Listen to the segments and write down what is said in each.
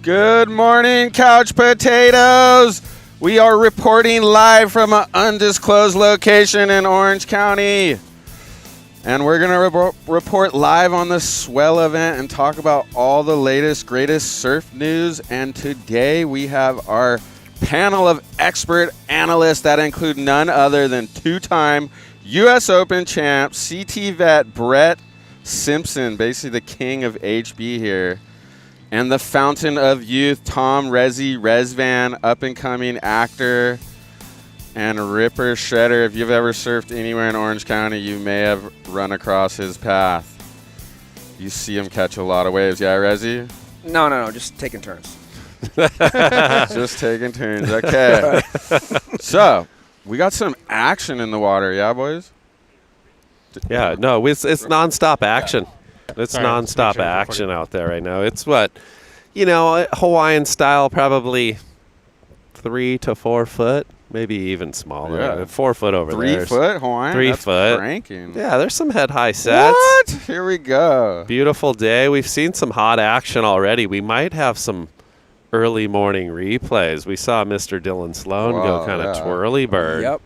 Good morning, couch potatoes. We are reporting live from an undisclosed location in Orange County. And we're going to report live on the Swell event and talk about all the latest, greatest surf news. And today we have our panel of expert analysts that include none other than two-time U.S. Open champ, CT vet Brett Simpson, basically the king of HB here. And the fountain of youth, Tom Rezvan, up-and-coming actor and ripper shredder. If you've ever surfed anywhere in Orange County, you may have run across his path. You see him catch a lot of waves. Yeah, Rezzy? No, just taking turns. Just taking turns. Okay. So, we got some action in the water, yeah, boys? Yeah, no, it's nonstop action. It's nonstop action out there right now. It's Hawaiian style, probably 3 to 4 foot, maybe even smaller. Yeah. 4 foot over 3 there. 3 foot Hawaiian? 3 That's foot. Cranking. Yeah, there's some head-high sets. What? Here we go. Beautiful day. We've seen some hot action already. We might have some early morning replays. We saw Mr. Dylan Sloan go kind of twirly bird. Yep.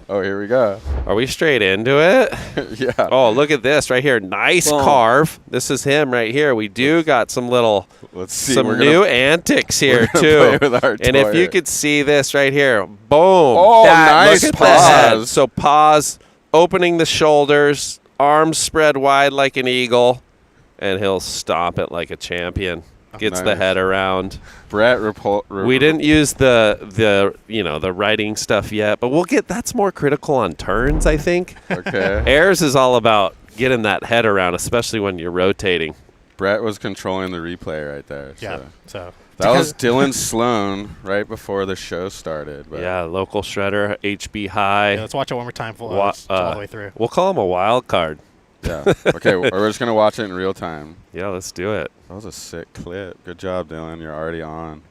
Oh, here we go. Are we straight into it? Yeah. Oh, look at this right here. Nice carve. This is him right here. We do got some little, some new antics here too. And if you could see this right here, boom. Oh, nice pause. So pause, opening the shoulders, arms spread wide like an eagle, and he'll stomp it like a champion. Gets the head around. Brett, we didn't use the writing stuff yet, but we'll get. That's more critical on turns, I think. Okay. Airs is all about getting that head around, especially when you're rotating. Brett was controlling the replay right there. Yeah. So that was Dylan Sloan right before the show started. But yeah, local shredder, HB high. Yeah, let's watch it one more time all the way through. We'll call him a wild card. Yeah. Okay, we're just gonna watch it in real time. Yeah, let's do it. That was a sick clip. Good job, Dylan. You're already on.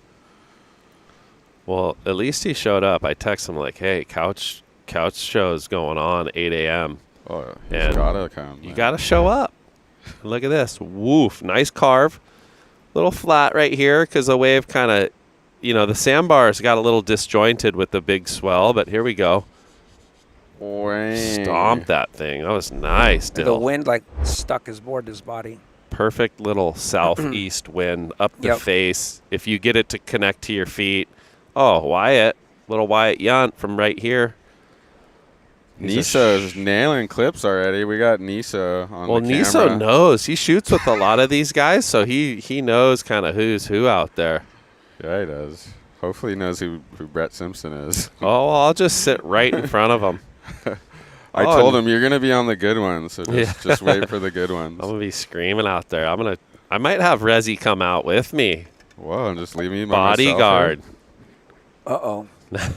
Well, at least he showed up. I texted him like, "Hey, couch show's going on 8 a.m. Oh, he's gotta come. You gotta show up. Look at this. Woof. Nice carve. Little flat right here because the wave kind of, the sandbars got a little disjointed with the big swell. But here we go. Stomp that thing. That was nice, Dill. The wind stuck his board to his body. Perfect little southeast wind up the face. If you get it to connect to your feet. Oh, Wyatt. Little Wyatt Yunt from right here. Niso's nailing clips already. We got Niso on the camera. Well, Niso knows. He shoots with a lot of these guys, so he knows kind of who's who out there. Yeah, he does. Hopefully he knows who Brett Simpson is. Oh, well, I'll just sit right in front of him. I told him you're gonna be on the good ones, so just wait for the good ones. I'm gonna be screaming out there. I might have Rezzy come out with me. Whoa, and just leave me by bodyguard. Uh-oh. Look at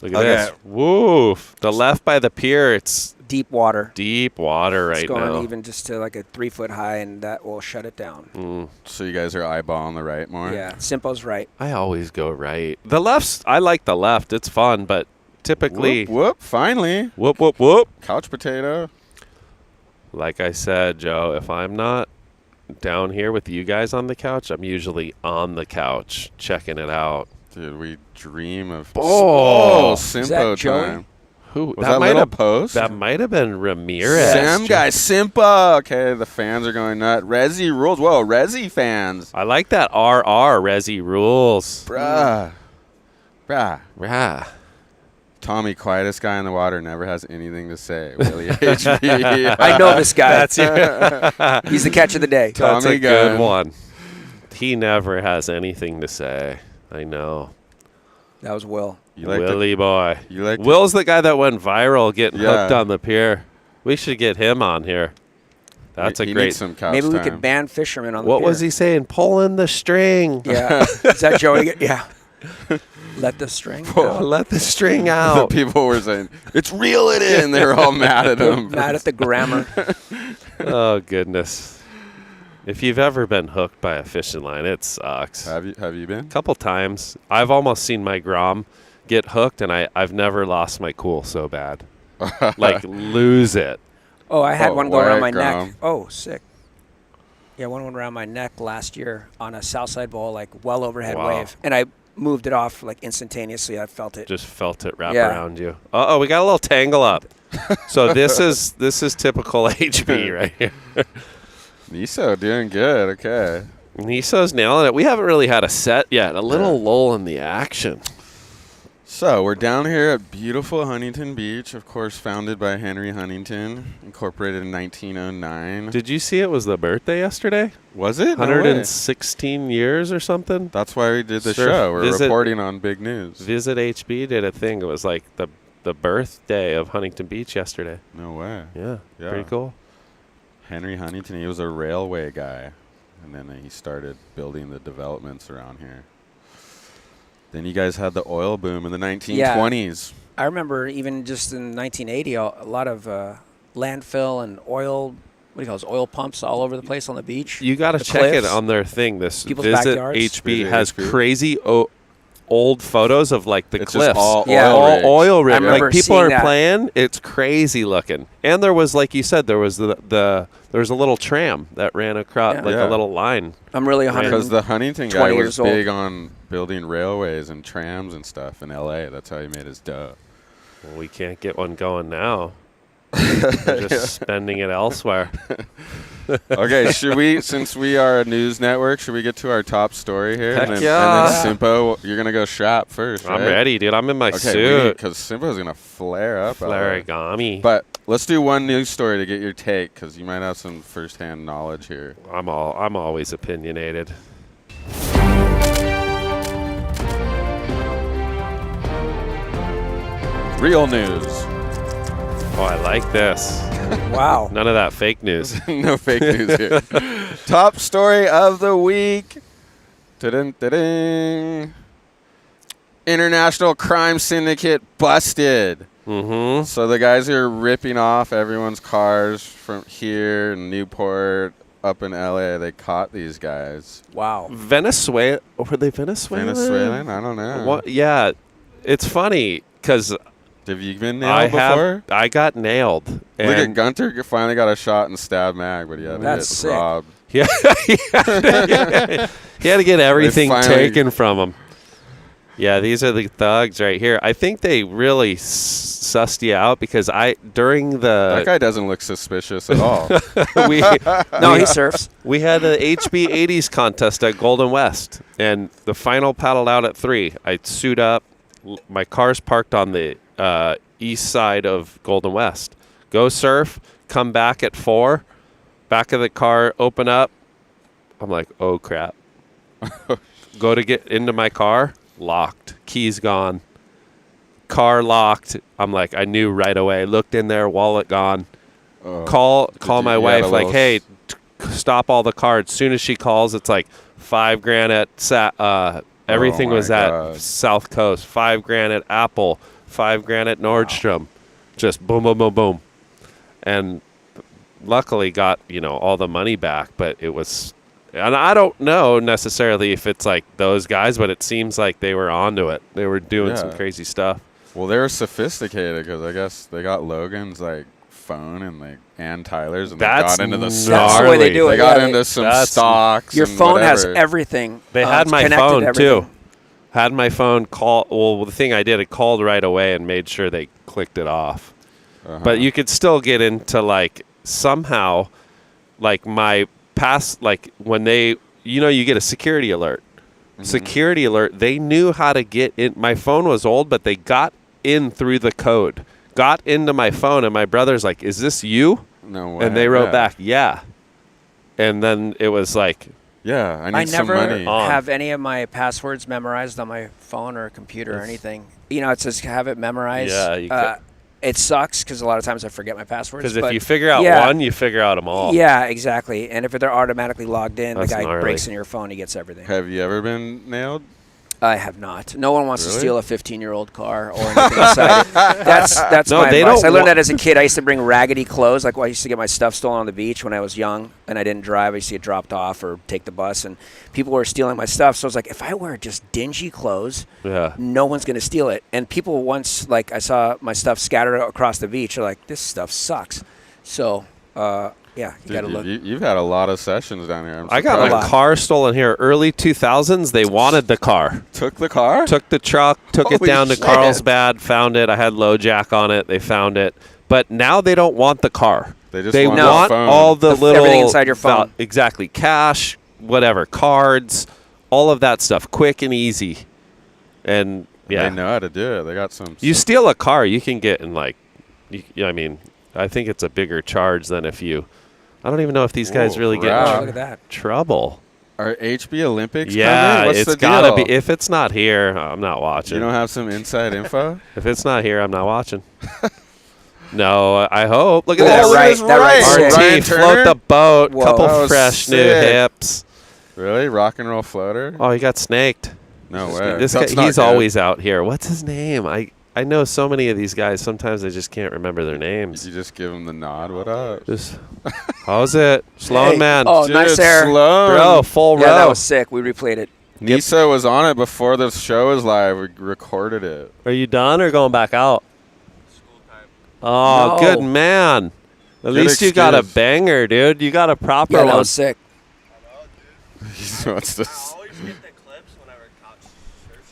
this. Woof. The left by the pier, it's deep water. Deep water right now. It's going even just to a 3 foot high, and that will shut it down. So you guys are eyeballing the right more? Yeah, Simpo's right. I always go right. The left's, I like the left. It's fun, but typically. Whoop, finally. Whoop, whoop, whoop. Couch potato. Like I said, Joe, if I'm not down here with you guys on the couch, I'm usually on the couch checking it out. Dude, we dream of Simpo time. Who? Was that little post? That might have been Ramirez. Sam guy, Simpo. Okay, the fans are going nuts. Rezzy rules. Whoa, Rezzy fans. I like that RR, Rezzy rules. Bruh. Rah. Tommy, quietest guy in the water, never has anything to say. Willie HB. I know this guy. That's He's the catch of the day. That's a good one. He never has anything to say. I know. That was Will. Willie boy. Will's the guy that went viral getting hooked on the pier. We should get him on here. That's a great. Maybe we could ban fishermen on the pier. What was he saying? Pulling the string. Yeah. Is that Joey? Yeah. Let the string go. Let the string out. The people were saying, it's reel it in. They were all mad at him. Mad at the grammar. Oh, goodness. If you've ever been hooked by a fishing line, it sucks. Have you been? A couple times. I've almost seen my Grom get hooked, and I've never lost my cool so bad. Lose it. Oh, I had one go around my neck. Oh, sick. Yeah, one went around my neck last year on a Southside bowl, like well overhead Wow. wave, and I moved it off like instantaneously. I felt it. Just felt it wrap Yeah. around you. Uh-oh, we got a little tangle up. So this is typical HB right here. Niso doing good. Okay. Niso's nailing it. We haven't really had a set yet. A little lull in the action. So we're down here at beautiful Huntington Beach, of course, founded by Henry Huntington, incorporated in 1909. Did you see it was the birthday yesterday? Was it? No way. 116 years or something? That's why we did the Surf show. We're visit- reporting on big news. Visit HB did a thing. It was like the birthday of Huntington Beach yesterday. No way. Yeah, Yeah. pretty cool. Henry Huntington, he was a railway guy, and then he started building the developments around here. Then you guys had the oil boom in the 1920s. I remember even just in 1980, a lot of landfill and oil. What do you call those? Oil pumps all over the place on the beach. You got to The check it cliffs. on their thing. This People's Visit backyards. HB Visit has HB. crazy old photos of like the It's cliffs. just all Yeah. oil all rigs. oil rig. I remember Like people seeing are that. playing. It's crazy looking. And there was, like you said, there was there was a little tram that ran across, Yeah. like Yeah. a little line. I'm really 100. Because the Huntington guy 20 was years old. big on building railways and trams and stuff in L.A. That's how he made his dough. Well, we can't get one going now. We're just spending it elsewhere. Okay, should we, since we are a news network, should we get to our top story here? Heck and then, yeah. And then Simpo, you're going to go shop first, I'm right? ready, dude. I'm in my Okay, suit. because Simpo's going to flare up. out there. Flarigami. But let's do one news story to get your take, because you might have some firsthand knowledge here. I'm always opinionated. Real news. Oh, I like this. Wow. None of that fake news. No fake news here. Top story of the week. Ta-ding, ta-ding. International crime syndicate busted. Mm-hmm. So the guys who are ripping off everyone's cars from here in Newport up in LA, they caught these guys. Wow. Venezuela. Were they Venezuelan? Venezuelan? I don't know. What? Yeah. It's funny because Have you been nailed before? I got nailed. Look at And Gunter finally got a shot and stab mag, but he had to That's get sick. robbed. he had to get everything finally- taken from him. Yeah, these are the thugs right here. I think they really sussed you out because during That the guy doesn't look suspicious at all. we No, he surfs. we had the HB 80s contest at Golden West, and the final paddled out at 3. I suit up. My car's parked on the east side of Golden West. Go surf, come back at 4. Back of the car, open up. I'm like, oh, crap. Go to get into my car, locked. Keys gone. Car locked. I'm like, I knew right away. Looked in there, wallet gone. Oh. Call my you had wife, a like, little hey, stop all the cards. Soon as she calls, it's like $5,000 at everything my was at God. South Coast. $5,000 at Apple. $5,000 at Nordstrom. Just boom, boom, boom, boom. And luckily got, all the money back, but it was, and I don't know necessarily if it's like those guys, but it seems like they were onto it. They were doing some Yeah. crazy stuff. Well, they were sophisticated because I guess they got Logan's phone and Tyler's, and That's they got into the That's the way gnarly. they do it. They got yeah, into some That's- stocks. Your and phone has whatever. everything. They It's had my connected to phone everything. too. Had my phone call. Well, the thing I did, it called right away and made sure they clicked it off. Uh-huh. But you could still get into somehow, my pass, when they, you get a security alert. Mm-hmm. Security alert. They knew how to get in. My phone was old, but they got in through the code. Got into my phone, and my brother's like, "Is this you?" No way. And they wrote yeah. back, "Yeah." And then it was like, Yeah, I need I some never money. On. have any of my passwords memorized on my phone or computer or anything. It says have it memorized. Yeah, you could- it sucks because a lot of times I forget my passwords. because if but you figure out yeah. one, you figure out them all. Yeah, exactly. And if they're automatically logged in, That's the guy gnarly. breaks into your phone, he gets everything. Have you ever been nailed? I have not. No one wants Really? to steal a 15-year-old car or anything inside it. That's No, my they advice. don't I learned wa- that as a kid. I used to bring raggedy clothes. Like, I used to get my stuff stolen on the beach when I was young, and I didn't drive. I used to get dropped off or take the bus, and people were stealing my stuff. So I was like, if I wear just dingy clothes, Yeah. no one's going to steal it. And people once, I saw my stuff scattered across the beach. They're like, this stuff sucks. So Yeah, you Dude, got to look. You've had a lot of sessions down here. I got my car stolen here. Early 2000s, they wanted the car. Took the car? Took the truck, took it Holy down to shit. Carlsbad, found it. I had low jack on it. They found it. But now they don't want the car. They just They want want the phone. all the little everything inside your phone. Exactly. Cash, whatever, cards, all of that stuff. Quick and easy. And yeah. They know how to do it. They got some. You steal a car, you can get in I mean, I think it's a bigger charge than if you. I don't even know if these guys really get crap. Look at that. trouble. Are HB Olympics Yeah, coming? What's it's the gotta deal? be. If it's not here, I'm not watching. You don't have some inside info? If it's not here, I'm not watching. No, I hope. Look at That this. right- that right's sick. Ryan RT, Turner? float the boat. Whoa. Couple That was fresh new sick. hips. Really? Rock and roll floater? Oh, he got snaked. No way. This That's guy, not he's good. always out here. What's his name? I know so many of these guys. Sometimes I just can't remember their names. You just give him the nod. What up? Just how's it, Sloan Hey. man? Oh, Dude, nice air. Sloan. Bro, full Yeah, row. that was sick. We replayed it. Nisa was on it before the show was live. We recorded it. Are you done or going back out? Oh, No. good man. At Good least you got a excuse. banger, dude. You got a proper Yeah, that one. was sick. What's this?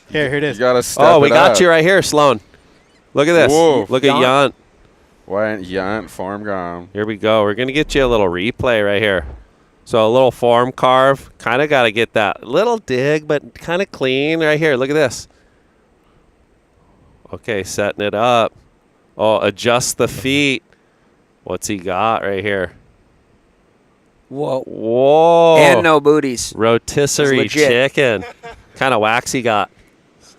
Here it You is. gotta step Oh, we it got up. you right here, Sloan. Look at this. Whoa. Look at Yunt. Yunt. Why ain't Yant form gone? Here we go. We're going to get you a little replay right here. So a little form carve. Kind of got to get that little dig, but kind of clean right here. Look at this. Okay, setting it up. Oh, adjust the feet. What's he got right here? Whoa. Whoa. And no booties. Rotisserie It's legit. chicken. Kind of wax he got. This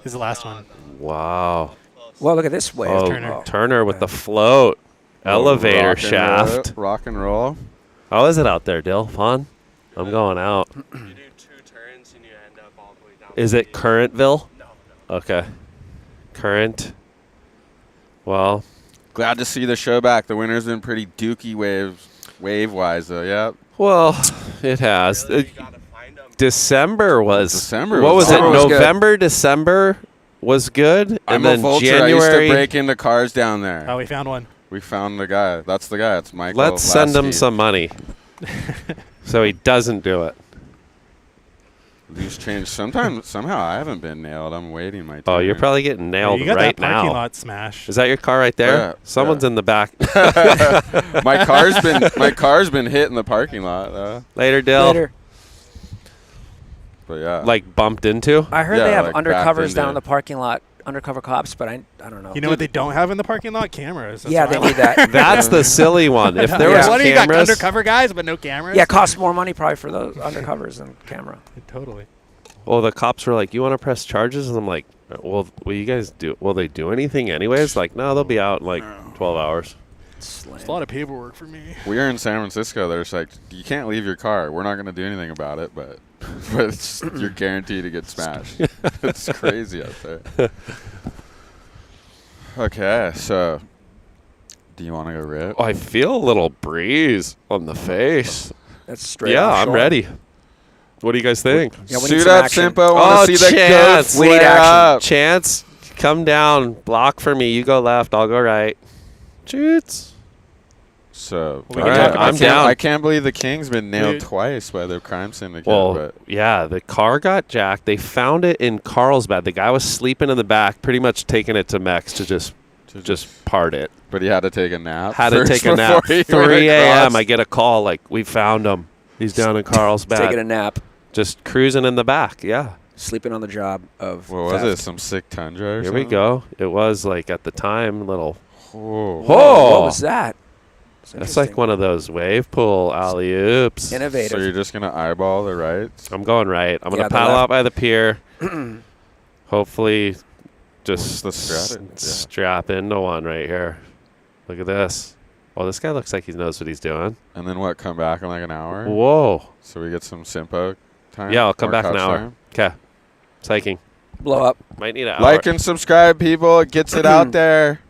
is the last one. Wow. Well, look at this wave. Oh, Turner. Turner with the float. Elevator Rock and shaft. roll. Rock and roll. How is it out there, Dill? Fun? I'm going out. You do 2 turns and you end up all the way down. Is it Currentville? No. Okay. Current. Well, Glad to see the show back. The winter's been pretty dookie wave-wise, though. Yep. well, it has. You gotta find them. December was. December What was was it? awesome. Was good. November, December was good, I'm and a then vulture. January. I used to break into cars down there. Oh, we found one. We found the guy. That's the guy. It's Michael. Let's send him Lasky. some money, so he doesn't do it. These change. Somehow I haven't been nailed. I'm waiting my turn. Oh, you're probably getting nailed you got right that parking now. lot smash. Is that your car right there? Yeah, Someone's yeah. in the back. my car's been hit in the parking lot. Later, Dill. Later. But yeah. Like bumped into. I heard Yeah, they have like backed undercovers into down in it. the parking lot. Undercover cops, but I don't know. You know what they don't have in the parking lot? Cameras. That's Yeah, why they I need that. That's the silly one. If there Yeah. was What do you got? cameras, Undercover guys, but no cameras? Yeah, it costs more money probably for those undercovers than camera. Totally. well, the cops were like, "You want to press charges?" And I'm like, "Well, will you guys do? Will they do anything anyways?" Like, no, they'll be out in like 12 hours. It's a lot of paperwork for me. we were in San Francisco. They're just like, you can't leave your car. We're not going to do anything about it, but it's just, you're guaranteed to get smashed. It's crazy out there. Okay, so do you want to go rip? Oh, I feel a little breeze on the face. That's straight. Yeah, I'm offshore. ready. What do you guys think? Yeah, we need Suit some up, action. Simpo. Want to see the Chance. goat We need flare action. up. Chance, come down. Block for me. You go left. I'll go right. Shoots. So We can talk about I I'm down. I can't believe the King's been nailed Dude. twice by the crime syndicate. Well, but yeah, the car got jacked. They found it in Carlsbad. The guy was sleeping in the back, pretty much taking it to Mex to just part it. But he had to take a nap. Had to first take a nap. before he 3 went a.m. across. I get a call like, we found him. He's down in Carlsbad. Taking a nap, Just cruising in the back. Yeah. sleeping on the job of. What was theft. it? Some sick Tundra or Here we something? go. It was like at the time little. Whoa. Whoa! What was that? That's like one of those wave pool alley oops. Innovative. So you're just going to eyeball the rights? I'm going right. I'm going Yeah, to the paddle left. out by the pier. Hopefully, just What's the strat? Yeah. strap into one right here. Look at this. Oh, this guy looks like he knows what he's doing. And then what, come back in like an hour? Whoa. So we get some Simpo time? Yeah, I'll come Or back in an Couch hour. time? Okay. Psyching. Blow up. Might need an hour. Like and subscribe, people. It gets it out there.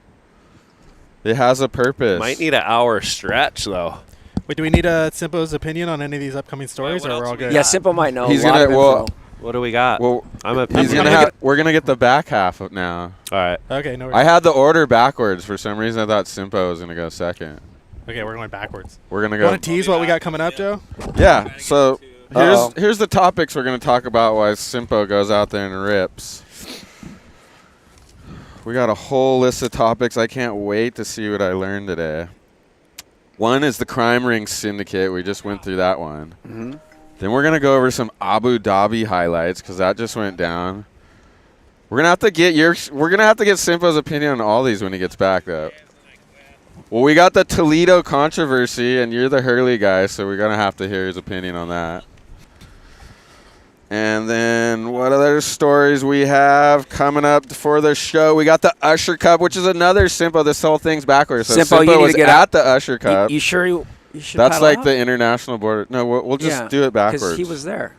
It has a purpose. Might need an hour stretch, though. Wait, do we need Simpo's opinion on any of these upcoming stories, what or we're else all we good? Yeah, Simple might know. He's a lot gonna- of well- info. What do we got? Well, I'm a he's gonna gonna get- we're going to get the back half of now. All right. Okay, no I worries. had the order backwards. For some reason, I thought Simpo was going to go second. Okay, we're going backwards. We're gonna You go. want to tease what we got coming up, Joe? Yeah. So Uh-oh. here's the topics we're gonna talk about while Simpo goes out there and rips. We got a whole list of topics. I can't wait to see what I learned today. One is the crime ring syndicate. We just went through that one. Mm-hmm. Then we're gonna go over some Abu Dhabi highlights because that just went down. We're gonna have to get Simpo's opinion on all these when he gets back, though. Well, we got the Toledo controversy, and you're the Hurley guy, so we're gonna have to hear his opinion on that. And then what other stories we have coming up for the show? We got the Usher Cup, which is another Simpo. This whole thing's backwards. So Simpo, you need was to get at out. the Usher Cup. You sure you should That's paddle like out? the international border. No, we'll just do it backwards. Because he was there.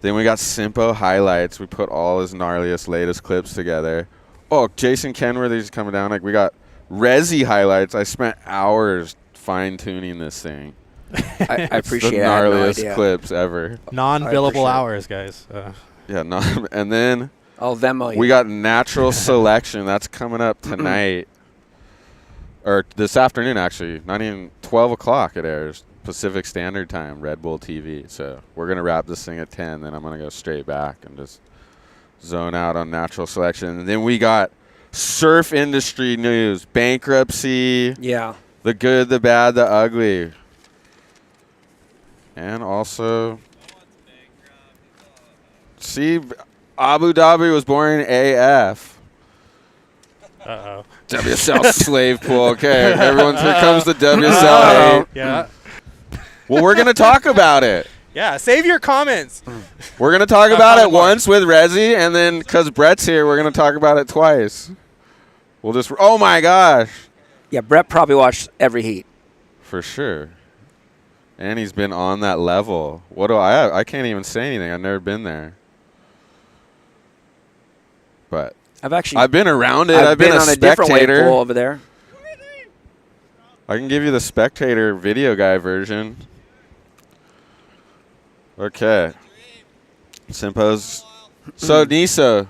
Then we got Simpo highlights. We put all his gnarliest, latest clips together. Oh, Jason Kenworthy's coming down. Like we got Rezzy highlights. I spent hours fine-tuning this thing. I appreciate the it. I had no gnarliest idea. clips ever. Non-billable hours, guys. Yeah, no, and then I'll Venmo you. we got natural selection. That's coming up tonight. Or this afternoon, actually. Not even 12 o'clock it airs. Pacific Standard Time, Red Bull TV. So we're going to wrap this thing at 10. Then I'm going to go straight back and just zone out on natural selection. And then we got surf industry news. Bankruptcy. Yeah. The good, the bad, the ugly. And also... See, Abu Dhabi was boring AF. Uh-oh. WSL slave pool. Okay, everyone, here comes the WSL hate. Yeah. Well, we're going to talk about it. Yeah, save your comments. We're going to talk about it more. once with Rezzy, and then because Brett's here, we're going to talk about it twice. We'll just, oh my gosh. Yeah, Brett probably watched every heat. For sure. And he's been on that level. What do I can't even say anything. I've never been there. But I've been around it. I've been a on a different wave spectator. pool over there. I can give you the spectator video guy version. Okay. Simpo's. So, Niso,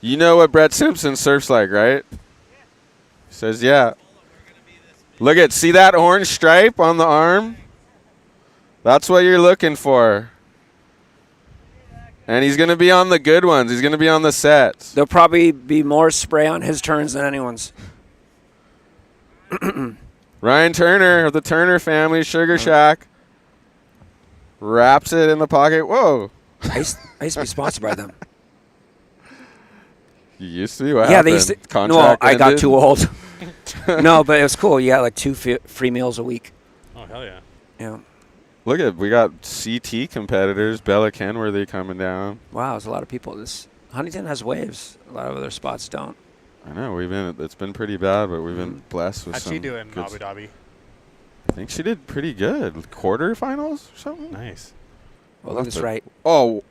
you know what Brett Simpson surfs like, right? He says, yeah. Look at, see that orange stripe on the arm? That's what you're looking for. And he's going to be on the good ones. He's going to be on the sets. There'll probably be more spray on his turns than anyone's. Ryan Turner of the Turner family, Sugar Shack, wraps it in the pocket. Whoa. I used to be sponsored by them. You used to be? What Yeah, happened? they used to. No, Contract I got ended? too old. No, but it was cool. You got like 2 free meals a week. Oh, hell yeah. Yeah. Look at, we got CT competitors, Bella Kenworthy coming down. Wow, there's a lot of people. Huntington has waves. A lot of other spots don't. I know it's been pretty bad, but we've been blessed with How'd some. she do in good Abu Dhabi? I think she did pretty good. Quarterfinals or something. Nice. Well, look at this right. Oh,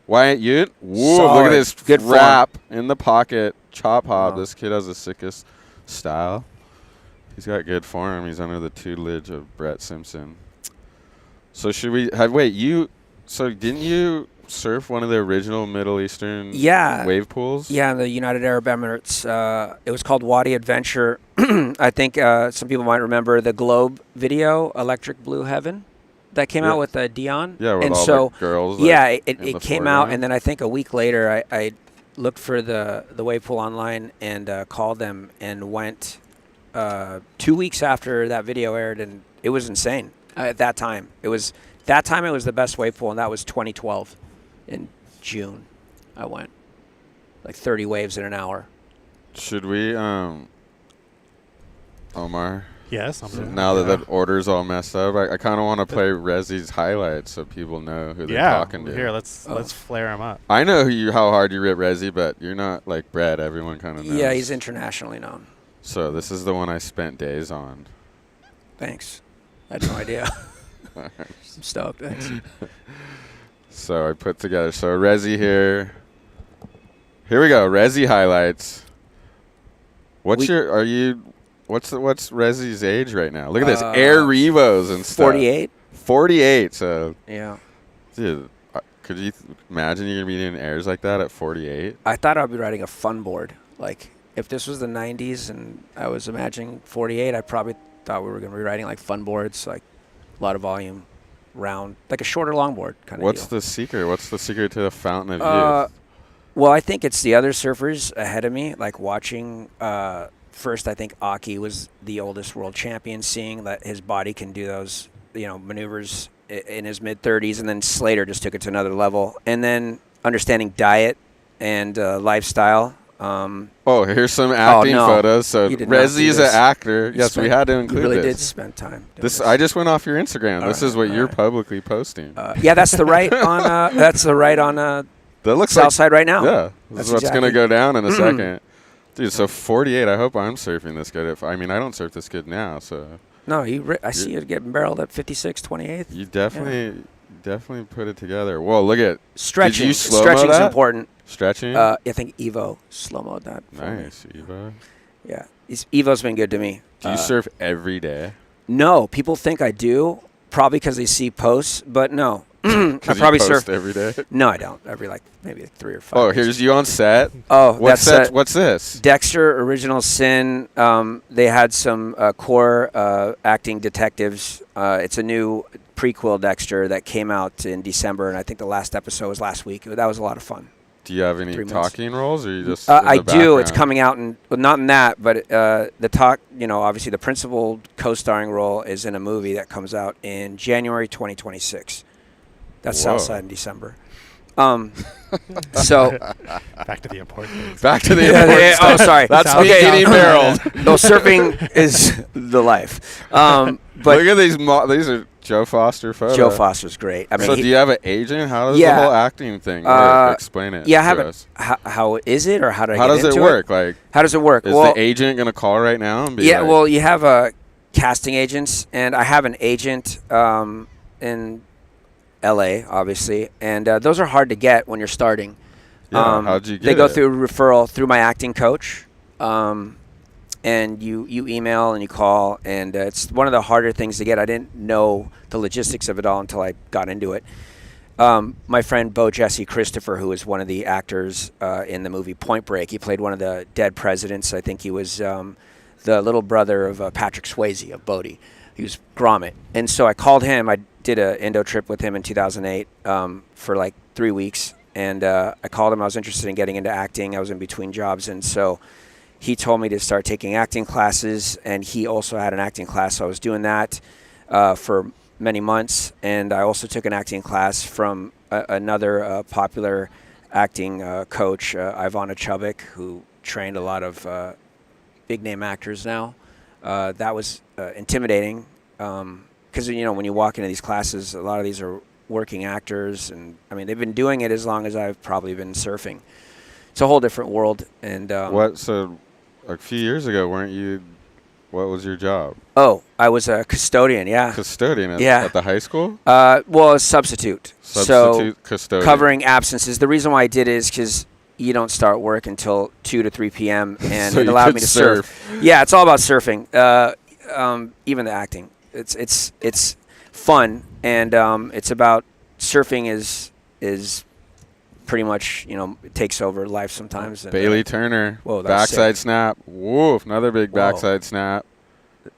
Wyatt Ute. Whoa, Solid. look at this Good wrap in the pocket. Chop hop. Wow. This kid has the sickest style. He's got good form. He's under the tutelage of Brett Simpson. So should we have? Wait, didn't you surf one of the original Middle Eastern wave pools? Yeah, in the United Arab Emirates. It was called Wadi Adventure. I think some people might remember the Globe video, Electric Blue Heaven, that came out with Dion. Yeah, with and all so, the girls. Yeah, in it the came out, foreground. and then I think a week later I looked for the wave pool online and called them and went 2 weeks after that video aired, and it was insane. At that time, it was the best wave pool, and that was 2012 in June. I went like 30 waves in an hour. Should we, Omar? Yes. I'm Now that order's all messed up, I kind of want to play Rezzy's highlights so people know who they're talking to. Here, let's flare him up. I know how hard you rip Rezzy, but you're not like Brett. Everyone kind of knows. Yeah, he's internationally known. So this is the one I spent days on. Thanks. I had no idea. I'm stoked. Thanks. So I put together. So Rezzy here. Here we go. Rezzy highlights. What's Rezzy's age right now? Look at this. Air Revos and stuff. 48. 48. So Yeah. dude, could you imagine you're gonna be doing airs like that at 48? I thought I'd be riding a fun board. Like if this was the 90s and I was imagining 48, I'd probably thought we were going to be riding like fun boards, like a lot of volume, round, like a shorter longboard kind of What's deal. the secret? What's the secret to the fountain of youth? Well, I think it's the other surfers ahead of me, like watching. First, I think Aki was the oldest world champion, seeing that his body can do those, maneuvers in his mid-30s, and then Slater just took it to another level. And then understanding diet and lifestyle. Here's some acting photos. So You did not Rezzy do is an this. actor. Yes, we had to include You really this. did spend time. doing This I just went off your Instagram. This is what you're right. publicly posting. Yeah, that's the right on. That's the right on. That looks South like side right now. Yeah, this That's is what's exactly- gonna go down in a second, dude. So 48. I hope I'm surfing this good. I don't surf this good now. So No, I see you getting barreled at 56, 28th. you definitely put it together. Whoa, look at Stretching. Did you slow-mo Stretching's that? important. Stretching. I think Evo slow-moed that for me. Nice, Eva. Yeah. Evo's been good to me. Do you surf every day? No, people think I do, probably because they see posts, but no. I 'Cause probably you post surf. every day. No, I don't. Every maybe 3 or 5. Oh, days. here's you on set. Oh, What's that's that? What's this? Dexter, Original Sin. They had some core acting detectives. It's a new prequel Dexter that came out in December, and I think the last episode was last week. That was a lot of fun. Do you have any 3 months. talking roles, or you just? in I the do. It's background? coming out, not in that, but the talk. Obviously the principal co-starring role is in a movie that comes out in January 2026. That's Whoa. Southside in December. So Back to the important things. Back to the yeah, important oh, stuff. sorry. That's Okay. me getting barreled. No, surfing is the life. But Look at these. These are Joe Foster photos. Joe Foster's great. I mean, So do you have an agent? How does Yeah. the whole acting thing work? Explain it. yeah, I to haven't. us. How is it, or how do I How get does into it work? Like, How does it work? is Well, the agent gonna call right now and be yeah. like, Well, you have casting agents, and I have an agent in L.A. obviously, and those are hard to get when you're starting. Yeah, how'd you get They go it? through referral through my acting coach, and you email and you call, and it's one of the harder things to get. I didn't know the logistics of it all until I got into it. My friend Bo Jesse Christopher, who is one of the actors in the movie Point Break, he played one of the dead presidents. I think he was the little brother of Patrick Swayze of Bodie. He was Gromit. And so I called him. I did an Indo trip with him in 2008 for like 3 weeks. And I called him. I was interested in getting into acting. I was in between jobs. And so he told me to start taking acting classes. And he also had an acting class. So I was doing that for many months. And I also took an acting class from another popular acting coach, Ivana Chubbuck, who trained a lot of big-name actors now. That was intimidating because, when you walk into these classes, a lot of these are working actors. And, I mean, they've been doing it as long as I've probably been surfing. It's a whole different world. And So a few years ago, weren't you? What was your job? Oh, I was a custodian, yeah. Custodian Yeah. at the high school? Well, a substitute. Substitute So custodian. covering absences. The reason why I did it is because you don't start work until 2 to 3 p.m. and So it you allowed could me to surf. Yeah, it's all about surfing. Even the acting. It's fun, and it's about surfing is pretty much, it takes over life sometimes. And, Bailey Turner. Whoa, that was backside sick. snap. Woof. Another big Whoa. backside snap.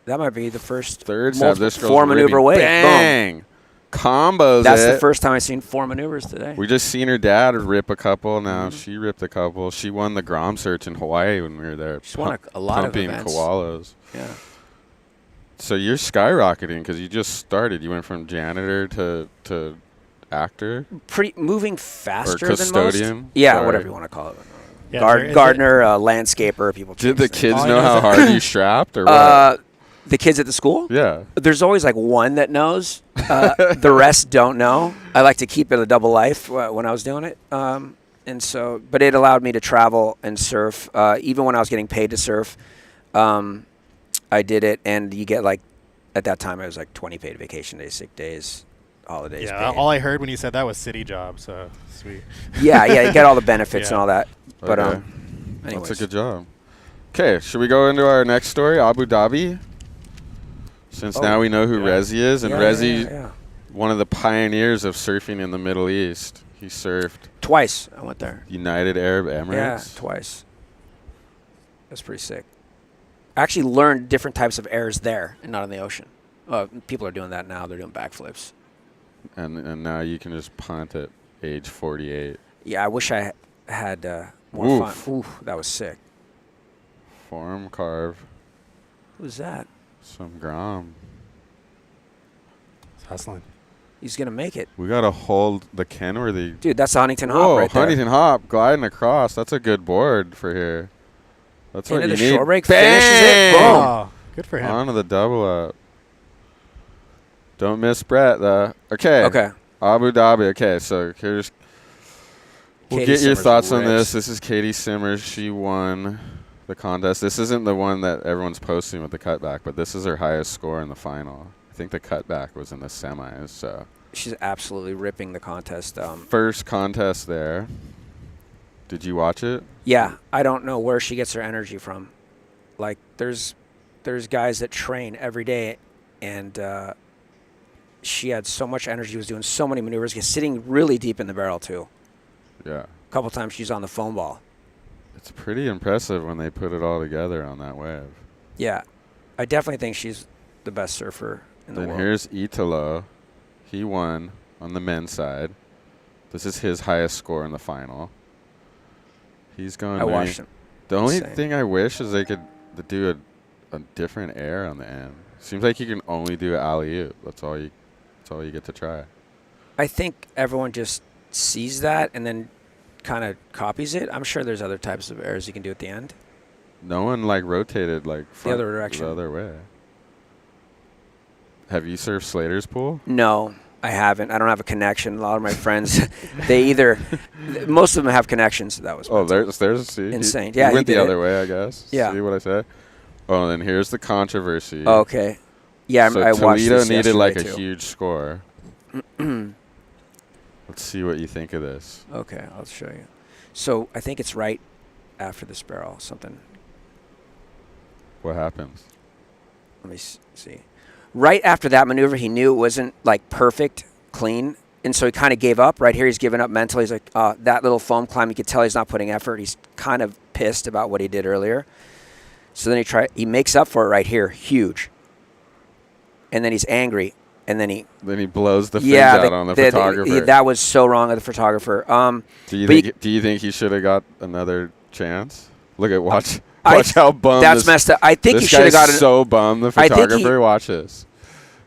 that might be the first Third snap. multiple This girl's four maneuver ripping. wave. Bang. Boom. Combos That's it. the first time I've seen 4 maneuvers today. We just seen her dad rip a couple. Now she ripped a couple. She won the Grom search in Hawaii when we were there. She's won a lot of pumping events. koalas. Yeah. So you're skyrocketing because you just started. You went from janitor to actor. Moving faster than most. custodian? Yeah, Sorry. whatever you want to call it. Yeah, there is Gardener, landscaper, people. Did change the things. kids All I know know how is that- hard you strapped or what? The kids at the school? Yeah. There's always like one that knows. The rest don't know. I like to keep it a double life when I was doing it. And so, but it allowed me to travel and surf. Even when I was getting paid to surf, I did it. And you get at that time, it was 20 paid vacation days, sick days, holidays. Yeah, paid. all I heard when you said that was city job, so sweet. Yeah, you get all the benefits Yeah. and all that. But Okay. anyways. That's a good job. Okay, should we go into our next story, Abu Dhabi? Since now we know who Yeah. Rezzy is, and Yeah, Rezzy, yeah. one of the pioneers of surfing in the Middle East. He surfed Twice I went there. United Arab Emirates. Yeah, twice. That's pretty sick. I actually learned different types of airs there and not in the ocean. People are doing that now. They're doing backflips. And now you can just punt at age 48. Yeah, I wish I had more fun. Ooh, that was sick. Form carve. Who's that? Some Grom. It's hustling. He's going to make it. We got to hold the Kenworthy. Dude, that's the Huntington Hop Whoa, right there. Huntington Hop gliding across. That's a good board for here. That's what Into you the need. shore break, Bang! finishes it. Boom. Oh, good for him. Onto the double up. Don't miss Brett, though. Okay. Okay. Abu Dhabi. Okay, so here's. We'll Katie get your Simmers thoughts on rips. this. This is Katie Simmers. She won the contest. This isn't the one that everyone's posting with the cutback, but this is her highest score in the final. I think the cutback was in the semis. So She's absolutely ripping the contest. first contest there. Did you watch it? Yeah, I don't know where she gets her energy from. Like, there's guys that train every day, and she had so much energy, was doing so many maneuvers, sitting really deep in the barrel, too. Yeah. A couple times she's on the foam ball. It's pretty impressive when they put it all together on that wave. Yeah, I definitely think she's the best surfer in the Then world. here's Italo. He won on the men's side. This is his highest score in the final. He's going. I watched him. The only Insane. thing I wish is they could do a different air on the end. Seems like you can only do alley-oop. That's all you get to try. I think everyone just sees that and then kind of copies it. I'm sure there's other types of airs you can do at the end. No one like rotated like front, other direction. The other way. Have you surfed Slater's pool? No, I haven't. I don't have a connection. A lot of my friends, most of them have connections. That was There's see. insane. He Yeah, he went the did other it. way, I guess. Yeah. See what I said? Oh, and then here's the controversy. Oh, okay. Yeah, So I watched Toledo this needed like a yesterday, too. huge score. Let's see what you think of this. Okay, I'll show you. So I think it's right after this barrel. Something. What happens? Let me see. Right after that maneuver, he knew it wasn't like perfect, clean, and so he kind of gave up. Right here, he's giving up mentally. He's like, that little foam climb, you could tell he's not putting effort. He's kind of pissed about what he did earlier. So then he makes up for it right here, huge. And then he's angry, and then he blows the fins out on the photographer. that was so wrong of the photographer. Do you think he should have got another chance? Look at watch how bummed. That's messed up. I think he should have got so bummed. The photographer. Watch this.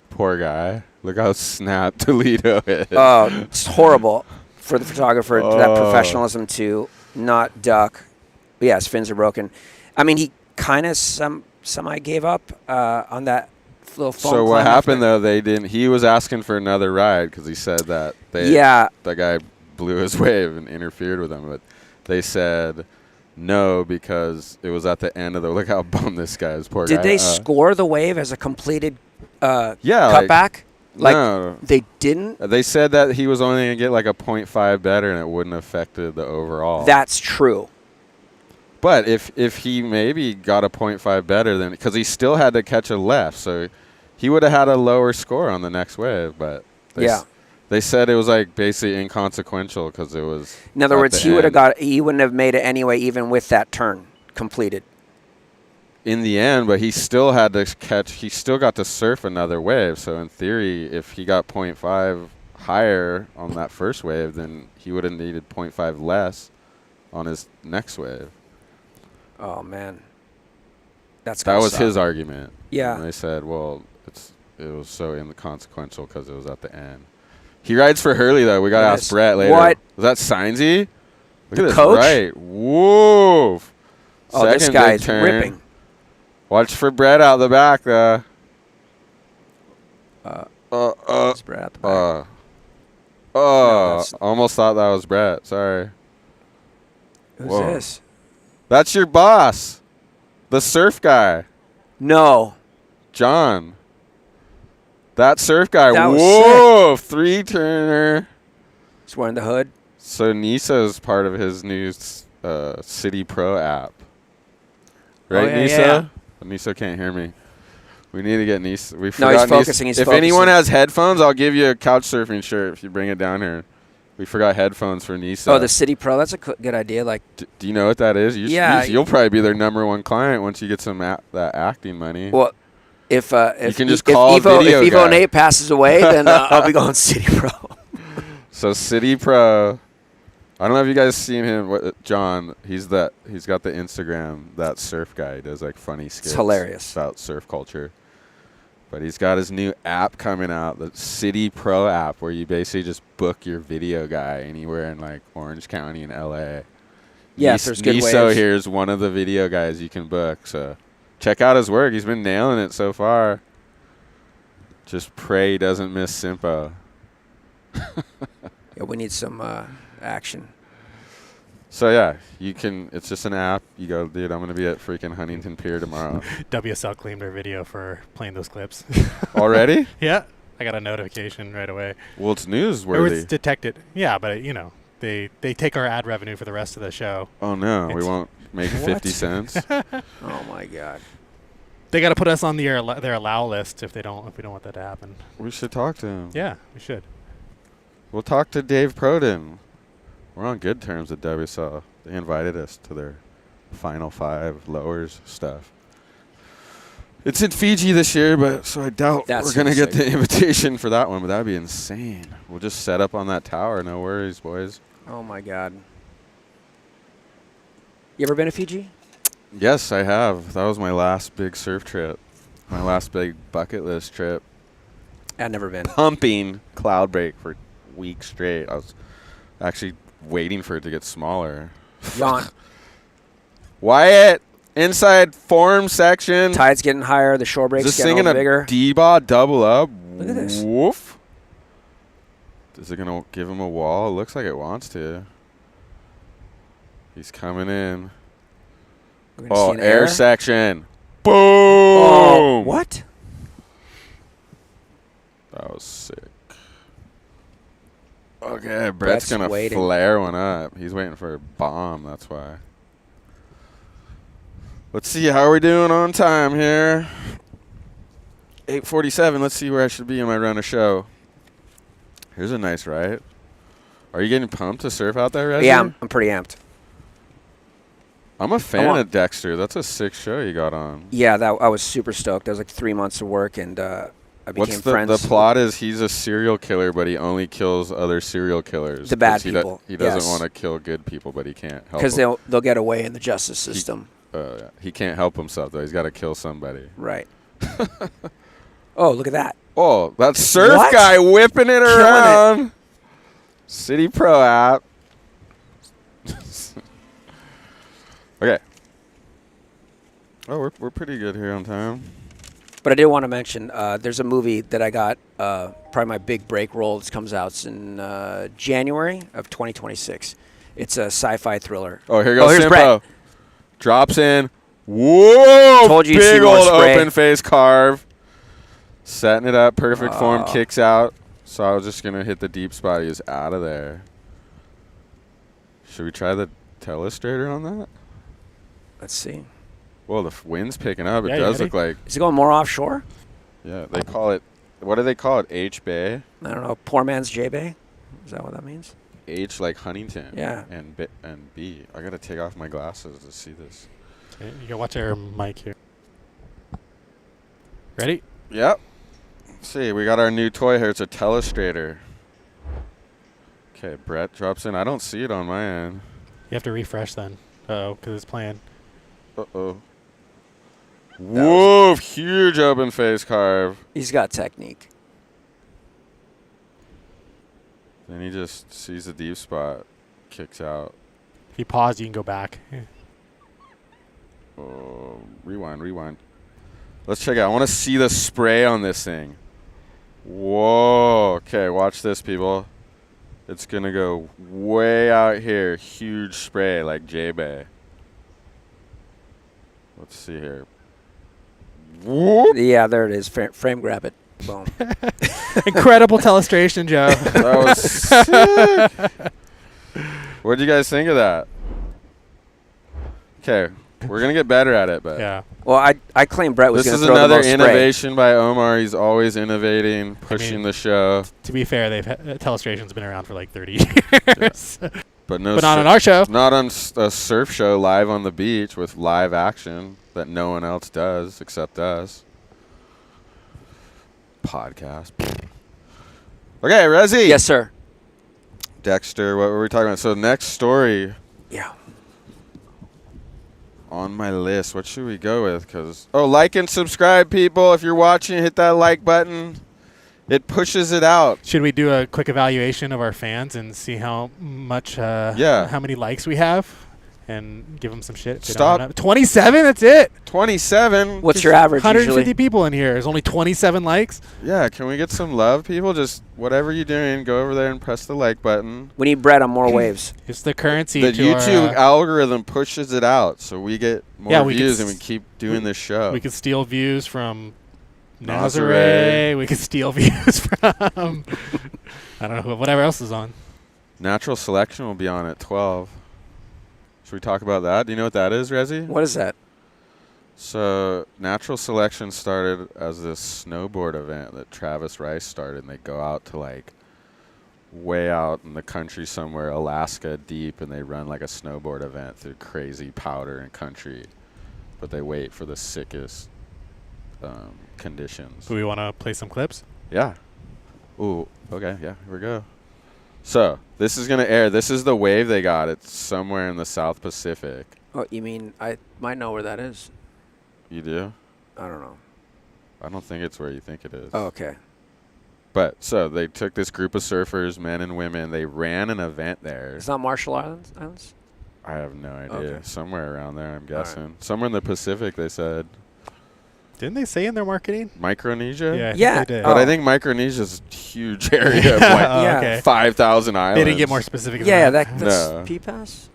Poor guy. Look how snapped Toledo is. Oh, it's horrible for the photographer. That professionalism to not duck. Yeah, his fins are broken. I mean, he kind of semi gave up on that little foam So what climb happened after. though? They didn't. He was asking for another ride because he said that that guy blew his wave and interfered with him. But they said no because it was at the end of the. Look how bummed this guy is. Poor guy. Did they score the wave as a completed yeah, cutback? No. They didn't? They said that he was only going to get like a 0.5 better and it wouldn't have affected the overall. That's true. But if he maybe got a 0.5 better than, because he still had to catch a left, so he would have had a lower score on the next wave. But they said it was like basically inconsequential because it was. In other words, he wouldn't have made it anyway, even with that turn completed. In the end, but he still had to catch. He still got to surf another wave. So in theory, if he got 0.5 higher on that first wave, then he would have needed 0.5 less on his next wave. Oh man, that was his argument. Yeah, and they said, well, it was so inconsequential because it was at the end. He rides for Hurley though. We gotta ask Brett later. What? Was that Signsy? Look at this coach? right. Whoa! Oh, this Second guy's big turn. ripping. Watch for Brett out the back though. It's Brett out the back. No, almost thought that was Brett. Sorry. Who's Whoa. this? That's your boss, the surf guy, No. John. That surf guy. That was Whoa! 3-turner. He's wearing the hood. So Nisa is part of his new City Pro app. Right, yeah, Nisa? yeah. Nisa can't hear me. We need to get Nisa. We No, forgot he's focusing. Nisa. If anyone has headphones, I'll give you a couch surfing shirt if you bring it down here. We forgot headphones for Nisa. Oh, the City Pro. That's a good idea. Like, do you know what that is? Yeah. You'll probably be their #1 client once you get some that acting money. well, if You can just call video if Evo guy. Nate passes away, then I'll be going City Pro. So City Pro. I don't know if you guys seen him, John. He's got the Instagram, that surf guy. He does like funny skits. It's hilarious About surf culture. But he's got his new app coming out, the City Pro app, where you basically just book your video guy anywhere in like Orange County and LA. Yeah, if there's good Niso waves. here is one of the video guys you can book. So check out his work. He's been nailing it so far. Just pray he doesn't miss Simpo. Yeah, we need some action. So yeah, you can. It's just an app. You go, dude. I'm gonna be at freaking Huntington Pier tomorrow. WSL claimed their video for playing those clips. Already? Yeah, I got a notification right away. Well, it's Or newsworthy. it's detected. Yeah, but they take our ad revenue for the rest of the show. Oh no, we It's- won't make 50 cents. Oh my God. They got to put us on their allow list if we don't want that to happen. We should talk to him. Yeah, we should. We'll talk to Dave Proden. We're on good terms with WSL. They invited us to their Final 5 lowers stuff. It's in Fiji this year, but so I doubt That's we're gonna get the insane. invitation for that one. But that'd be insane. We'll just set up on that tower. No worries, boys. Oh my God. You ever been to Fiji? Yes, I have. That was my last big surf trip. My last big bucket list trip. I've never been. Pumping cloud break for weeks straight. I was actually waiting for it to get smaller. Yawn. Wyatt, inside form section. Tide's getting higher. The shore Is break's this getting singing a a bigger. D-Ba double up? Look at this. Woof. Is it going to give him a wall? It looks like it wants to. He's coming in. We're gonna Oh, see an air section. Boom. Oh, what? That was sick. Okay, Brett's Brett's going to waiting. flare one up. He's waiting for a bomb, that's why. Let's see how we're doing on time here. 8:47. Let's see where I should be in my run of show. Here's a nice ride. Are you getting pumped to surf out there, Rezzy? Yeah, I'm pretty amped. I'm a fan want- of Dexter. That's a sick show you got on. Yeah, I was super stoked. That was like 3 months of work, and I became What's friends. the plot is he's a serial killer, but he only kills other serial killers. The bad 'cause people, He doesn't yes. want to kill good people, but he can't help Because them. they'll get away in the justice system. He can't help himself, though. He's got to kill somebody. Right. Oh, look at that. Oh, that surf What? guy whipping it around. City Pro app. Okay. Oh, we're pretty good here on time. But I did want to mention, there's a movie that I got, probably my big break role. This comes out in January of 2026. It's a sci-fi thriller. Oh, here goes here's Simpo. Brett. Drops in. Whoa! Told you you'd see big more old spray. open face carve. Setting it up. Perfect form. Oh. Kicks out. So I was just going to hit the deep spot. He was out of there. Should we try the telestrator on that? Let's see. Well, the wind's picking up. It Yeah, you does ready? look like, Is it going more offshore? yeah, they call it, what do they call it? H-Bay? I don't know. Poor man's J-Bay? Is that what that means? H like Huntington. Yeah. And B. I got to take off my glasses to see this. Okay, you can watch our mic here. Ready? Yep. Let's see, we got our new toy here. It's a telestrator. Okay, Brett drops in. I don't see it on my end. You have to refresh then. Uh-oh, because it's playing. Uh-oh. Whoa, huge open face carve. He's got technique. Then he just sees the deep spot, kicks out. If you pause, you can go back. Oh, rewind. Let's check it out. I want to see the spray on this thing. Whoa. Okay, watch this, people. It's going to go way out here. Huge spray like J-Bay. Let's see here. Whoop. Yeah, there it is. Frame grab it. Boom. Incredible telestration, Joe. That was sick. What did you guys think of that? Okay, We're gonna get better at it, but Yeah. Well, I claim Brett was this going is to throw the another most spray. innovation by Omar. He's always innovating, pushing the show. To be fair, Telestration's been around for like 30 years. But no, But not on our show. Not on a surf show live on the beach with live action that no one else does except us. Podcast. Okay, Rezzy. Yes, sir. Dexter, what were we talking about? So next story Yeah. on my list. What should we go with? Like and subscribe, people. If you're watching, hit that like button. It pushes it out. Should we do a quick evaluation of our fans and see how much, how many likes we have, and give them some shit? Stop. 27. That's it. 27. What's your average 150 usually? people in here. There's only 27 likes. Yeah, can we get some love, people? Just whatever you're doing, go over there and press the like button. We need Brett on more waves. It's the currency. The to YouTube our, algorithm pushes it out, so we get more we views could and we keep doing this show. we could steal views from Nazare. Nazare. We could steal views from I don't know whatever else is on. Natural Selection will be on at 12. Should we talk about that? Do you know what that is, Rezzy? What is that? So Natural Selection started as this snowboard event that Travis Rice started, and they go out to like way out in the country somewhere, Alaska deep, and they run like a snowboard event through crazy powder and country, but they wait for the sickest conditions. Do we want to play some clips? Yeah. Ooh, okay, yeah, here we go. So this is going to air. This is the wave they got. It's somewhere in the South Pacific. Oh, you mean I might know where that is? You do? I don't know. I don't think it's where you think it is. Oh, okay. But so they took this group of surfers, men and women. They ran an event there. It's not Marshall Islands? I have no idea. Okay. Somewhere around there, I'm All right. guessing. Somewhere in the Pacific, they said. Didn't they say in their marketing? Micronesia? Yeah, I think Yeah. they did. But Oh. I think Micronesia's a huge area of like Oh, Yeah. okay. 5,000 islands. They didn't get more specific. than Yeah, that. that's No. P-Pass?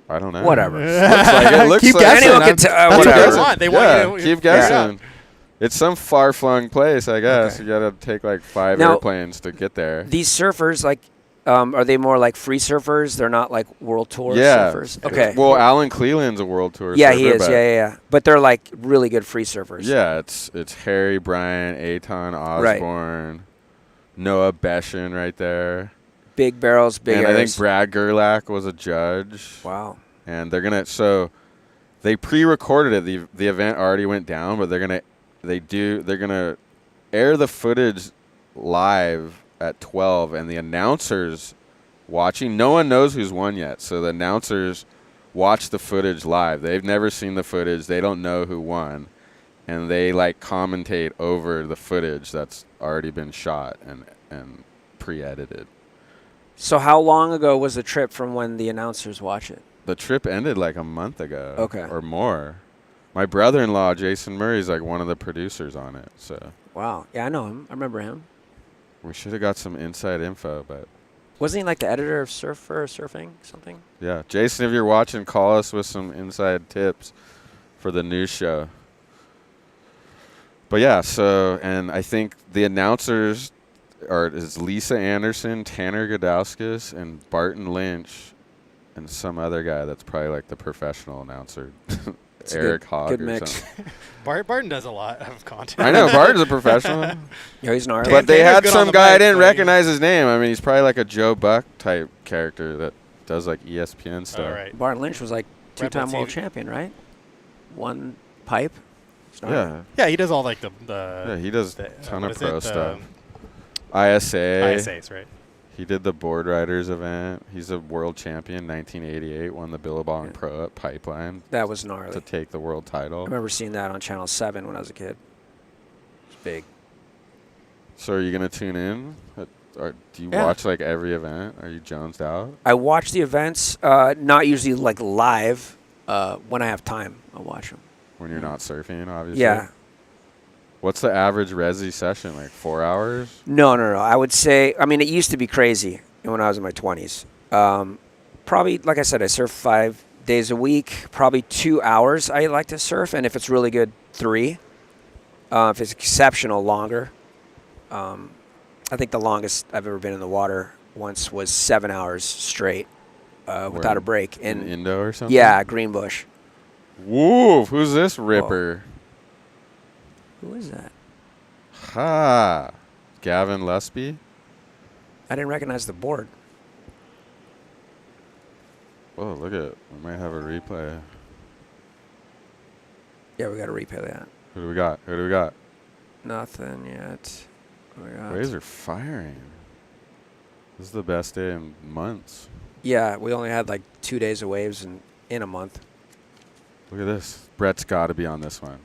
I don't know. Whatever. It looks Keep like guessing. Anyone can That's what whatever. they want. They yeah, want you to keep guessing. It's some far-flung place, I guess. Okay. You got to take like 5 Now- airplanes to get there. These surfers, like, are they more like free surfers? They're not like world tour Yeah. surfers? Okay. Well, Alan Cleland's a world tour yeah, surfer. he is. but Yeah. But they're like really good free surfers. Yeah, it's Harry Bryant, Aton Osborne, Noah Beshin right there. Big barrels, big and I think airs. Brad Gerlach was a judge. Wow. And they're gonna they pre-recorded it. The event already went down, but they're gonna air the footage live at 12, and the announcers watching. No one knows who's won yet, so the announcers watch the footage live. They've never seen the footage. They don't know who won, and they like commentate over the footage that's already been shot and pre-edited. So how long ago was the trip from when the announcers watch it? The trip ended like a month ago. Okay. Or more. My brother-in-law, Jason Murray, is like one of the producers on it. So Wow. Yeah, I know him. I remember him. we should have got some inside info, but Wasn't he like the editor of Surfing something? yeah. Jason, if you're watching, call us with some inside tips for the news show. But yeah, and I think the announcers is Lisa Anderson, Tanner Godowskis, and Barton Lynch, and some other guy that's probably like the professional announcer, a Eric Hogg good or mix. something. Barton does a lot of content. I know Barton's a professional, Yeah, he's gnarly. but they Tanner's had good on some the guy I mic, didn't but recognize his name. I mean, he's probably like a Joe Buck type character that does like ESPN stuff. All right. Barton Lynch was like Red Bull two-time world TV. champion, right? One pipe. It's gnarly. Yeah, Yeah, he does all like the yeah, he does the, a ton what of is pro it? stuff. ISA. ISAs, right? He did the board riders event. He's a world champion, 1988. Won the Billabong Yeah. Pro at Pipeline That was gnarly. to take the world title. I remember seeing that on Channel 7 when I was a kid. It's big. So are you gonna tune in? Or do you Yeah. watch like every event? Are you jonesed out? I watch the events, not usually like live. When I have time, I'll watch them. When you're not surfing, obviously. Yeah. What's the average Rezzy session? Like 4 hours? No. I would say, I mean, it used to be crazy when I was in my 20s. Probably, like I said, I surf 5 days a week. Probably 2 hours I like to surf, and if it's really good, 3. If it's exceptional, longer. I think the longest I've ever been in the water once was 7 hours straight without a break. In Indo or something? Yeah, Greenbush. Woof. Who's this ripper? Who is that? Ha. Gavin Lusby? I didn't recognize the board. Oh, look at. We might have a replay. Yeah, we got to replay that. Who do we got? Who do we got? Nothing yet. Waves are firing. This is the best day in months. Yeah, we only had like 2 days of waves in a month. Look at this. Brett's got to be on this one.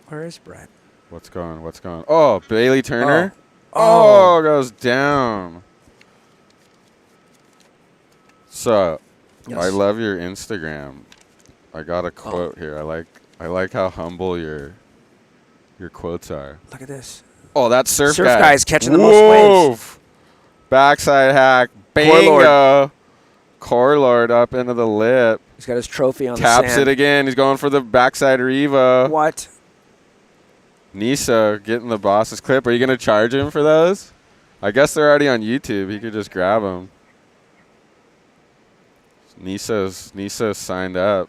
Where is Brett? What's going? What's going? Oh, Bailey Turner. Oh. Oh, goes down. So, Yes. I love your Instagram. I got a quote here. I like how humble your quotes are. Look at this. Oh, that surf guy. Surf guy's catching the most waves. Backside hack. Bingo. Core Lord up into the lip. He's got his trophy on the Taps sand. it again. He's going for the backside Revo. What? Nisa getting the boss's clip. Are you going to charge him for those? I guess they're already on YouTube. He could just grab them. Nisa's signed up.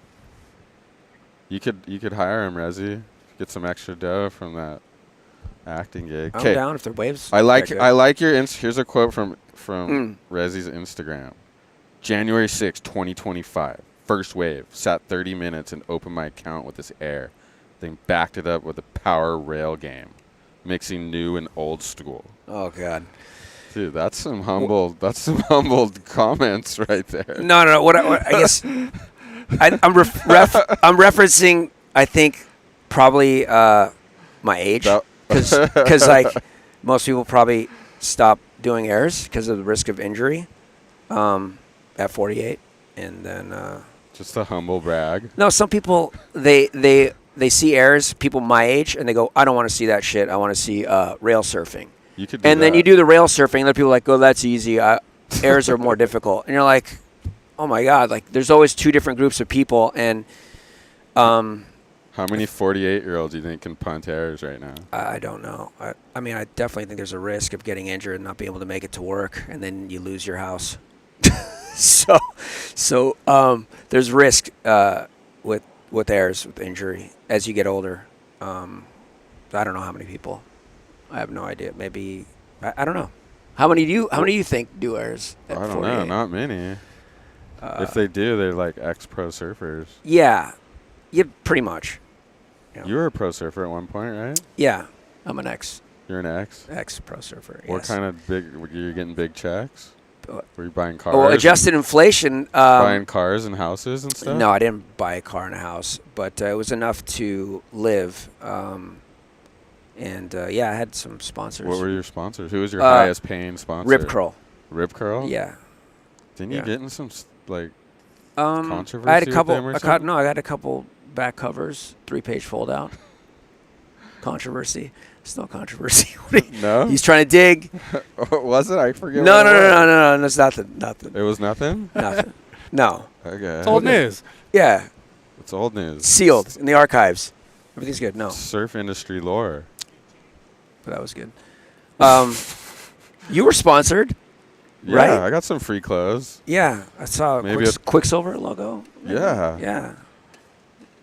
You could hire him, Rezzy. Get some extra dough from that acting gig. I'm down if they're waves. I like your here's a quote from Rezzy's Instagram. January 6, 2025. First wave. Sat 30 minutes and opened my account with this air. Then backed it up with a power rail game. Mixing new and old school. Oh God. Dude, that's some humbled comments right there. No. What I guess I'm referencing. I think probably my age, because like most people probably stop doing airs because of the risk of injury at 48, and then just a humble brag. No, some people they see airs, people my age, and they go, I don't want to see that shit. I want to see rail surfing. You could do and that. then you do the rail surfing, and other people are like, oh, that's easy. Airs are more difficult. And you're like, oh, my God. Like, there's always two different groups of people. And how many 48-year-olds do you think can punt airs right now? I don't know. I mean, I definitely think there's a risk of getting injured and not being able to make it to work, and then you lose your house. So there's risk with airs, with injury, as you get older. I don't know how many people. I have no idea. Maybe I don't know. How many do you think do airs? I don't know. Not many. If they do, they're like ex-pro surfers. Yeah, pretty much. Yeah. You were a pro surfer at one point, right? Yeah, I'm an ex. You're an ex-pro surfer. What yes. kind of big? Were you getting big checks? Were you buying cars? Well, adjusted inflation. Buying cars and houses and stuff. No, I didn't buy a car and a house, but it was enough to live. And I had some sponsors. What were your sponsors? Who was your highest paying sponsor? Rip Curl. Rip Curl? Yeah. Didn't you get in some controversy? I had a couple. I had a couple back covers, 3-page fold out. Controversy. It's no controversy. No. He's trying to dig. Was it? I forget. No. It's nothing. It was nothing. Nothing. No. Okay. It's old news. Yeah. It's old news. Sealed in the archives. Everything's good. No. Surf industry lore. But that was good. You were sponsored, right? Yeah, I got some free clothes. Yeah, I saw a Quicksilver logo. Yeah. Yeah.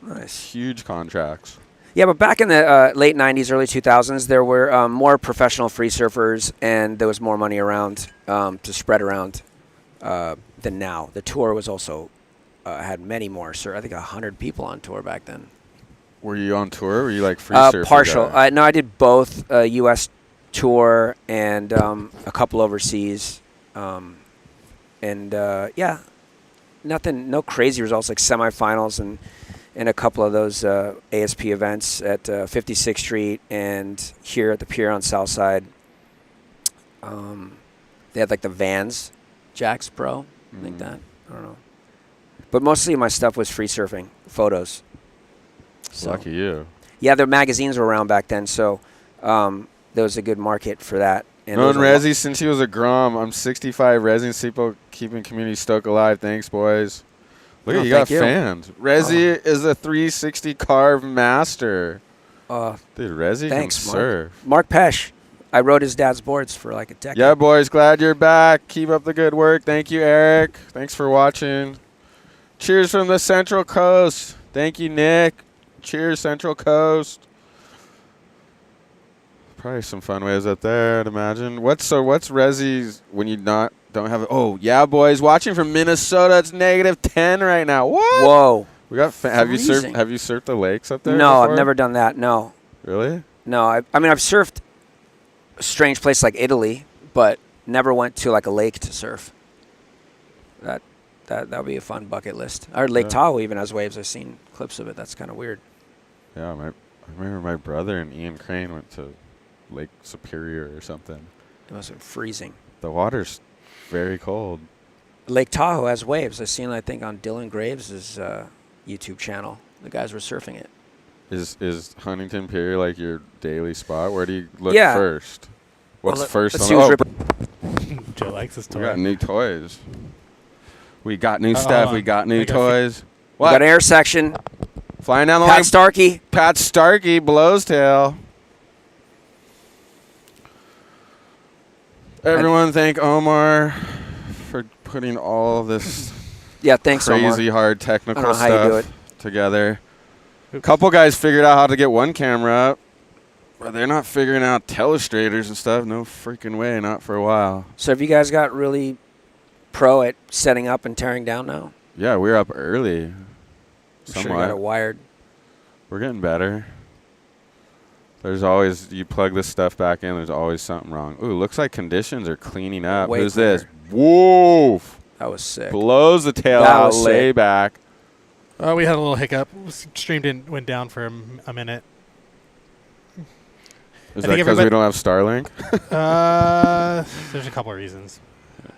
Nice. Huge contracts. Yeah, but back in the late 90s, early 2000s, there were more professional free surfers, and there was more money around to spread around than now. The tour was also had many more. I think 100 people on tour back then. Were you on tour? Or were you like free surfing? Partial. No, I did both U.S. tour and a couple overseas. Nothing, no crazy results like semifinals and a couple of those ASP events at 56th Street and here at the pier on Southside. They had like the Vans, Jack's Pro, like that. I don't know. But mostly my stuff was free surfing, photos. So, lucky you. Yeah, the magazines were around back then, so there was a good market for that. And known Rezzy since he was a Grom. I'm 65. Rezzy people keeping community stoke alive. Thanks, boys. Look at you got fans. Rezzy is a 360 carve master. Dude, Rezzy can surf. Mark Pesh. I rode his dad's boards for like a decade. Yeah, boys. Glad you're back. Keep up the good work. Thank you, Eric. Thanks for watching. Cheers from the Central Coast. Thank you, Nick. Cheers, Central Coast. Probably some fun waves up there, I'd imagine. What's Rezzy's when you don't have it? Oh, yeah, boys. Watching from Minnesota, it's -10 right now. What? Whoa. We got. Have you surfed the lakes up there? No, before? I've never done that. No. Really? No, I mean I've surfed a strange place like Italy, but never went to like a lake to surf. That would be a fun bucket list. Or Lake Tahoe even has waves. I've seen clips of it. That's kind of weird. Yeah, I remember my brother and Ian Crane went to Lake Superior or something. It must have been freezing. The water's very cold. Lake Tahoe has waves. I've seen, I think, on Dylan Graves' YouTube channel. The guys were surfing it. Is Huntington Pier like your daily spot? Where do you look first? What's first on the Joe likes his toy. We got new toys. We got new stuff. We got new toys. What? We got air section. Flying down the Pat line. Starkey. Pat Starkey, Blowstail. Everyone thank Omar for putting all of this thanks, crazy Omar. hard technical I don't know how you do it. stuff together. A couple guys figured out how to get one camera up, but they're not figuring out telestrators and stuff. No freaking way, not for a while. So have you guys got really pro at setting up and tearing down now? Yeah, we're up early. I'm sure you got it wired. We're getting better. There's always, you plug this stuff back in, there's always something wrong. Ooh, looks like conditions are cleaning up. Way Who's cleaner. this? Whoa! That was sick. Blows the tail That out, was lay sick. back. Oh, we had a little hiccup. Stream went down for a minute. Is that because we don't have Starlink? There's a couple of reasons.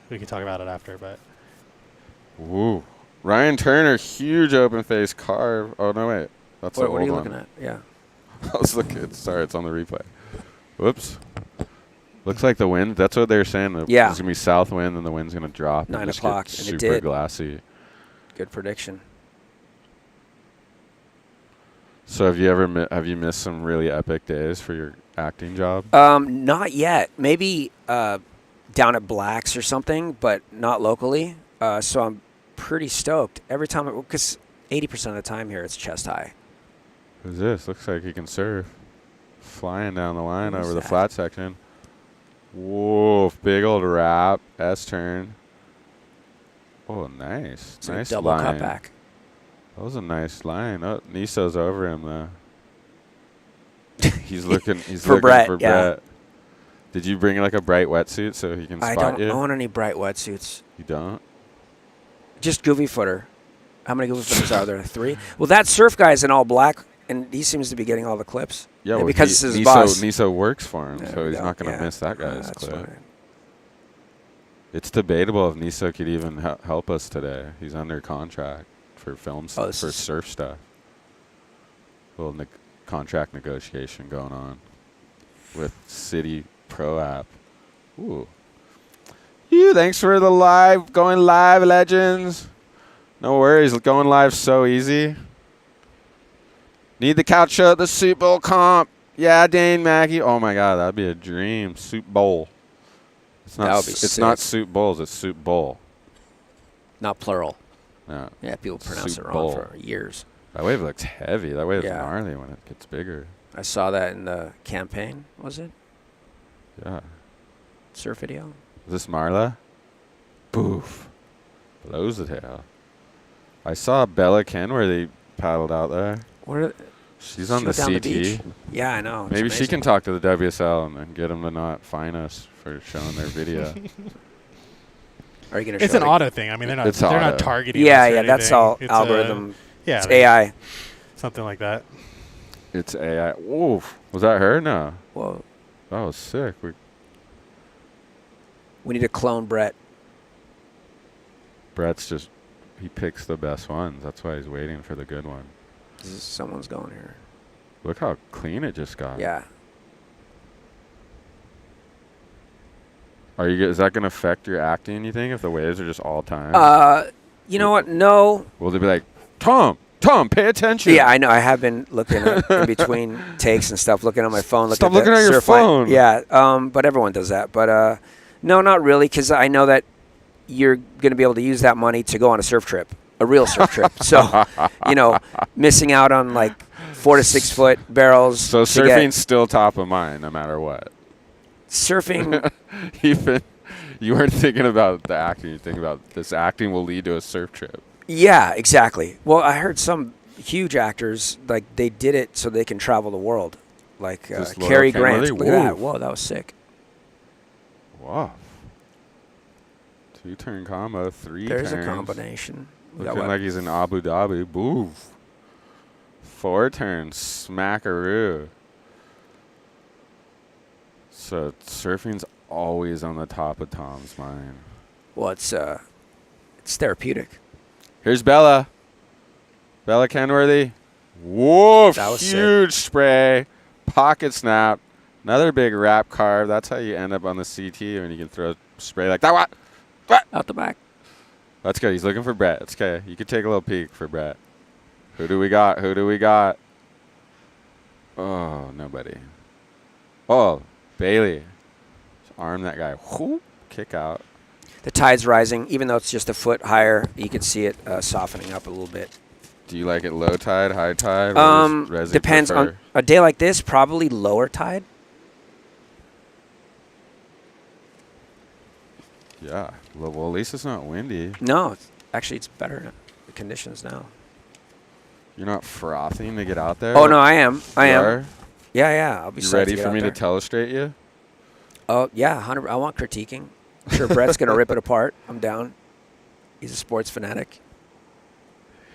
We can talk about it after, but. Woo. Ryan Turner, huge open face carve. Oh, no, wait. That's the old one. What are you looking at? Yeah. I was looking. Sorry, it's on the replay. Whoops. Looks like the wind. That's what they were saying. There's going to be south wind and the wind's going to drop. 9 and o'clock. Get And super it did. glassy. Good prediction. So have you missed some really epic days for your acting job? Not yet. Maybe down at Black's or something, but not locally. So I'm pretty stoked every time, because 80% of the time here it's chest high. Who's this? Looks like he can surf. Flying down the line Who's over that? the flat section. Whoa, big old wrap. S-turn. Oh, nice. It's nice a double line. cutback. That was a nice line. Oh, Niso's over him, though. He's looking For Brett, yeah. Did you bring like a bright wetsuit so he can spot you? I don't own any bright wetsuits. You don't? Just goofy footer. How many goofy footers are there? 3? Well, that surf guy's in all black, and he seems to be getting all the clips. Yeah, well, because this is his boss. Niso works for him, so he's not going to miss that guy's clip. Fine. It's debatable if Niso could even help us today. He's under contract for film for surf stuff. Little contract negotiation going on with City Pro app. Ooh. Thanks for the live, going live, legends. No worries, going live so easy. Need the couch show at the Soup Bowl comp. Yeah, Dane Mackey. Oh my God, that'd be a dream. Soup Bowl. It's not. It's not Soup Bowls. It's Soup Bowl. Not plural. Yeah. Yeah, people pronounce Soup it wrong Bowl. for years. That wave looks heavy. That wave's gnarly when it gets bigger. I saw that in the campaign. Was it? Yeah. Surf video. Is this Marla? Boof. Blows the tail. I saw Bella Ken where they paddled out there. She's on the CT. Beach. Yeah, I know. Maybe she can talk to the WSL and get them to not fine us for showing their video. Are you gonna? It's an auto thing. I mean, they're not targeting. Yeah, that's all it's algorithm. It's AI. Something like that. It's AI. Oof. Was that her? No. Whoa. That was sick. We need to clone Brett. Brett's he picks the best ones. That's why he's waiting for the good one. Someone's going here. Look how clean it just got. Yeah. Is that going to affect your acting, you think, if the waves are just all time? You know what? No. Will they be like, Tom, pay attention? Yeah, I know. I have been looking at, in between takes and stuff, looking on my phone. Stop looking at your phone. Yeah, but everyone does that. But no, not really, because I know that you're going to be able to use that money to go on a surf trip. a real surf trip. So, missing out on like 4 to 6 foot barrels. So surfing's still top of mind no matter what. Surfing. Even you weren't thinking about the acting. You're thinking about this acting will lead to a surf trip. Yeah, exactly. Well, I heard some huge actors, like, they did it so they can travel the world. Like Cary Grant. Look at that. Whoa, that was sick. Wow. 2-turn combo, 3 There's turns. a combination. Looking like he's in Abu Dhabi. Boo. 4 turns. Smackaroo. So surfing's always on the top of Tom's mind. Well, it's therapeutic. Here's Bella. Bella Kenworthy. Whoa, That was huge spray. Pocket snap. Another big wrap carve. That's how you end up on the CT when you can throw spray like that. What? Out the back. That's good. He's looking for Brett. It's okay. You can take a little peek for Brett. Who do we got? Who do we got? Oh, nobody. Oh, Bailey. Just arm that guy. Whoop. Kick out. The tide's rising. Even though it's just a foot higher, you can see it softening up a little bit. Do you like it low tide, high tide? What does Rezzy Depends prefer? on a day like this. Probably lower tide. Yeah. Well, at least it's not windy. No, actually, it's better conditions now. You're not frothing to get out there? Oh no, I am. I You am. are? Yeah. I'll be. You psyched ready to get for out me there. to telestrate you? Oh yeah, 100. I want critiquing. I'm sure Brett's gonna rip it apart. I'm down. He's a sports fanatic.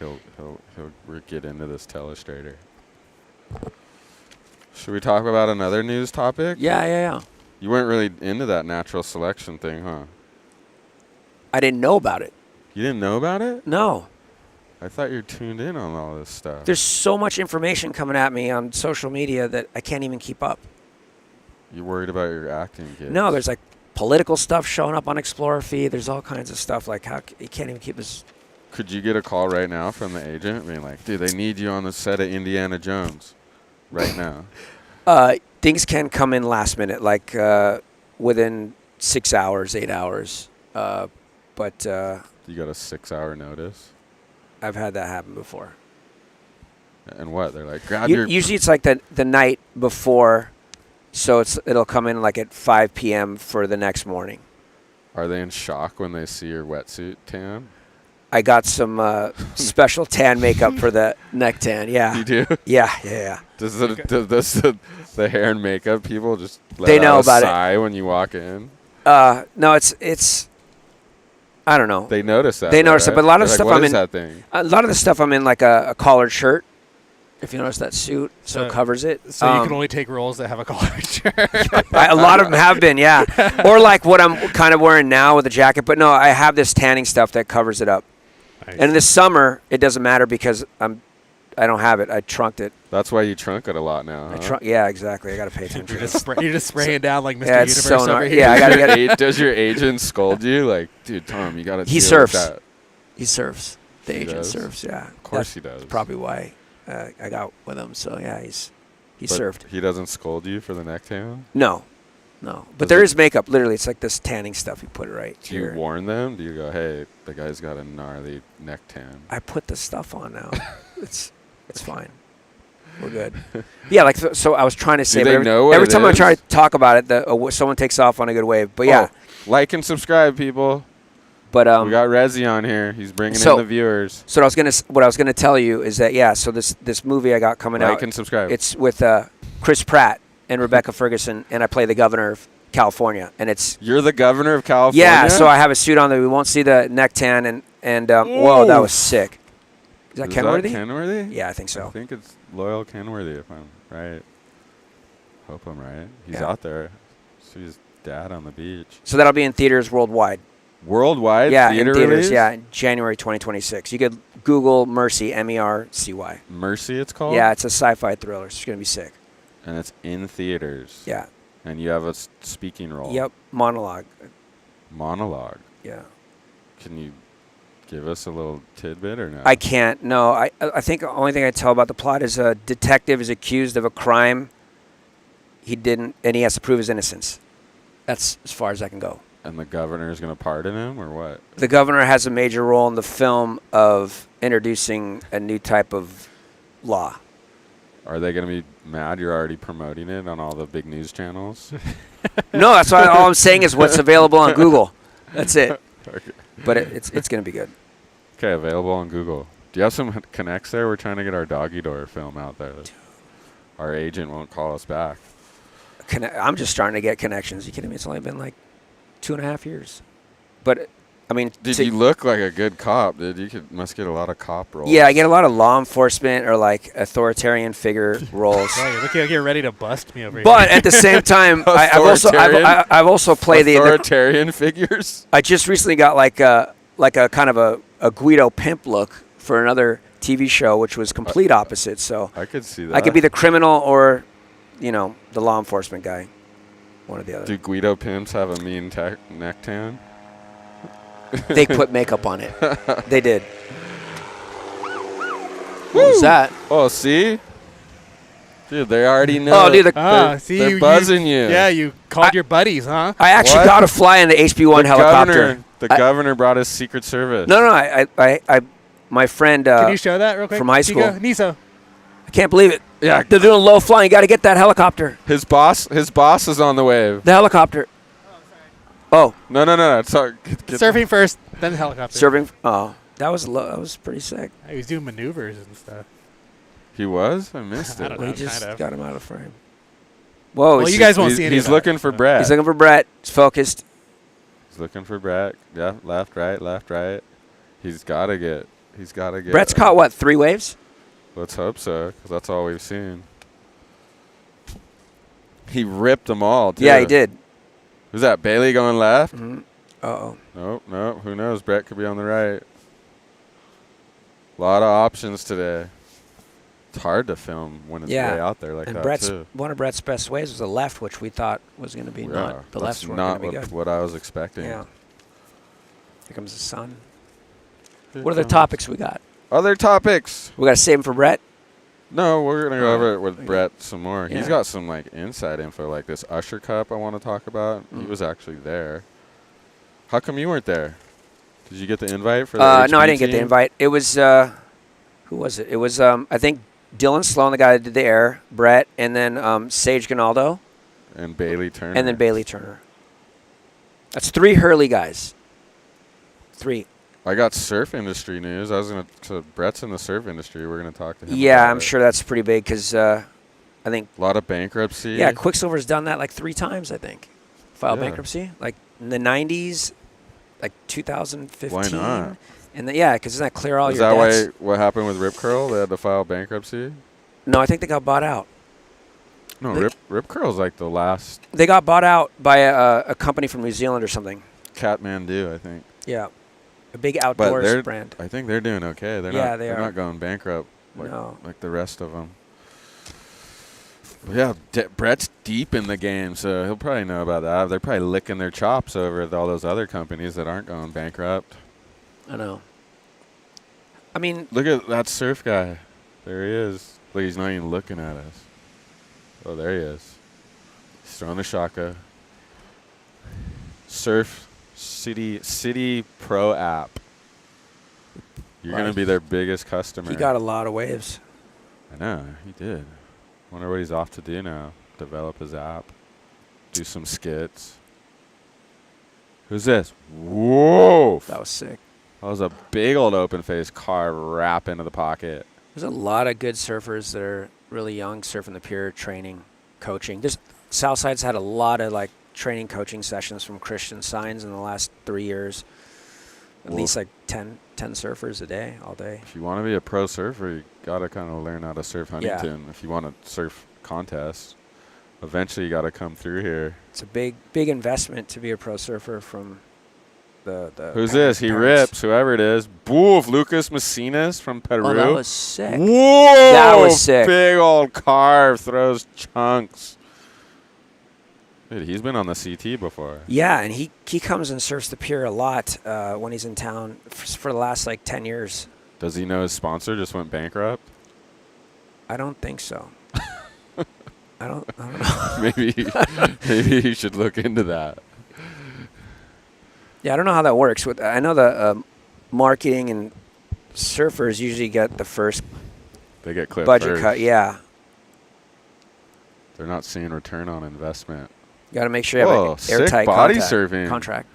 He'll get into this telestrator. Should we talk about another news topic? Yeah. You weren't really into that natural selection thing, huh? I didn't know about it. You didn't know about it? No. I thought you were tuned in on all this stuff. There's so much information coming at me on social media that I can't even keep up. You're worried about your acting kids? No, there's like political stuff showing up on Explorer feed. There's all kinds of stuff like how you can't even keep this. Could you get a call right now from the agent being like, dude, they need you on the set of Indiana Jones right now? Things can come in last minute, like within 6 hours, 8 hours. But You got a 6-hour notice? I've had that happen before. And what? They're like, grab your... Usually it's like the night before, so it'll come in like at 5 p.m. for the next morning. Are they in shock when they see your wetsuit tan? I got some special tan makeup for the neck tan. Yeah. You do? Yeah. Does the hair and makeup people just they know out a about sigh when you walk in? No, it's. I don't know. They notice that. They notice it, but a lot of the like, stuff what I'm is in. That thing? A lot of the stuff I'm in like a collared shirt. If you notice that suit, so it covers it. So you can only take roles that have a collared shirt. A lot of them have been, yeah. Or like what I'm kind of wearing now with a jacket. But no, I have this tanning stuff that covers it up. Nice. And in the summer, it doesn't matter because I don't have it. I trunked it. That's why you trunk it a lot now. Huh? Yeah, exactly. I got to pay attention. You're just spraying down like Mr. Yeah, Universe so over here. Yeah, I got to get it. Does your agent scold you? Like, dude, Tom, you got to. He surfs. That. He surfs. The agent surfs. Yeah. Of course he does. Probably why I got with him. So yeah, he surfed. He doesn't scold you for the neck tan? No. But there is makeup. Literally, it's like this tanning stuff. You put it right here. Do you warn them? Do you go, hey, the guy's got a gnarly neck tan? I put the stuff on now. It's fine. We're good. Yeah, like so. I was trying to say. Every time I try to talk about it, someone takes off on a good wave. But yeah, like and subscribe, people. But we got Rezzy on here. He's bringing in the viewers. So what I was gonna tell you is that So this movie I got coming out. Like and subscribe. It's with Chris Pratt and Rebecca Ferguson, and I play the governor of California. And you're the governor of California. Yeah. So I have a suit on that we won't see the neck tan and whoa, that was sick. Is that Kenworthy? Kenworthy? Yeah, I think so. I think it's Loyal Kenworthy, if I'm right. Hope I'm right. He's out there. See his dad on the beach. So that'll be in theaters worldwide. Worldwide? Yeah, theater in theaters. release? Yeah, January 2026. You could Google Mercy, Mercy. Mercy, it's called? Yeah, it's a sci-fi thriller. It's going to be sick. And it's in theaters. Yeah. And you have a speaking role. Yep, monologue. Monologue. Yeah. Can you give us a little tidbit or no? I can't. No, I think the only thing I tell about the plot is a detective is accused of a crime he didn't, and he has to prove his innocence. That's as far as I can go. And the governor is going to pardon him, or what? The governor has a major role in the film of introducing a new type of law. Are they going to be mad you're already promoting it on all the big news channels? No, that's why all I'm saying is what's available on Google. That's it. Okay. But it's going to be good. Okay, available on Google. Do you have some connects there? We're trying to get our doggy door film out there. Our agent won't call us back. I'm just starting to get connections. You kidding me? It's only been like 2.5 years. But, I mean... Did you look like a good cop, dude? You must get a lot of cop roles. Yeah, I get a lot of law enforcement or, like, authoritarian figure roles. Yeah, you're looking like you're ready to bust me over here. But at the same time, I've also played the... Authoritarian figures? I just recently got, like a kind of a Guido pimp look for another TV show, which was complete opposite. So I could see that. I could be the criminal or, the law enforcement guy. One or the other. Do Guido pimps have a mean neck tan? They put makeup on it. They did. What was that? Oh, see? Dude, they already know. Oh, dude, they're buzzing you. Yeah, you called your buddies, huh? I actually got to fly in the HB1 helicopter. The governor brought his Secret Service. No, I my friend. Can you show that real quick? From high school. Niso. I can't believe it. Yeah, they're doing low flying. You got to get that helicopter. His boss is on the wave. The helicopter. Oh. No. Sorry. Surfing first, then the helicopter. Surfing. Oh, that was low. That was pretty sick. He was doing maneuvers and stuff. He was? I missed it. I don't know, we just kind of. got him out of frame. Whoa. Well, you guys won't see any He's of that. looking for Brett. He's looking for Brett. He's focused. He's looking for Brett. Yeah, left, right. He's got to get. Brett's caught what? 3 waves? Let's hope so, because that's all we've seen. He ripped them all, too. Yeah, he did. Who's that, Bailey going left? Mm-hmm. Uh-oh. Nope. Who knows? Brett could be on the right. A lot of options today. It's hard to film when it's way out there like that, too. One of Brett's best waves was the left, which we thought was going to be not. The lefts weren't going to be good. Not what I was expecting. Yeah. Here comes the sun. What other topics we got? Other topics. We got to save them for Brett? No, we're going to go over it with Brett some more. Yeah. He's got some inside info like this Usher Cup I want to talk about. He was actually there. How come you weren't there? Did you get the invite for the No, I didn't get the invite. It was who was it? It was I think Dylan Sloan, the guy that did the air, Brett, and then Sage Gonaldo. And Bailey Turner. And then Bailey Turner. That's 3 Hurley guys. 3. I got surf industry news. So Brett's in the surf industry. We're going to talk to him. Yeah, I'm sure that's pretty big because I think. A lot of bankruptcy. Yeah, Quicksilver's done that like 3 times, I think. Filed bankruptcy. Like in the 90s, like 2015. Why not? And because isn't that clear all Is your debts? that why what happened with Rip Curl? They had to file bankruptcy? No, I think they got bought out. No, Rip Curl's like the last. They got bought out by a company from New Zealand or something. Kathmandu, I think. Yeah. A big outdoors brand. I think they're doing okay. They're not going bankrupt like the rest of them. But yeah, Brett's deep in the game, so he'll probably know about that. They're probably licking their chops over all those other companies that aren't going bankrupt. I know. I mean, look at that surf guy. There he is. Look, he's not even looking at us. Oh, there he is. He's throwing the shaka. Surf City Pro app. You're going to be their biggest customer. He got a lot of waves. I know. He did. Wonder what he's off to do now. Develop his app. Do some skits. Who's this? Whoa. That was sick. That was a big old open face car wrap into the pocket. There's a lot of good surfers that are really young, surfing the pier, training, coaching. Southside's had a lot of training coaching sessions from Christian Signs in the last 3 years. At least 10 surfers a day, all day. If you want to be a pro surfer, you got to kind of learn how to surf Huntington. If you want to surf contests, eventually you got to come through here. It's a big investment to be a pro surfer from the Who's this? He rips, whoever it is. Boof, Lucas Macinas from Peru. Oh, that was sick. Whoa! That was sick. Big old carve, throws chunks. Dude, he's been on the CT before. Yeah, and he comes and surfs the pier a lot when he's in town for the last 10 years. Does he know his sponsor just went bankrupt? I don't think so. I don't know. Maybe he should look into that. Yeah, I don't know how that works. I know the marketing and surfers usually get the first They get clipped budget first. cut. Yeah. They're not seeing return on investment. Got to make sure you have an sick airtight body surfing. contract.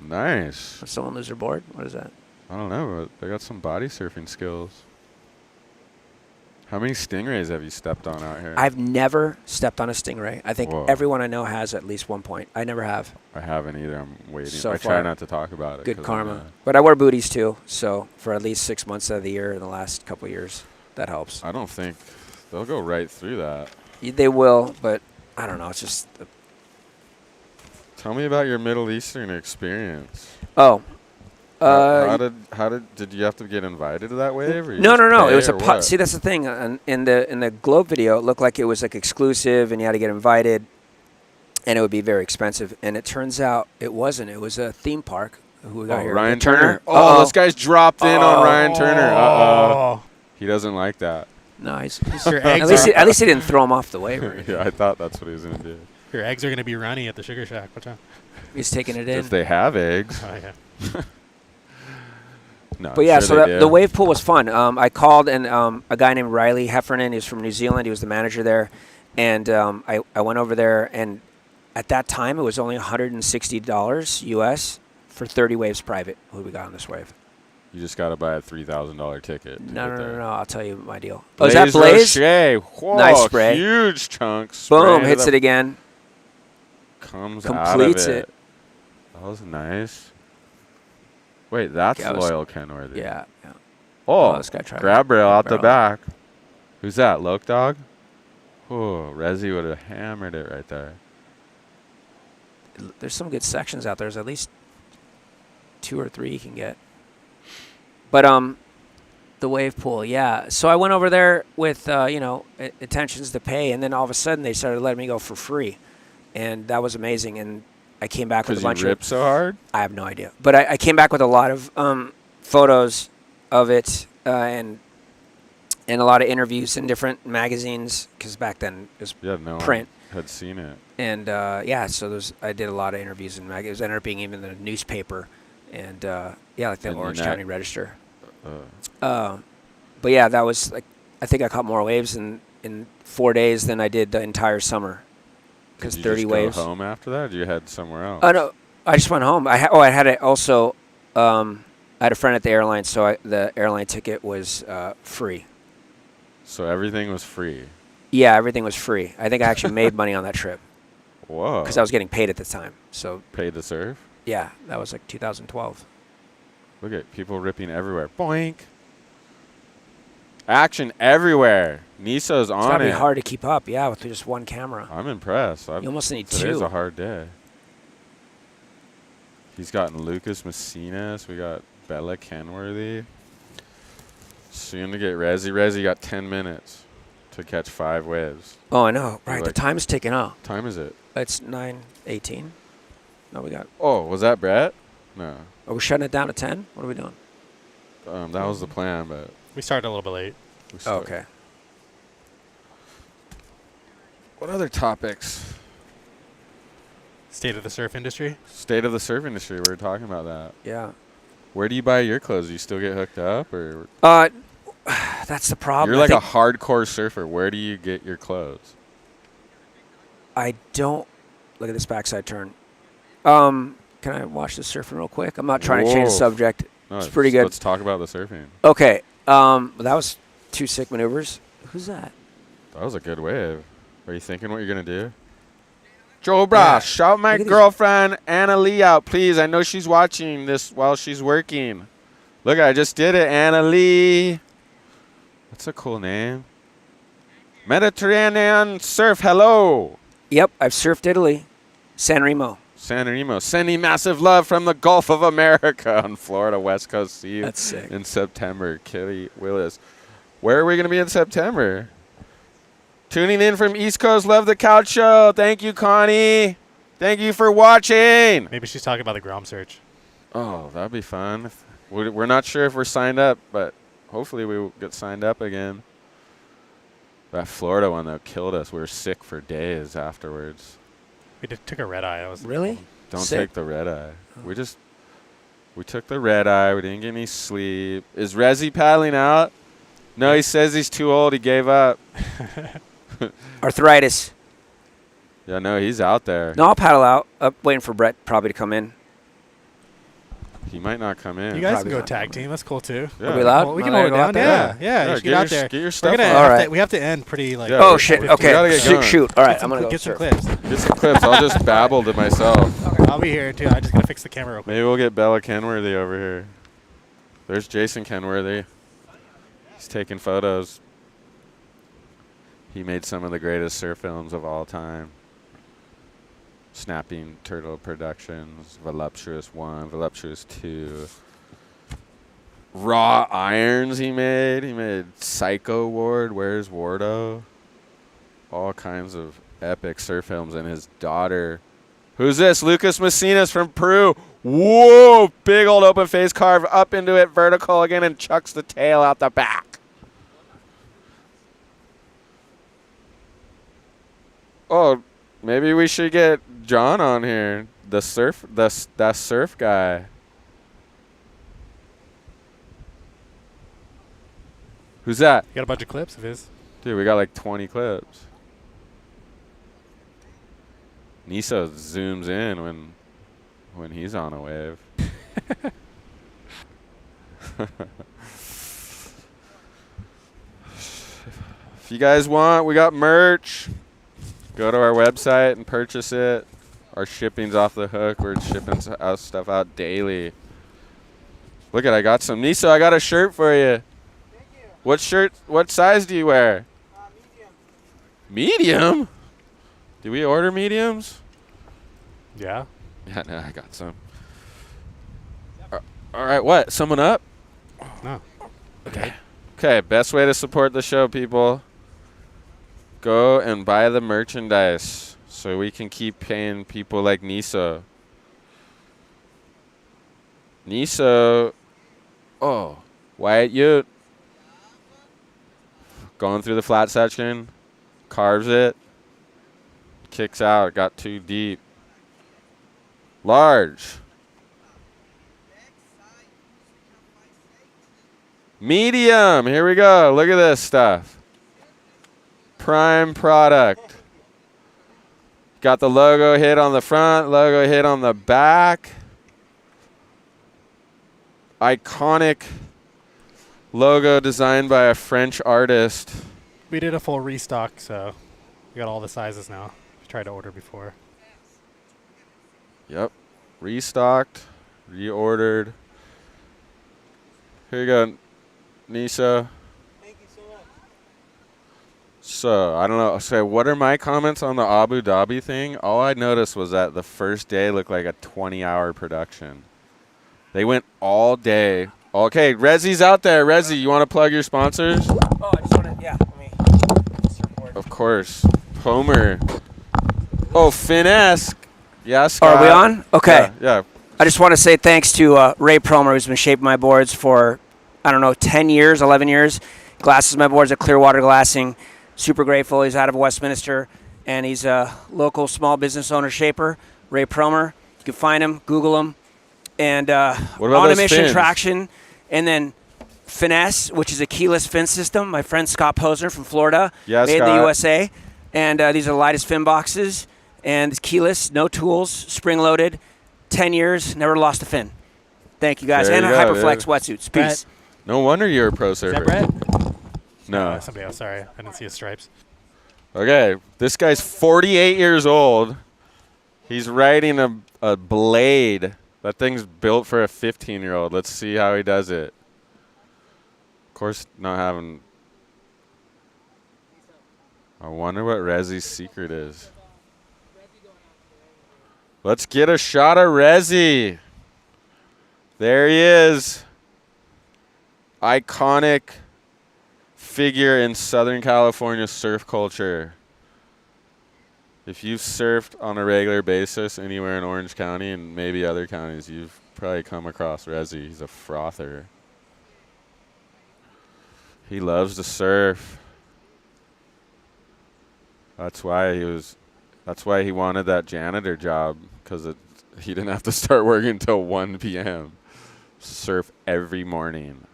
Nice. Did someone lose their board? What is that? I don't know, but they got some body surfing skills. How many stingrays have you stepped on out here? I've never stepped on a stingray. I think Whoa. everyone I know has at least one point. I never have. I haven't either. I'm waiting. So I far, try not to talk about it. Good karma. But I wear booties too, so for at least 6 months of the year in the last couple of years, that helps. I don't think they'll go right through that. They will, but I don't know. It's just. Tell me about your Middle Eastern experience. Oh. How did you have to get invited to that wave? Or you No. just It was pay, or See, that's the thing. In the Globe video, it looked like it was like exclusive, and you had to get invited, and it would be very expensive. And it turns out it wasn't. It was a theme park. Who we got here? Ryan Turner. Oh, this guy's dropped in on Ryan Turner. Oh. He doesn't like that. No, he's Your at eggs, least he didn't throw him off the wave. Or anything. Yeah, I thought that's what he was going to do. your eggs are going to be runny at the Sugar Shack. Watch out. He's taking it in. If they have eggs. Oh, yeah. No, But yeah, I'm sure so the wave pool was fun. I called and a guy named Riley Heffernan. He was from New Zealand. He was the manager there, and I went over there. And at that time, it was only $160 US for 30 waves private. Who we got on this wave? You just got to buy a $3,000 ticket. No. I'll tell you my deal. Blaze is that Blaze? Rocher. Whoa, Nice spray. Huge chunks. Boom! Hits it again. Comes Completes out of it. That was nice. Wait, that's Yeah, loyal Kenworthy. Yeah. Oh, this guy tried grab rail out the barrel. back. Who's that? Loke Dog? Oh, Rezzy would have hammered it right there. There's some good sections out there. There's at least 2 or 3 you can get. But the wave pool, yeah. So I went over there with intentions to pay, and then all of a sudden they started letting me go for free, and that was amazing. And I came back with a bunch you ripped so hard? I have no idea, but I came back with a lot of photos of it and a lot of interviews in different magazines because back then it was print. Had seen it. And so I did a lot of interviews in magazines. It ended up being even in the newspaper, and like the Orange County Register. But yeah, that was like I think I caught more waves in 4 days than I did the entire summer. Because 30 waves. Did you go home after that, or you head somewhere else? Oh no, I just went home. I had it also. I had a friend at the airline, so the airline ticket was free. So everything was free. Yeah, everything was free. I think I actually made money on that trip. Whoa. Because I was getting paid at the time. So paid to surf? Yeah, that was like 2012. Look at people ripping everywhere. Boink. Action everywhere. Niso's on it. It's gotta be hard to keep up, yeah, with just one camera. I'm impressed. You almost need Today's 2. a hard day. He's gotten Lucas Messinas. We got Bella Kenworthy. Soon to get Rezzy. Rezzy got 10 minutes to catch 5 waves. Oh, I know. Right, the time's ticking off. What time is it? It's 9:18. No, we got. Oh, was that Brett? No. Are we shutting it down to 10? What are we doing? That was the plan, but we started a little bit late. Okay. What other topics? State of the surf industry. State of the surf industry. We were talking about that. Yeah. Where do you buy your clothes? Do you still get hooked up, or? That's the problem. You're like a hardcore surfer. Where do you get your clothes? I don't. Look at this backside turn. Can I watch the surfing real quick? I'm not trying to change the subject. No, it's pretty good. Let's talk about the surfing. Okay. That was 2 sick maneuvers. Who's that? That was a good wave. Are you thinking what you're going to do? Joe Bra, shout my girlfriend Anna Lee out, please. I know she's watching this while she's working. Look, I just did it, Anna Lee. That's a cool name. Mediterranean Surf, hello. Yep, I've surfed Italy. San Remo. San Remo. Sending massive love from the Gulf of America on Florida West Coast. See you That's sick. in September. Kitty Willis. Where are we going to be in September? Tuning in from East Coast. Love the Couch Show. Thank you, Connie. Thank you for watching. Maybe she's talking about the Grom search. Oh, that'd be fun. We're not sure if we're signed up, but hopefully we will get signed up again. That Florida one, though, killed us. We were sick for days afterwards. We took a red eye. That was Really? Don't take the red eye. We took the red eye. We didn't get any sleep. Is Rezzy paddling out? No, he says he's too old. He gave up. Arthritis. Yeah, no, he's out there. No, I'll paddle out. Waiting for Brett probably to come in. He might not come in. You guys Probably can go not. tag team. That's cool too. Yeah. Are we allowed? Well, we Am can I hold it allowed down. to go out Yeah, just get get out your, there. Get your We're stuff gonna on. All right. we have to end pretty like. Yeah. Oh, shit. Okay. gotta get going. Shoot. All right, I'm going to go. Get some surf. clips. Get some clips. I'll just babble to myself. I'll be here too. I just gotta fix the camera real quick. Maybe we'll get Bella Kenworthy over here. There's Jason Kenworthy. He's taking photos. He made some of the greatest surf films of all time. Snapping Turtle Productions, Voluptuous 1, Voluptuous 2. Raw Irons he made. He made Psycho Ward, Where's Wardo? All kinds of epic surf films. And his daughter. Who's this? Lucas Messinas from Peru. Whoa! Big old open face carve up into it, vertical again, and chucks the tail out the back. Oh, maybe we should get John on here. That surf guy. Who's that? You got a bunch of clips of his. Dude, we got like 20 clips. Niso zooms in when he's on a wave. If you guys want, we got merch. Go to our website and purchase it. Our shipping's off the hook. We're shipping stuff out daily. Look at, I got some. Niso, I got a shirt for you. Thank you. What shirt? What size do you wear? Medium. Medium? Did we order mediums? Yeah. Yeah, no, I got some. All right, what? Someone up? No. Okay. Okay, best way to support the show, people. Go and buy the merchandise so we can keep paying people like Niso. Niso. Oh, Wyatt Ute. Going through the flat section. Carves it. Kicks out. Got too deep. Large. Medium. Here we go. Look at this stuff. Prime product. Got the logo hit on the front, logo hit on the back. Iconic logo designed by a French artist. We did a full restock, so we got all the sizes now. We tried to order before. Yep. Restocked, reordered. Here you go, Nisa. Thank you so much. So, I don't know. So, what are my comments on the Abu Dhabi thing? All I noticed was that the first day looked like a 20-hour production. They went all day. Okay, Rezzy's out there. Rezzy, you want to plug your sponsors? Oh, I just want to, yeah. Let me support. Of course. Homer. Oh, Finesse. Yeah, Scott. Are we on? Okay. Yeah. I just want to say thanks to Ray Promer, who's been shaping my boards for, 10 years, 11 years. Glasses my boards at Clearwater Glassing. Super grateful. He's out of Westminster, and he's a local small business owner shaper, Ray Promer. You can find him, Google him. And what about On a those Mission fins? Traction, and then Finesse, which is a keyless fin system. My friend Scott Posner from Florida Yeah, made in Scott. the USA. And these are the lightest fin boxes. And it's keyless, no tools, spring-loaded, 10 years, never lost a fin. Thank you, guys. There And you a go, Hyperflex dude. wetsuits. Brett. Peace. No wonder you're a pro Is surfer. that Brett? No. Somebody else. Sorry, I didn't see his stripes. Okay, this guy's 48 years old. He's riding a blade. That thing's built for a 15-year-old. Let's see how he does it. Of course, not having... I wonder what Rezzy's secret is. Let's get a shot of Rezzy. There he is. Iconic figure in Southern California surf culture. If you've surfed on a regular basis anywhere in Orange County and maybe other counties, you've probably come across Rezzy. He's a frother. He loves to surf. That's why he wanted that janitor job, because he didn't have to start working until 1 p.m. Surf every morning.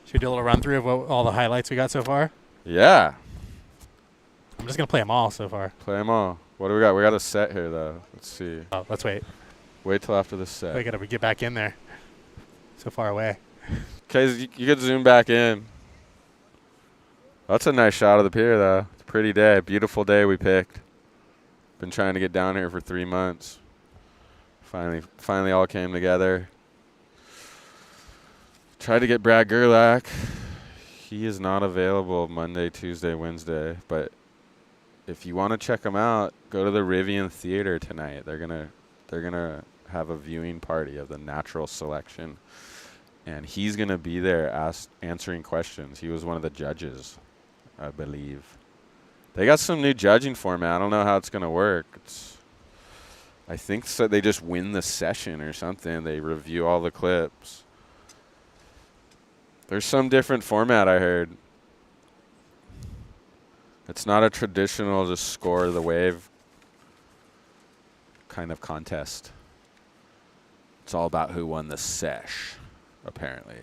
Should we do a little run through of all the highlights we got so far? Yeah. I'm just gonna play them all so far. Play them all. What do we got? We got a set here though. Let's see. Oh, let's wait. Wait till after the set. We gotta get back in there. So far away. Okay, you could zoom back in. That's a nice shot of the pier though. It's a pretty day. Beautiful day we picked. Been trying to get down here for 3 months. Finally all came together. Tried to get Brad Gerlach. He is not available Monday, Tuesday, Wednesday. But if you want to check him out, go to the Rivian Theater tonight. They're gonna have a viewing party of the natural selection, and he's gonna be there answering questions. He was one of the judges, I believe. They got some new judging format. I don't know how it's gonna work. I think so. They just win the session or something. They review all the clips. There's some different format I heard. It's not a traditional just score the wave kind of contest. It's all about who won the sesh, apparently.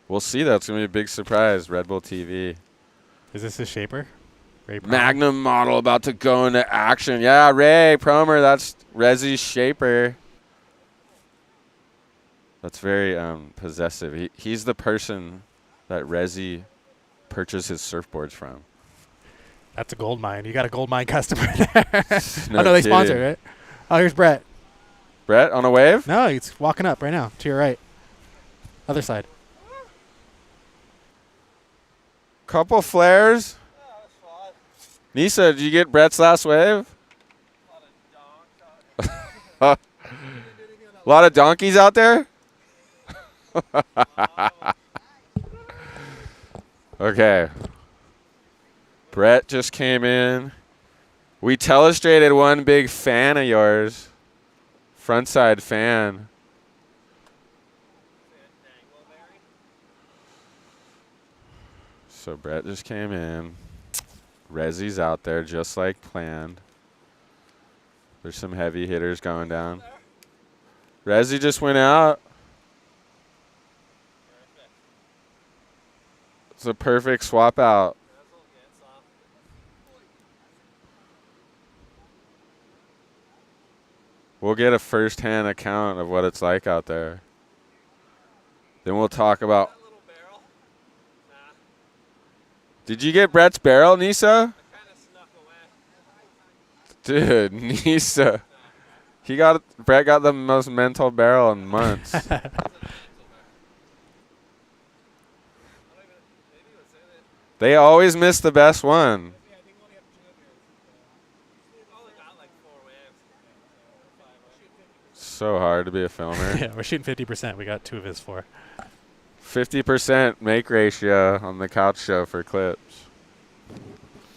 We'll see. That's going to be a big surprise. Red Bull TV. Is this his shaper? Ray Promer? Magnum model about to go into action. Yeah, Ray Promer. That's Rezzy's shaper. That's very possessive. He's the person that Rezzy purchased his surfboards from. That's a gold mine. You got a gold mine customer there. No oh, no, they kidding. sponsored it. Oh, here's Brett. Brett on a wave? No, he's walking up right now to your right. Other side. Couple flares. Nisa, did you get Brett's last wave? A lot of donkeys out there? Okay. Brett just came in. We telestrated one big fan of yours. Frontside fan. So Brett just came in. Rezzy's out there just like planned. There's some heavy hitters going down. Rezzy just went out. It's a perfect swap out. We'll get a first-hand account of what it's like out there. Then we'll talk about. Did you get Brett's barrel, Nisa? Dude, Nisa. Brett got the most mental barrel in months. They always miss the best one. So hard to be a filmer. Yeah, we're shooting 50%. We got 2 of his 4. 50% make ratio on the couch show for clips.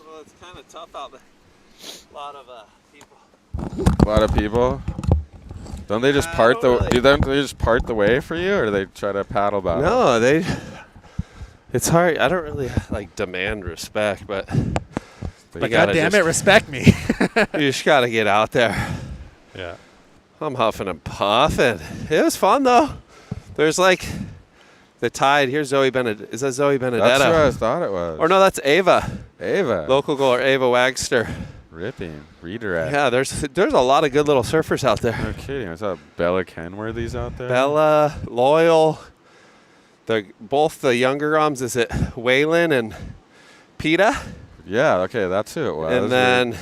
Well, it's kind of tough out there. A lot of people. A lot of people. Don't they just part the? Really. Don't they just part the way for you, or do they try to paddle battle? No, it's hard. I don't really like demand respect, but God damn it, respect me. you just gotta get out there. Yeah. I'm huffing and puffing. It was fun though. There's like the tide. Here's Zoe Benedetto. Is that Zoe Benedetto? That's what I thought it was. Or no, that's Ava. Ava. Local goaler Ava Wagster. Ripping. Redirect. Yeah, there's a lot of good little surfers out there. No kidding. I saw Bella Kenworthy's out there. Bella, Loyal, both the younger Roms, is it Waylon and PETA? Yeah, okay, that's who it was. And then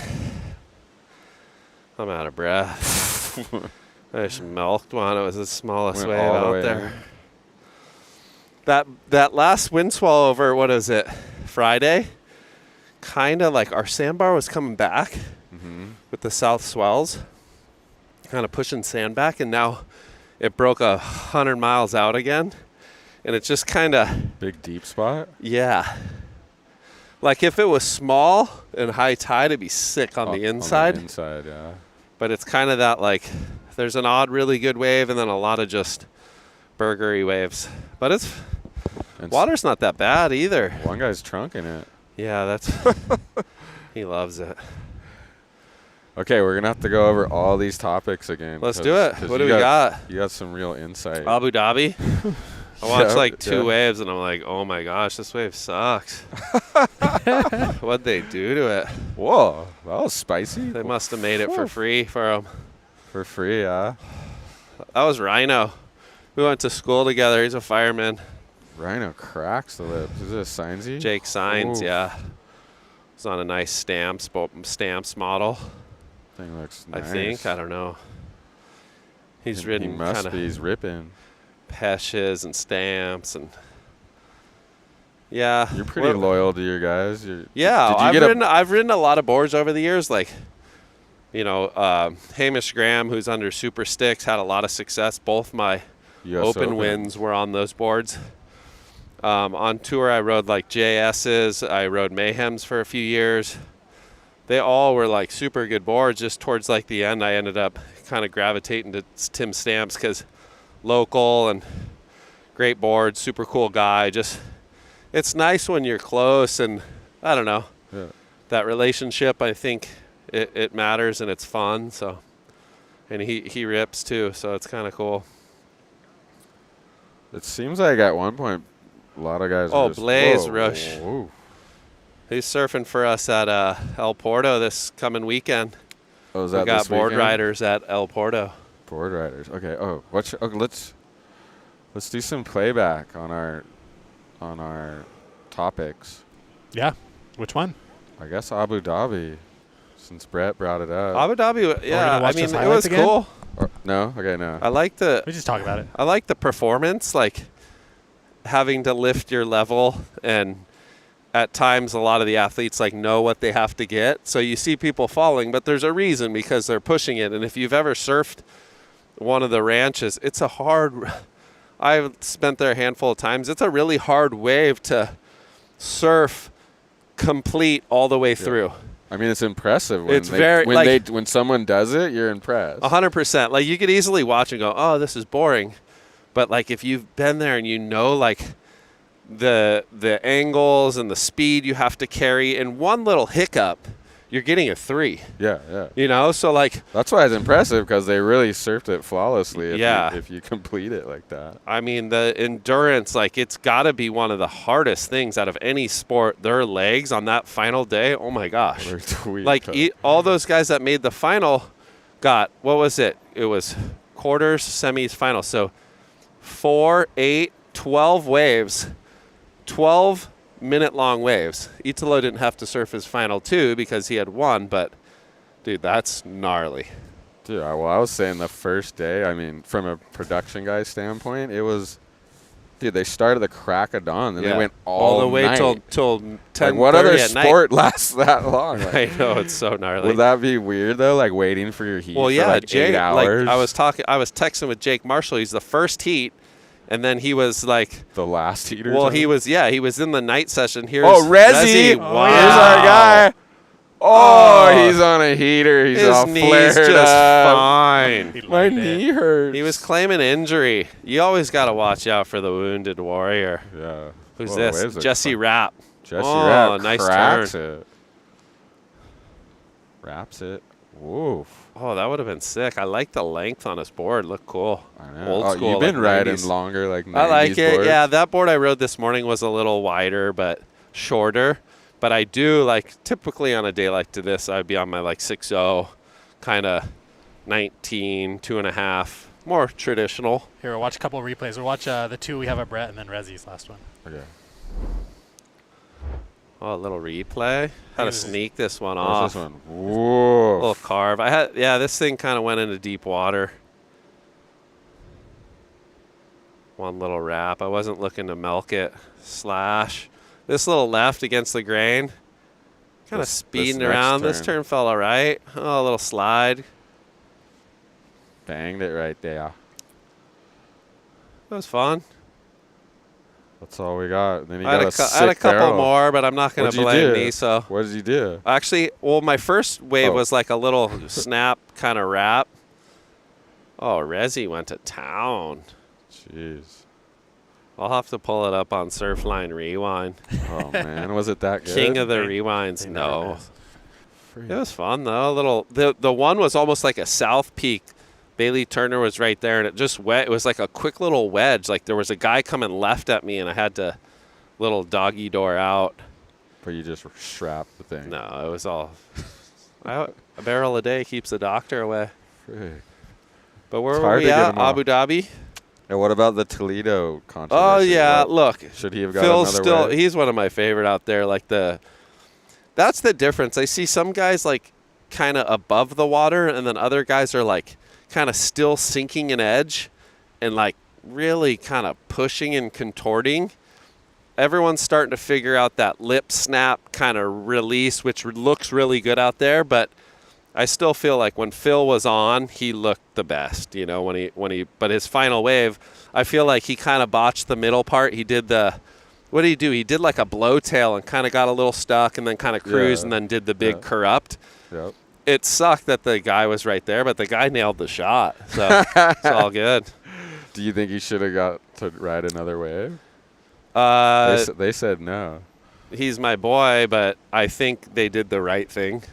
I'm out of breath. I just milked one. It was the smallest wave out there. That last wind swell over, what is it, Friday? Kind of like our sandbar was coming back with the south swells, kind of pushing sand back, and now it broke 100 miles out again, and it's just kind of big deep spot. Yeah, like if it was small and high tide, it'd be sick on the inside. On the inside, yeah. But it's kind of that like there's an odd, really good wave, and then a lot of just burgery waves. But water's not that bad either. One guy's trunking it. Yeah, he loves it. Okay, we're going to have to go over all these topics again. Let's do it. What do we got? You got some real insight. Abu Dhabi. I watched like 2 waves, and I'm like, oh, my gosh, this wave sucks. What'd they do to it? Whoa, that was spicy. They must have made it for free for them. For free, yeah. That was Rhino. We went to school together. He's a fireman. Rhino cracks the lips. Is it a Signsy? Jake Signs, Ooh. yeah. It's on a nice stamps model. Thing looks nice. I think. I don't know. He's ridden kind of. He's ripping. Peshes and stamps and. Yeah. You're pretty loyal to your guys. Yeah, I've ridden a lot of boards over the years. Like, you know, Hamish Graham, who's under Super Sticks, had a lot of success. Both my open wins were on those boards. On tour, I rode like JS's. I rode Mayhems for a few years. They all were like super good boards. Just towards like the end, I ended up kind of gravitating to Tim Stamps because local and great board, super cool guy. Just it's nice when you're close, and I don't know. Yeah. That relationship, I think it matters and it's fun. So, and he rips too, so it's kind of cool. It seems like at one point a lot of guys. Oh, just, Blaze whoa, Rush. Whoa. He's surfing for us at El Porto this coming weekend. Oh, is that we got this board weekend? riders at El Porto. Board riders. Okay. Oh, let's do some playback on our topics. Yeah. Which one? I guess Abu Dhabi, since Brett brought it up. Abu Dhabi, yeah. I mean, it was again? cool. No. Okay. No. I like the. We just talk about it. I like the performance, like having to lift your level, and at times a lot of the athletes like know what they have to get. So you see people falling, but there's a reason because they're pushing it. And if you've ever surfed one of the ranches, it's a hard. I've spent there a handful of times. It's a really hard wave to surf complete all the way through. I mean, it's impressive when when someone does it, you're impressed. 100%. Like you could easily watch and go, "Oh, this is boring," but like if you've been there and you know like the angles and the speed you have to carry, in one little hiccup, you're getting a 3. Yeah. You know, so like that's why it's impressive because they really surfed it flawlessly. If you complete it like that. I mean, the endurance, like it's got to be one of the hardest things out of any sport. Their legs on that final day, oh my gosh! Like all those guys that made the final got, what was it? It was quarters, semis, final. So 4, 8, 12 waves. 12-minute-long waves. Italo didn't have to surf his final 2 because he had won, but, dude, that's gnarly. Dude, I was saying the first day, I mean, from a production guy standpoint, it was, dude, they started the crack of dawn, and they went all the way night. till 10:30 like, what other at sport night lasts that long? Like, I know, it's so gnarly. Would that be weird, though, like waiting for your heat for like Jake, 8 hours? Like, I was texting with Jake Marshall. He's the first heat. And then he was like the last heater. Well, he was in the night session. Here's Rezzy. Wow. Here's our guy. Oh, he's on a heater. He's all flared just up. Fine. My knee hurts. He was claiming injury. You always got to watch out for the wounded warrior. Yeah. Who's this? Jesse Rapp. Jesse Rapp. Nice cracks turn. It. Wraps it. Woof. Oh, that would have been sick. I like the length on his board. Looked cool. I know. Old school. You've been like riding 90s. longer, like 90s I like it. boards. Yeah, that board I rode this morning was a little wider, but shorter. But I do like typically on a day like to this, I'd be on my like 6.0, kind of 19, 2.5, more traditional. Here, we'll watch a couple of replays. We'll watch the 2 we have at Brett and then Rezzy's last one. Okay. Oh, a little replay. How to sneak this one What's off. this one? Whoa. A little carve. This thing kind of went into deep water. One little wrap. I wasn't looking to milk it. Slash. This little left against the grain. Kind of speeding around. This turn felt all right. Oh, a little slide. Banged it right there. That was fun. That's all we got. Then I had a couple more, but I'm not going to blame me. So what did you do? Actually, well, my first wave was like a little snap kind of wrap. Oh, Rezzy went to town. Jeez. I'll have to pull it up on Surfline Rewind. Oh, man. Was it that good? King of the rewinds. No. It was fun though. The one was almost like a south peak. Bailey Turner was right there, and it just it was like a quick little wedge. Like there was a guy coming left at me, and I had to little doggy door out. But you just strapped the thing. No, it was all a barrel a day keeps the doctor away. Frick. But where were we at? Abu Dhabi. And what about the Toledo controversy? Oh yeah, look. Should he have got Phil's another still? wave? He's one of my favorite out there. Like that's the difference. I see some guys like kind of above the water, and then other guys are like kind of still sinking an edge, and like really kind of pushing and contorting. Everyone's starting to figure out that lip snap kind of release, which looks really good out there. But I still feel like when Phil was on, he looked the best. You know, but his final wave, I feel like he kind of botched the middle part. He did what did he do? He did like a blowtail and kind of got a little stuck and then kind of cruised and then did the big corrupt. Yep. It sucked that the guy was right there, but the guy nailed the shot. So it's all good. Do you think he should have got to ride another wave? They said no. He's my boy, but I think they did the right thing.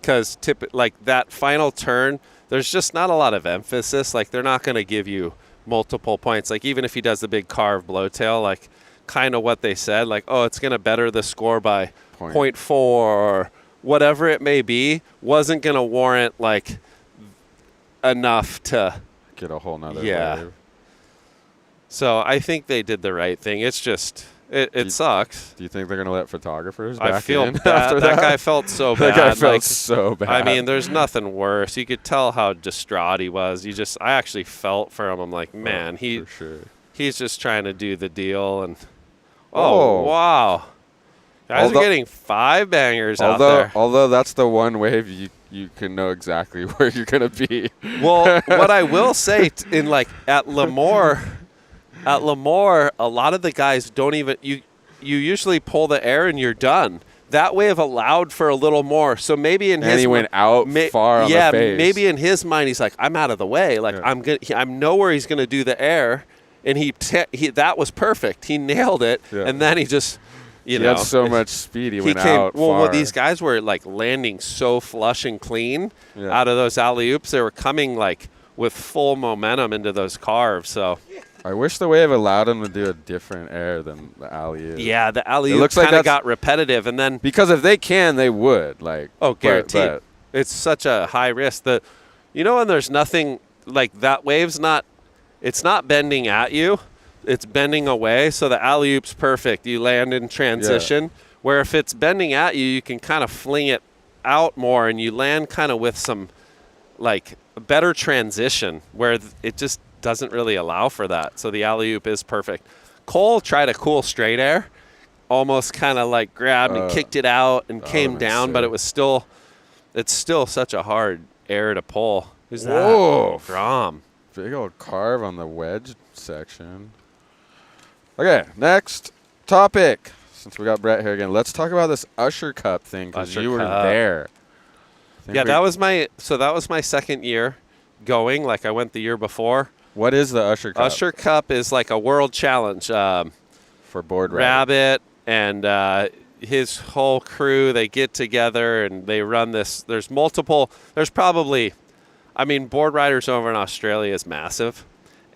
Because like that final turn, there's just not a lot of emphasis. Like they're not going to give you multiple points. Like even if he does the big carve blowtail, like kind of what they said, like, oh, it's going to better the score by 0.4 or whatever it may be, wasn't going to warrant like enough to get a whole nother wave. So I think they did the right thing. It's just it sucks. Do you think they're going to let photographers back I feel in bad. after That guy felt so bad. That guy felt like, so bad. I mean, there's nothing worse. You could tell how distraught he was. I actually felt for him. I'm like, man, for sure. He's just trying to do the deal. And wow. Guys are getting 5 bangers out there. Although that's the one wave you can know exactly where you're going to be. Well, what I will say at Lemoore, a lot of the guys don't even you usually pull the air and you're done. That wave allowed for a little more. So maybe in he went out far on the face. Maybe in his mind he's like, I'm out of the way. Like I know where he's going to do the air, and he that was perfect. He nailed it, and then he just he had so much speed. He went out far. Well, these guys were like landing so flush and clean out of those alley-oops. They were coming like with full momentum into those carves. So I wish the wave allowed him to do a different air than the alley-oop. Yeah, the alley-oop kind of got repetitive, and then because if they can, they would. Like guaranteed. But it's such a high risk that and there's nothing like that wave's not. It's not bending at you. It's bending away, so the alley-oop's perfect. You land in transition, where if it's bending at you, you can kind of fling it out more, and you land kind of with some, like, better transition, where it just doesn't really allow for that. So the alley-oop is perfect. Cole tried a cool straight air, almost kind of like grabbed and kicked it out and came down, but it's still such a hard air to pull. Who's that? Whoa. Grom. Big old carve on the wedge section. Okay, next topic. Since we got Brett here again, let's talk about this Usher Cup thing because you were there. Yeah, that was my second year going. Like I went the year before. What is the Usher Cup? Usher Cup is like a world challenge for board Rabbit and his whole crew. They get together and they run this. There's probably, board riders over in Australia is massive.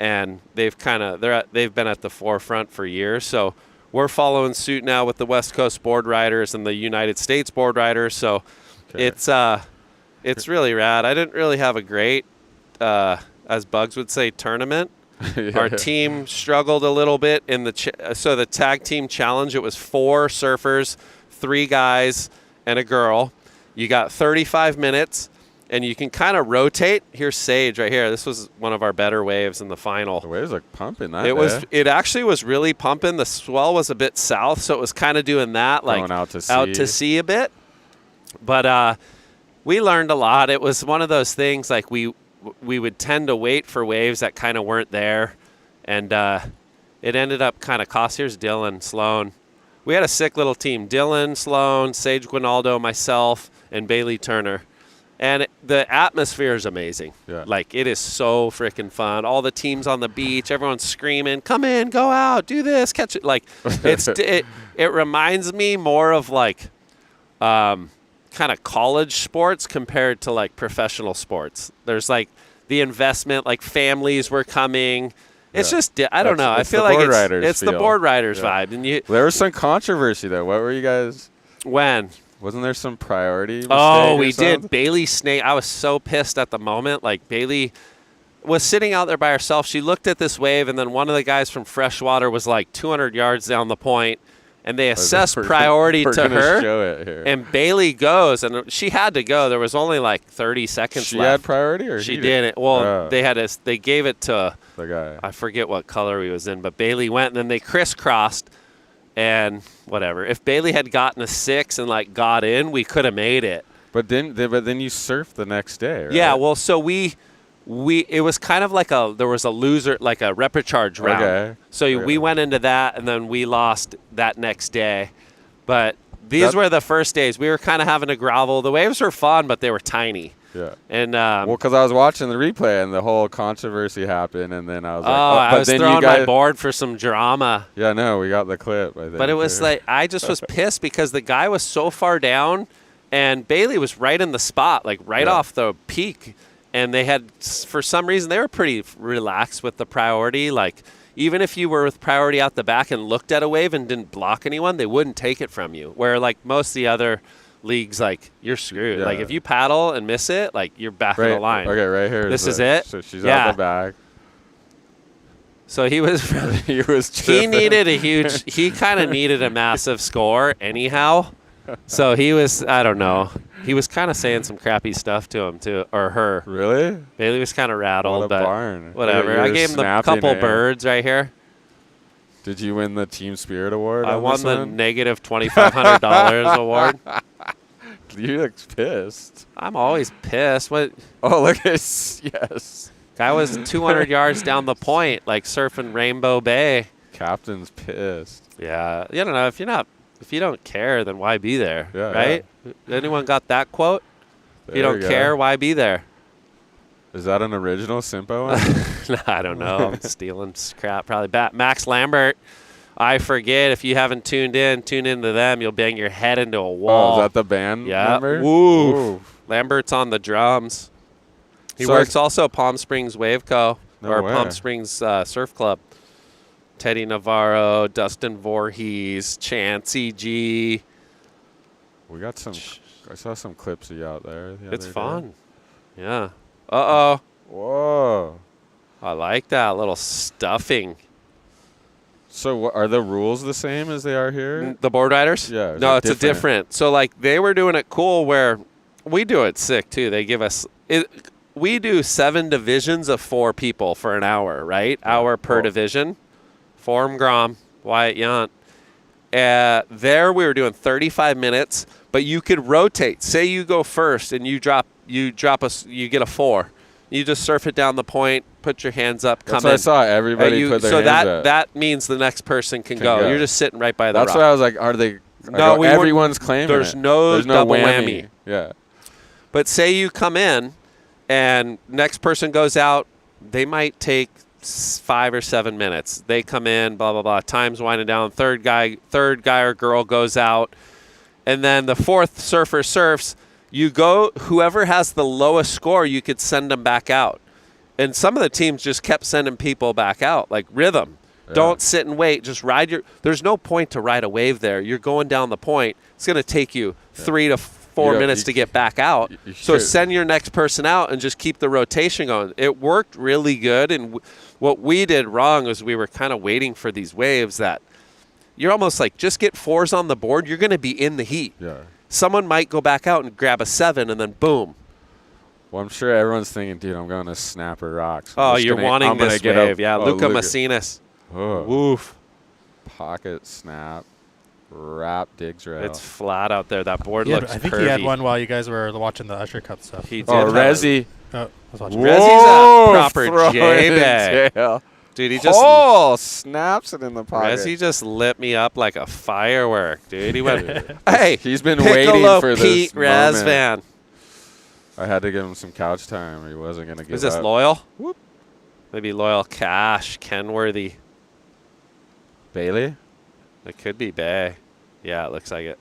And they've been at the forefront for years. So we're following suit now with the West Coast board riders and the United States board riders. So it's really rad. I didn't really have a great, as Bugs would say, tournament. Our team struggled a little bit in the the tag team challenge. It was 4 surfers, 3 guys, and a girl. You got 35 minutes. And you can kind of rotate. Here's Sage right here. This was one of our better waves in the final. The waves are pumping that day. It actually was really pumping. The swell was a bit south, so it was kind of doing that, like going out to sea a bit. But we learned a lot. It was one of those things like we would tend to wait for waves that kind of weren't there, and it ended up kind of cost. Here's Dylan, Sloan. We had a sick little team. Dylan, Sloan, Sage Guinaldo, myself, and Bailey Turner. And the atmosphere is amazing. Yeah. Like, it is so freaking fun. All the teams on the beach, everyone's screaming, come in, go out, do this, catch it. Like, it reminds me more of, like, kind of college sports compared to like professional sports. There's like the investment, like families were coming. It's just, I don't know. I feel like it's the board riders vibe. And there was some controversy though. What were you guys? When? Wasn't there some priority? Oh, we did. Bailey Snake. I was so pissed at the moment. Like Bailey was sitting out there by herself. She looked at this wave, and then one of the guys from Freshwater was like 200 yards down the point, and they assessed priority to her. Show it here. And Bailey goes, and she had to go. There was only like 30 seconds she left. She had priority, or she didn't? Well, they gave it to the guy. I forget what color he was in, but Bailey went, and then they crisscrossed. And whatever. If Bailey had gotten a 6 and like got in, we could have made it. But then you surfed the next day, right? Yeah. Well, so we it was kind of like there was a loser, like a repecharge round. Okay. So we went into that, and then we lost that next day. But these were the first days. We were kind of having to grovel. The waves were fun, but they were tiny. Yeah. And well, because I was watching the replay and the whole controversy happened, and then I was like, I was throwing my board for some drama. Yeah, no, we got the clip. I think. But it was like I just was pissed because the guy was so far down, and Bailey was right in the spot, like right off the peak, and they had, for some reason, they were pretty relaxed with the priority. Like even if you were with priority out the back and looked at a wave and didn't block anyone, they wouldn't take it from you. Where like most of the other leagues, like you're screwed. Like if you paddle and miss it, like you're back in the line. Okay, right here. This is it. So she's out the back. So he was he needed a huge. He kind of needed a massive score anyhow. So he was, I don't know. He was kind of saying some crappy stuff to him too, or her. Really? Bailey was kind of rattled, what a but barn. whatever. I gave him a couple birds right here. Did you win the Team Spirit Award? I won the negative $2,500 award. You look pissed. I'm always pissed. What? Oh, look at yes. Guy was 200 yards down the point, like surfing Rainbow Bay. Captain's pissed. Yeah, you don't know if you don't care, then why be there? Yeah, right? Yeah. Anyone got that quote? If you don't care, why be there? Is that an original Simpo one? No, I don't know. I'm stealing crap. Probably Max Lambert. I forget. If you haven't tuned into them. You'll bang your head into a wall. Oh, is that the band member? Woo. Lambert's on the drums. He works also at Palm Springs Wave Co. Palm Springs Surf Club. Teddy Navarro, Dustin Voorhees, Chancey G. We got some. I saw some clips of you out there. It's fun. Yeah. Uh-oh. Whoa. I like that little stuffing. So are the rules the same as they are here? The board riders? Yeah. No, it's a different. So, like, they were doing it cool where we do it sick, too. They give us we do 7 divisions of 4 people for an hour, right? Hour per division. Form Grom, Wyatt Yount. There we were doing 35 minutes, but you could rotate. Say you go first and you get a 4. You just surf it down the point, put your hands up, come in. That's what I saw. Everybody put their hands up. So that means the next person can go. You're just sitting right by the rock. That's why I was like, are they? No, everyone's claiming there's no double whammy. Yeah. But say you come in and next person goes out, they might take 5 or 7 minutes. They come in, blah, blah, blah. Time's winding down. Third guy or girl goes out. And then the 4th surfer surfs. You go, whoever has the lowest score, you could send them back out. And some of the teams just kept sending people back out, like rhythm. Yeah. Don't sit and wait. Just ride there's no point to ride a wave there. You're going down the point. It's going to take you 3 to 4 minutes to get back out. So send your next person out and just keep the rotation going. It worked really good. And what we did wrong was we were kind of waiting for these waves that you're almost like, just get 4s on the board. You're going to be in the heat. Yeah. Someone might go back out and grab a 7 and then boom. Well, I'm sure everyone's thinking, dude, I'm going to Snapper Rocks. You're wanting this wave. Yeah, Luca Macinas. Oh. Woof. Pocket snap. Wrap digs rail. It's flat out there. That board looks I think curvy. he had one while you guys were watching the Usher Cup stuff. He did. Rezzy. I was watching. Rezzy's a proper J-bag. Dude, he just snaps it in the pocket. Rezzy just lit me up like a firework, dude. He went, hey, he's been waiting for Pete this moment. Rezvan. I had to give him some couch time. He wasn't going to give up. Is this Loyal? Whoop. Maybe Loyal Cash, Kenworthy. Bailey? It could be Bay. Yeah, it looks like it.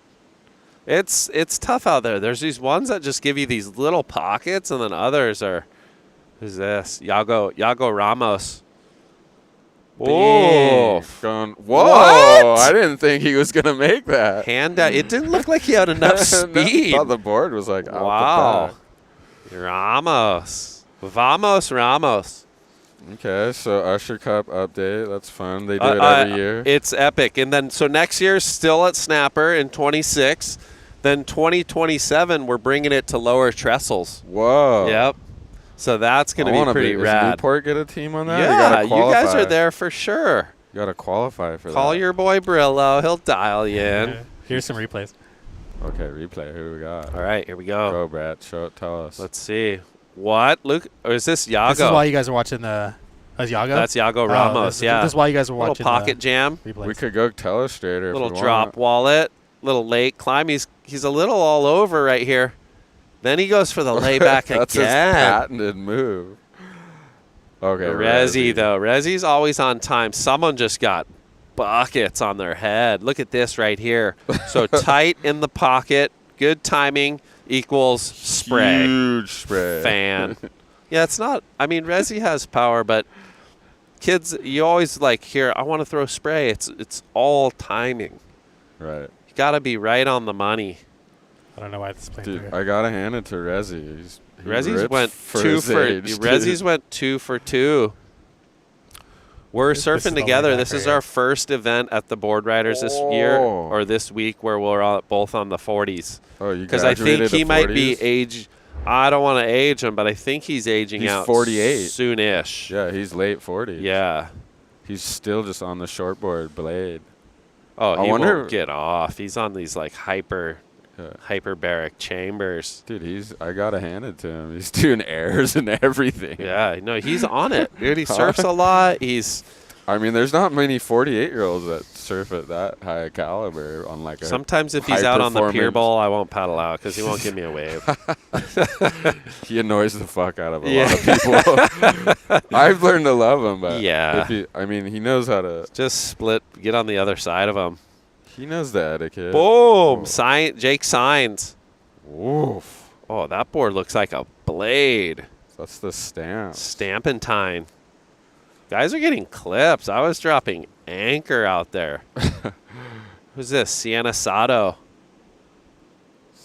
It's tough out there. There's these ones that just give you these little pockets, and then others are. Who's this? Yago Ramos. Whoa! Whoa! What? I didn't think he was gonna make that. Hand out. It didn't look like he had enough speed. I thought the board was like out wow. the back. Ramos. Vamos Ramos. Okay, so Usher Cup update. That's fun. They do it every year. It's epic. And then, so next year, still at Snapper in 26. Then 2027, we're bringing it to lower trestles. Whoa. Yep. So that's going to be pretty rad. Does Newport get a team on that? Yeah, you guys are there for sure. You got to qualify for that. Call your boy Brillo. He'll dial you in. Here's some replays. Okay, replay. Who do we got? All right, here we go. Go, Brad. Show it. Tell us. Let's see. What? Luke? Or is this Yago? This is why you guys are watching the... That's Yago? That's Yago Ramos, This is why you guys are watching little pocket jam. Replays. We could go telestrator. Little drop wallet. Little late climb. He's a little all over right here. Then he goes for the layback That's again. That's his patented move. Okay, Rezzy, though. Rezzy's always on time. Someone just got buckets on their head. Look at this right here. So tight in the pocket. Good timing equals spray. Huge spray. Fan. Yeah, it's not. I mean, Rezzy has power, but kids, you always like hear, I want to throw spray. It's all timing. Right. You got to be right on the money. I don't know why this is playing Dude, through. I got to hand it to Rezzy. Rezzy's went 2 for Rezzy's went 2 for 2. We're surfing together. This is our first event at the Board Riders this year or this week where we're all both on the 40s. Oh, you because I think he might be age. I don't want to age him, but I think he's aging out 48 soonish. Yeah, he's late 40s. Yeah. He's still just on the shortboard blade. Oh, he won't get off. He's on these like hyperbaric chambers. Dude, I gotta hand it to him. He's doing airs and everything. Yeah, no, he's on it. Dude, he surfs a lot. I mean, there's not many 48-year-olds that surf at that high caliber on like a Sometimes if he's out on the pier bowl, I won't paddle out because he won't give me a wave. He annoys the fuck out of a lot of people. I've learned to love him, but yeah, he knows how to just split, get on the other side of him. He knows the etiquette. Boom! Jake Signs. Woof. Oh, that board looks like a blade. That's the stamp. Stampentine. Guys are getting clips. I was dropping anchor out there. Who's this? Sienna Sato.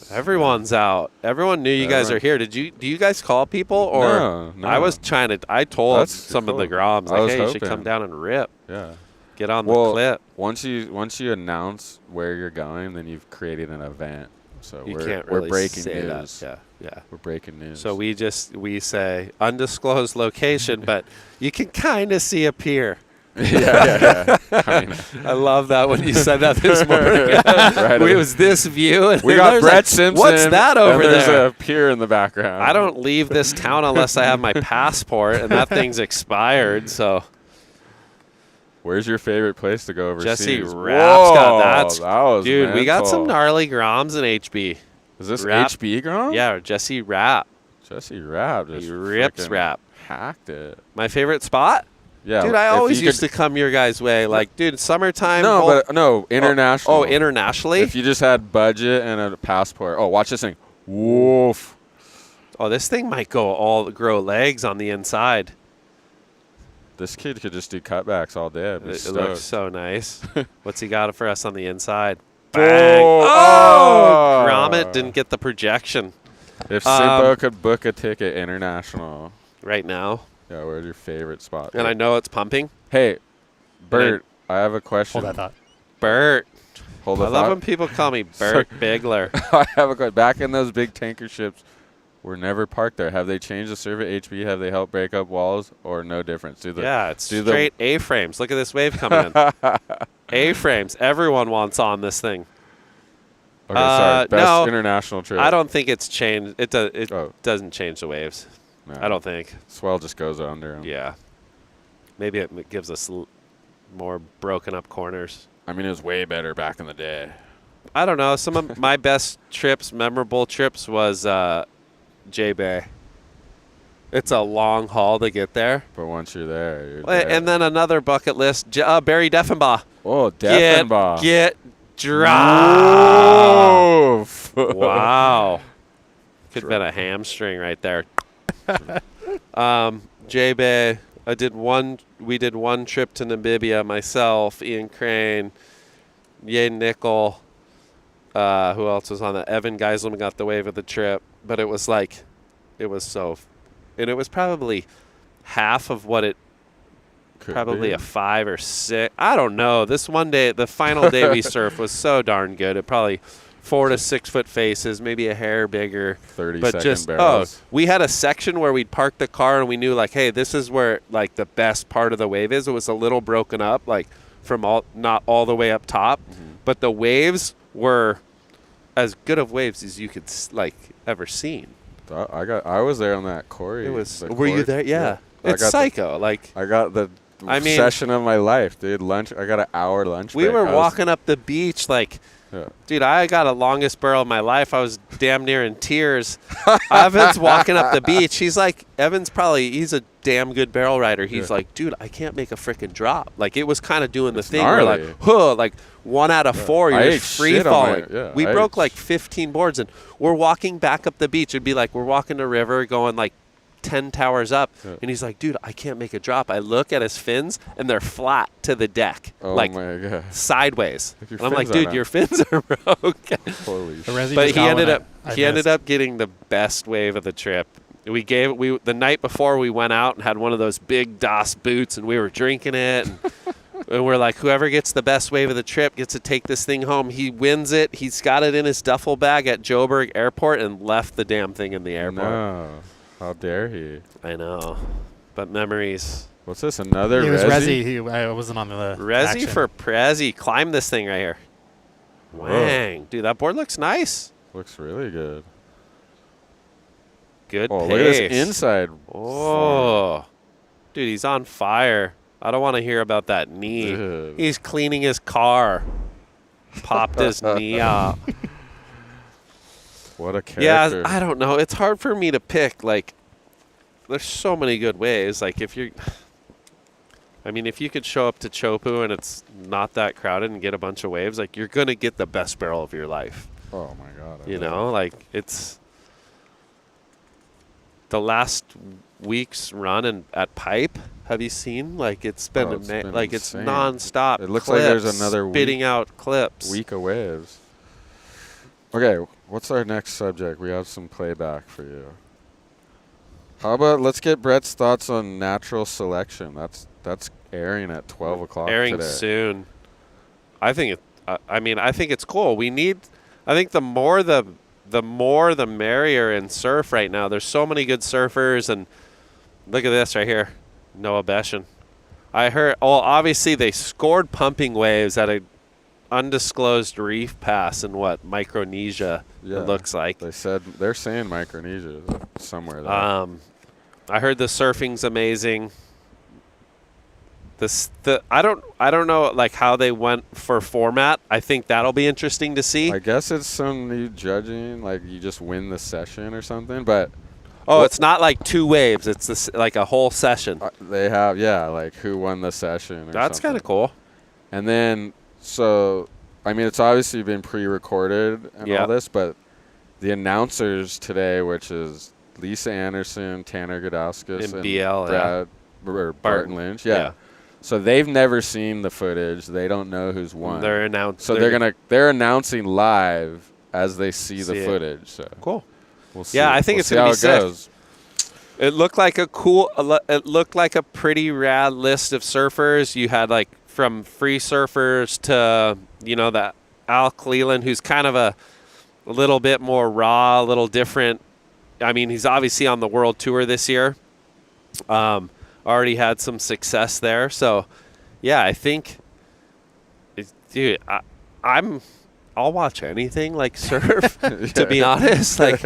Everyone's out. Everyone knew you guys are here. Do you guys call people or no. I was trying to I told some of the groms like, hey, you should come down and rip. Yeah. Get on the clip. Once you announce where you're going, then you've created an event. So we're breaking say news. That. Yeah. We're breaking news. So we say undisclosed location, but you can kind of see a pier. Yeah. I love that when you said that this morning. Right. It was this view. And we got Brett Simpson. What's that over there? There's a pier in the background. I don't leave this town unless I have my passport, and that thing's expired. So, where's your favorite place to go overseas? Jesse Rapp's got that. Was dude, mental. We got some gnarly groms in HB. Is this HB grom? Yeah, Jesse Rapp. Jesse Rapp just he rips Rapp. Hacked it. My favorite spot? Yeah, dude, I always used to come your guys' way. Like, dude, summertime. No, international. Oh, internationally? If you just had budget and a passport. Oh, watch this thing. Woof. Oh, this thing might grow legs on the inside. This kid could just do cutbacks all day. It looks so nice. What's he got for us on the inside? Bang. Oh! Gromit didn't get the projection. If Simpo could book a ticket international. Right now. Yeah, where's your favorite spot? And I know it's pumping. Hey, Bert, I have a question. Hold that thought. Bert. I love when people call me Bert Bigler. I have a question. Back in those big tanker ships, were never parked there. Have they changed the surf at HB? Have they helped break up walls or no difference? It's straight A-frames. Look at this wave coming in. A-frames. Everyone wants on this thing. Okay, sorry. Best international trip. I don't think it's changed. It doesn't change the waves. No. I don't think. Swell just goes under them. Yeah. Maybe it gives us more broken up corners. I mean, it was way better back in the day. I don't know. Some of my best memorable trips was J-Bay. It's a long haul to get there. But once you're there, And then another bucket list, Barry Deffenbaugh. Oh, Deffenbaugh. Get Drop. Wow. Could have been a hamstring right there. J-Bay, we did one trip to Namibia, myself, Ian Crane, Ye Nickel, who else was on that? Evan Geiselman got the wave of the trip. But it was like, and it was probably half of what it probably a 5 or 6. I don't know. This one day, the final day we surfed was so darn good. It probably 4 to 6 foot faces, maybe a hair bigger. 30-second barrels. We had a section where we'd park the car and we knew like, hey, this is where like the best part of the wave is. It was a little broken up, like from not all the way up top, but the waves were as good of waves as you could like ever seen. I was there on that Corey. Were you there? Yeah. It's psycho. I got the session of my life, dude. Lunch. I got an hour lunch. We were walking up the beach like, dude, I got a longest barrel of my life. I was damn near in tears. Evan's walking up the beach. He's like, he's a damn good barrel rider. He's like, dude, I can't make a freaking drop. Like, it was kind of doing the thing where like, like 1 out of 4, you're just free falling. We broke like 15 boards, and we're walking back up the beach. It'd be like we're walking the river going like 10 towers up, and he's like, dude, I can't make a drop. I look at his fins, and they're flat to the deck, like sideways. And I'm like, dude, your fins are broken. But he ended up getting the best wave of the trip. The night before we went out and had one of those big DOS boots, and we were drinking it, and we're like, whoever gets the best wave of the trip gets to take this thing home. He wins it. He's got it in his duffel bag at Joburg Airport and left the damn thing in the airport. No. How dare he? I know. But memories. What's this? Another Rezzy? It was Rezzy. I wasn't on the Rezzy action. for Prezzy. Climb this thing right here. Wang. Dude, that board looks nice. Looks really good. Good pace. Look at this inside. Oh. Dude, he's on fire. I don't want to hear about that knee. Dude. He's cleaning his car. Popped his knee out. What a character. Yeah, I don't know. It's hard for me to pick. Like, there's so many good ways. Like, if you could show up to Chopu and it's not that crowded and get a bunch of waves, like, you're going to get the best barrel of your life. Oh, my God. You know, like, it's the last week's run at Pipe. Have you seen? Like, it's been it's nonstop. It looks like there's another spitting out clips. Week of waves. Okay, what's our next subject? We have some playback for you. How about let's get Brett's thoughts on natural selection. That's airing at 12 o'clock airing today. Soon. I think it's cool. I think the more the merrier in surf right now. There's so many good surfers, and look at this right here. Noah Beshan. I heard, obviously they scored pumping waves at a undisclosed reef pass in Micronesia, it looks like. They're saying Micronesia somewhere there. I heard the surfing's amazing. I don't know like how they went for format. I think that'll be interesting to see. I guess it's some new judging, like you just win the session or something, but it's not like 2 waves. It's like a whole session. They have, like who won the session. That's kind of cool. And then, it's obviously been pre-recorded and all this, but the announcers today, which is Lisa Anderson, Tanner Gudauskas, and BL, Barton Lynch. Yeah. So they've never seen the footage. They don't know who's won. They're announcing. So they're announcing live as they see the footage. So cool. We'll see. Yeah, I think it's gonna be sick. It looked like a pretty rad list of surfers. You had like from free surfers to that Al Cleland, who's kind of a little bit more raw, a little different. I mean, he's obviously on the world tour this year. Already had some success there. So, yeah, I think, dude, I'll watch anything like surf, to be honest. Like,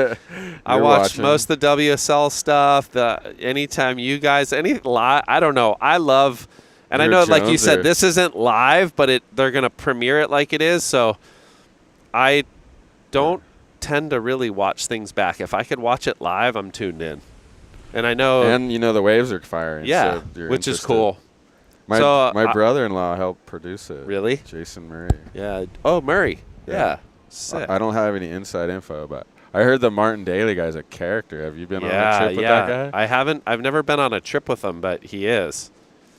I watch most of the WSL stuff. Anytime you guys, I don't know. I love, and I know, like you said, this isn't live, but they're going to premiere it like it is. So I don't tend to really watch things back. If I could watch it live, I'm tuned in. And I know. And, the waves are firing. Yeah, so which is cool. My brother-in-law helped produce it. Really? Jason Murray. Yeah. Oh, Murray. Yeah. Sick. I don't have any inside info, but I heard the Martin Daly guy's a character. Have you been on a trip with that guy? I haven't. I've never been on a trip with him, but he is.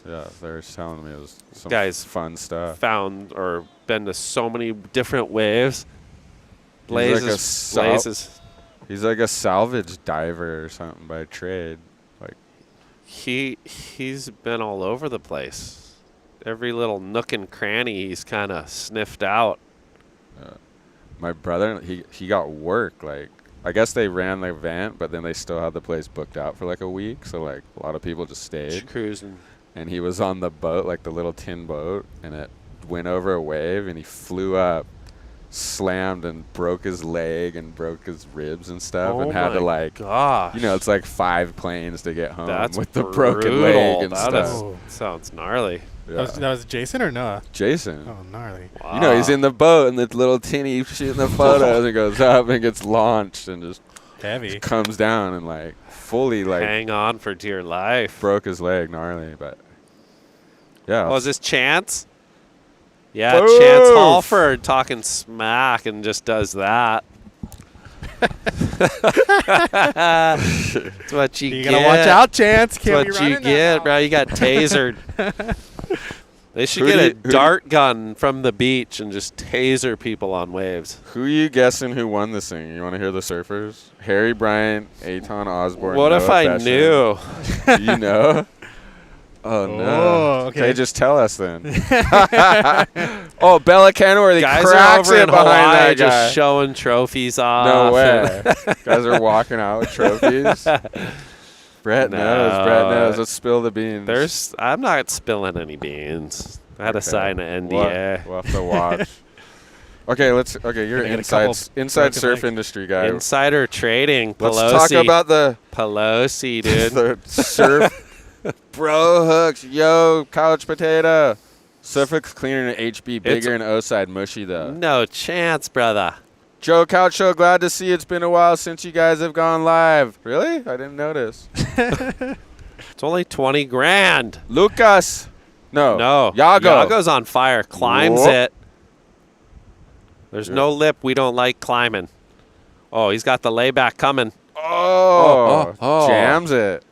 Yeah, they were telling me it was some Guys fun stuff. Found or been to so many different waves. Blazes. He's like a salvage diver or something by trade. Like he's been all over the place. Every little nook and cranny he's kind of sniffed out. My brother, he got work. Like, I guess they ran the event, but then they still had the place booked out for like a week. So like a lot of people just stayed. Just cruising. And he was on the boat, like the little tin boat, and it went over a wave, and he flew up, slammed, and broke his leg and broke his ribs and stuff, and had to gosh. It's like 5 planes to get home with the brutal. broken leg and that stuff. Sounds gnarly. Yeah. That was Jason or Noah? Jason. Oh, gnarly. Wow. He's in the boat, and the little tinny shooting the photos, and goes up and gets launched and just heavy comes down and like fully like hang on for dear life. Broke his leg, gnarly, but yeah. Oh, is this Chance? Yeah, Boof. Chance Halford talking smack and just does that. That's what you get. You gotta watch out, Chance. Can't That's be what you get, bro. You got tasered. They should get a dart gun from the beach and just taser people on waves. Who are you guessing who won this thing? You want to hear the surfers? Harry Bryant, Aton Osborne. What Noah if I Besham. knew? You know? Oh, no. Okay, just tell us then. Oh, Bella Kenworthy Guys cracks are over it in behind Hawaii that guy. just showing trophies off. No way. Guys are walking out with trophies. Brett knows. Let's spill the beans. I'm not spilling any beans. I had to sign an NDA. We'll have to watch. You're inside surf industry guy. Insider trading. Pelosi. Let's talk about the Pelosi, dude. the surf bro hooks. Yo, couch potato. Suffolk's cleaner than HB, bigger and O-side, mushy though. No chance, brother. Joe Couch Show, glad to see you. It's been a while since you guys have gone live. Really? I didn't notice. It's only 20 grand. Lucas. No. Yago's on fire. Climbs Whoop. it. There's no lip. We don't like climbing. Oh, he's got the layback coming. Oh. Jams it.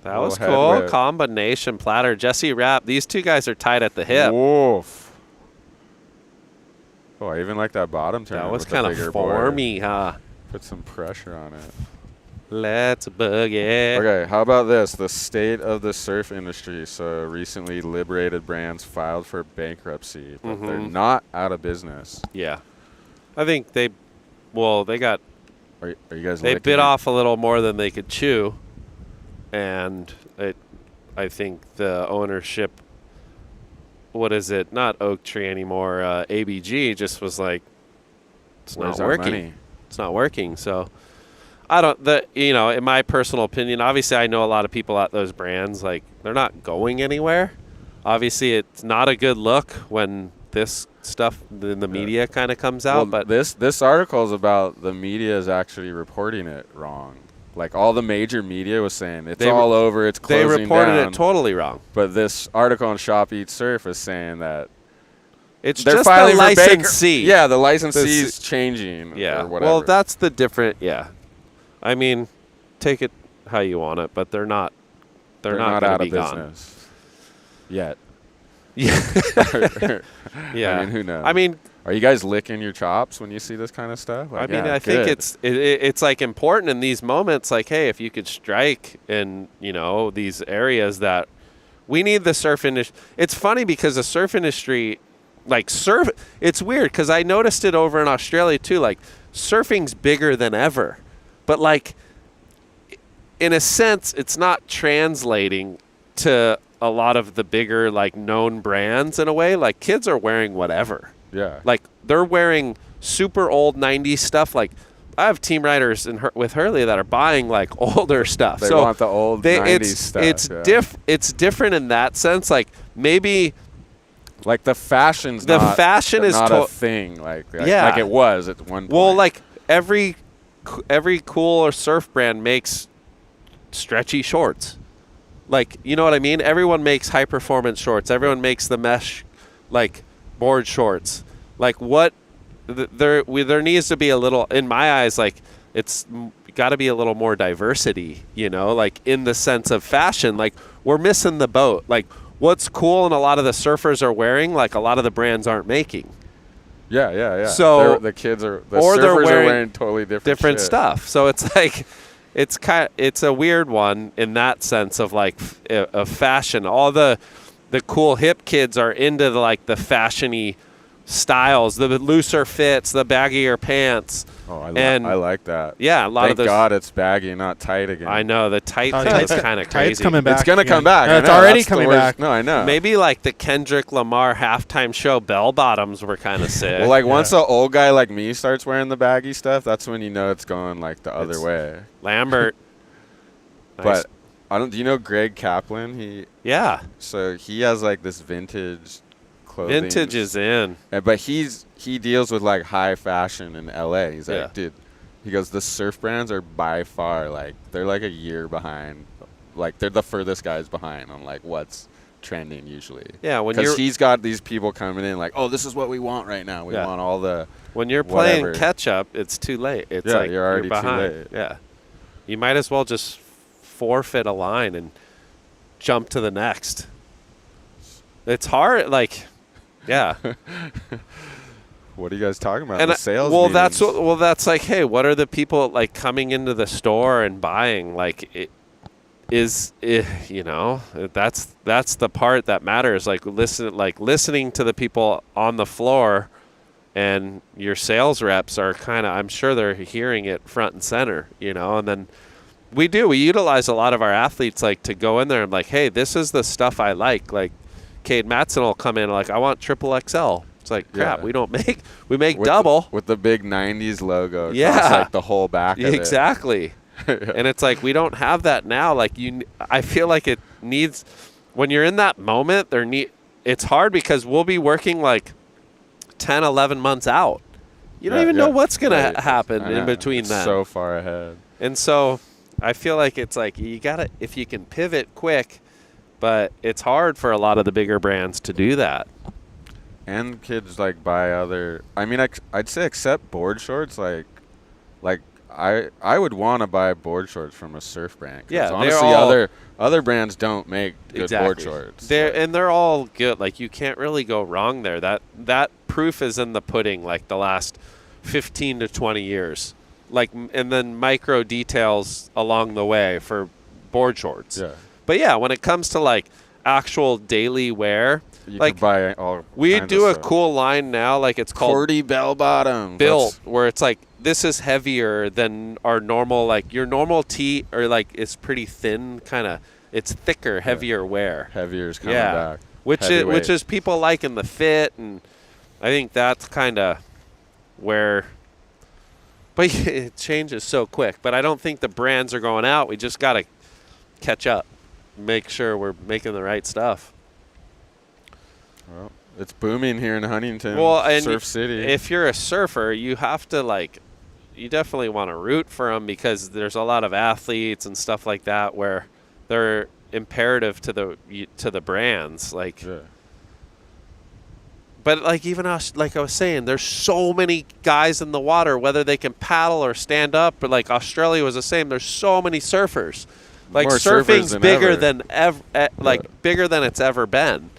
That was cool. Combination platter. Jesse Rapp. These two guys are tied at the hip. Woof. Oh, I even like that bottom turn. That was kind of formy, huh? Put some pressure on it. Let's boogie. Okay, how about this? The state of the surf industry. So recently liberated brands filed for bankruptcy, but they're not out of business. Yeah. I think they got... Are you guys They bit off a little more than they could chew. And I think the ownership, what is it? Not Oak Tree anymore. ABG just was like, it's not working. It's not working. So in my personal opinion, obviously I know a lot of people at those brands, like they're not going anywhere. Obviously it's not a good look when this stuff in the media kind of comes out. Well, but this article is about the media is actually reporting it wrong. Like all the major media was saying it's all over, it's closing down. They reported it totally wrong. But this article on Shop Eat Surf is saying that it's just the licensee. Yeah, the licensee is changing. Yeah. Or whatever. Well, that's the different. Yeah. I mean, take it how you want it, but they're not. They're not out of business yet. Yeah. Yeah. I mean, who knows? I mean, are you guys licking your chops when you see this kind of stuff? Like, I think it's like important in these moments. Like, hey, if you could strike in these areas that we need the surf industry. It's funny because the surf industry, it's weird because I noticed it over in Australia too. Like, surfing's bigger than ever, but like, in a sense, it's not translating to a lot of the bigger known brands in a way. Like, kids are wearing whatever. Yeah. Like, they're wearing super old 90s stuff. Like, I have team riders with Hurley that are buying older stuff. They want the old 90s stuff. It's different in that sense. Like, maybe the fashion's not a thing. Like it was at one point. Well, every cool or surf brand makes stretchy shorts. Like, you know what I mean? Everyone makes high performance shorts. Everyone makes the mesh, like, board shorts. Like, what? There needs to be a little, in my eyes, like, it's got to be a little more diversity, you know, like, in the sense of fashion. Like, we're missing the boat. Like, what's cool and a lot of the surfers are wearing, like, a lot of the brands aren't making. Yeah. So the kids are, or surfers they're are wearing wearing totally different shit. stuff. So it's like, it's a weird one in that sense of like of fashion. All the cool hip kids are into the fashiony styles, the looser fits, the baggier pants. Oh, I like that. Yeah, Thank God it's baggy, not tight again. I know the tight thing is kind of crazy. Tight's coming back. It's gonna come back. It's already coming back. No, I know. Maybe like the Kendrick Lamar halftime show bell bottoms were kind of sick. Well, like once an old guy like me starts wearing the baggy stuff, that's when you know it's going like the other way. Lambert. Nice. But do you know Greg Kaplan? Yeah. So he has like this vintage clothing. Vintage is in. But he deals with like high fashion in LA. He's like, dude, he goes, the surf brands are by far like they're like a year behind. Like they're the furthest guys behind on like what's trending usually. Yeah, because he's got these people coming in like, oh, this is what we want right now. We want all the. When you're playing catch up, it's too late. It's like you're already behind. too late. Yeah, you might as well just forfeit a line and jump to the next. It's hard, like, yeah. What are you guys talking about? And the sales. Well, meetings? that's like, hey, what are the people like coming into the store and buying? Like, you know, that's the part that matters. Like listening to the people on the floor, and your sales reps are kind of, I'm sure they're hearing it front and center, you know, and then. We utilize a lot of our athletes like to go in there and like, hey, this is the stuff I like. Like, Cade Matson will come in like, I want triple XL. It's like, crap, we make with double with the big '90s logo. Yeah, across, like the whole back. Of exactly. And it's like we don't have that now. Like I feel like it needs when you're in that moment. It's hard because we'll be working like 10, 11 months out. You don't even know what's gonna happen in between that. So far ahead. And so. I feel like it's like you gotta if you can pivot quick, but it's hard for a lot of the bigger brands to do that. And kids like buy other. I mean, I'd say except board shorts. Like I would want to buy board shorts from a surf brand. Yeah, honestly, other brands don't make good board shorts. They're all good. Like you can't really go wrong there. That proof is in the pudding. Like the last 15 to 20 years. Like and then micro details along the way for board shorts. Yeah. But yeah, when it comes to like actual daily wear, you can buy all. We do a cool line now, like it's called Cordy bell bottom built, where it's like this is heavier than our normal, like your normal tee, or like it's pretty thin, kind of. It's thicker, heavier wear. Heavier is coming back. Which is people liking the fit, and I think that's kind of where. But it changes so quick. But I don't think the brands are going out. We just got to catch up, make sure we're making the right stuff. Well, it's booming here in Huntington, Surf City. If you're a surfer, you have to, you definitely want to root for them because there's a lot of athletes and stuff like that where they're imperative to the brands. But even us, like I was saying, there's so many guys in the water, whether they can paddle or stand up. But like Australia was the same. There's so many surfers. Like more surfing's bigger than bigger than it's ever been.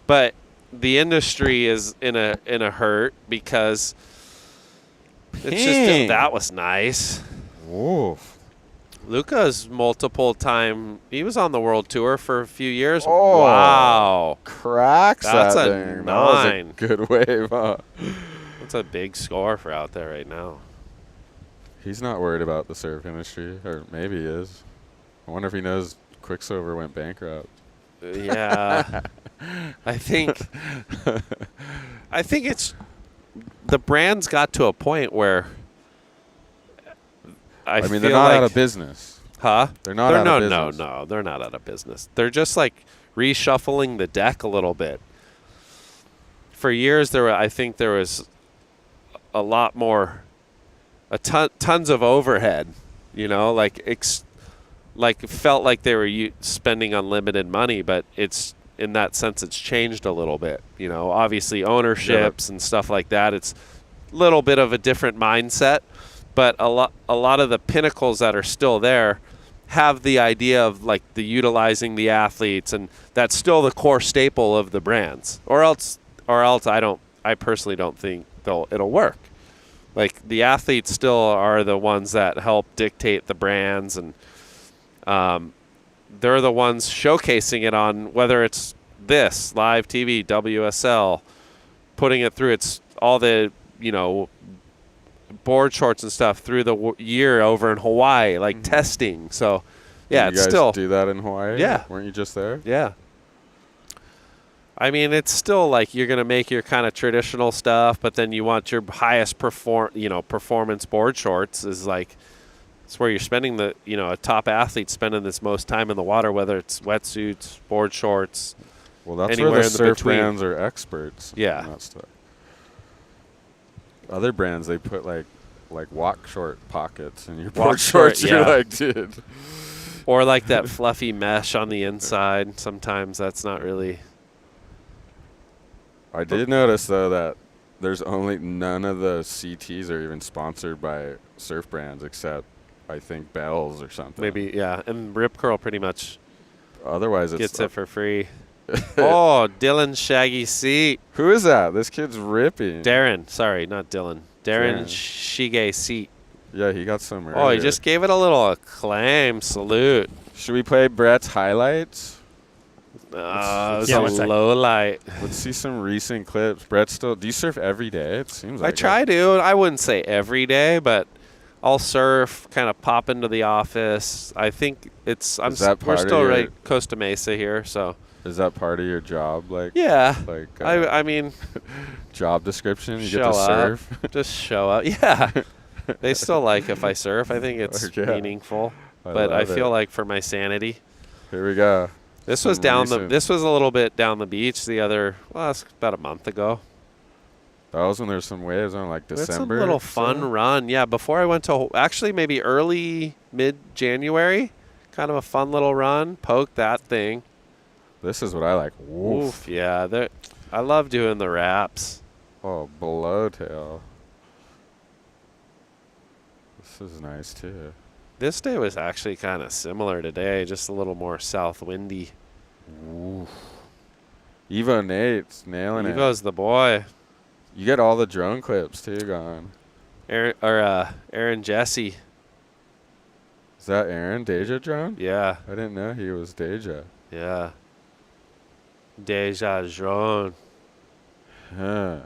But the industry is in a hurt because it's just that was nice. Whoa. Luca's multiple time. He was on the world tour for a few years. Oh, wow! Cracks. That's that a thing. 9. That was a good wave. Huh? That's a big score for out there right now. He's not worried about the surf industry, or maybe he is. I wonder if he knows Quicksilver went bankrupt. Yeah, I think it's the brands got to a point where. I mean, they're not out of business. Huh? They're not out of business. No, they're not out of business. They're just like reshuffling the deck a little bit. For years, I think there was a lot more, tons of overhead, you know, like like felt like they were spending unlimited money, but it's in that sense it's changed a little bit. You know, obviously ownerships and stuff like that. It's a little bit of a different mindset, but a lot of the pinnacles that are still there have the idea of like the utilizing the athletes, and that's still the core staple of the brands. Or else I personally don't think it'll work. Like the athletes still are the ones that help dictate the brands, and they're the ones showcasing it on whether it's this live TV, WSL, putting it through its all the board shorts and stuff through the year over in Hawaii, like testing. So yeah, you guys still do that in Hawaii. Yeah, weren't you just there? Yeah. I mean, it's still like you're going to make your kind of traditional stuff, but then you want your highest performance board shorts is like, it's where you're spending a top athlete spending this most time in the water, whether it's wetsuits, board shorts. Well, that's where the surf brands are experts. Yeah. On that stuff. Other brands, they put like walk short pockets in your board shorts. You're like, dude. Or like that fluffy mesh on the inside. Sometimes that's not really. I did notice, though, that there's only none of the CTs are even sponsored by surf brands except, I think, Bell's or something. Maybe, yeah. And Rip Curl pretty much otherwise gets it for free. Oh, Dylan Shaggy Seat. Who is that? This kid's ripping. Darren. Sorry, not Dylan. Darren Shige Seat. Yeah, he got some earlier. Oh, he just gave it a little acclaim. Salute. Should we play Brett's highlights? It was a low light. Let's see some recent clips. Brett, do you surf every day? It seems like I try to. I wouldn't say every day, but I'll surf, kind of pop into the office. I think we're still right Costa Mesa here, so. Is that part of your job? Yeah. I mean. Job description? You get to surf? Just show up. Yeah. They still like if I surf. I think it's meaningful. But I feel like for my sanity. Here we go. This was this was a little bit down the beach that's about a month ago. That was when there was some waves on December. It's a little fun run. Yeah, before I went to actually maybe early mid-January, kind of a fun little run. Poke that thing. This is what I like. Oof. Yeah, I love doing the wraps. Oh, below tail. This is nice too. This day was actually kind of similar today, just a little more south windy. Oof. Evo Nate's nailing it. Evo's the boy. You get all the drone clips too going. Aaron Jesse. Is that Aaron Deja drone? Yeah. I didn't know he was Deja. Yeah. Deja drone. Huh.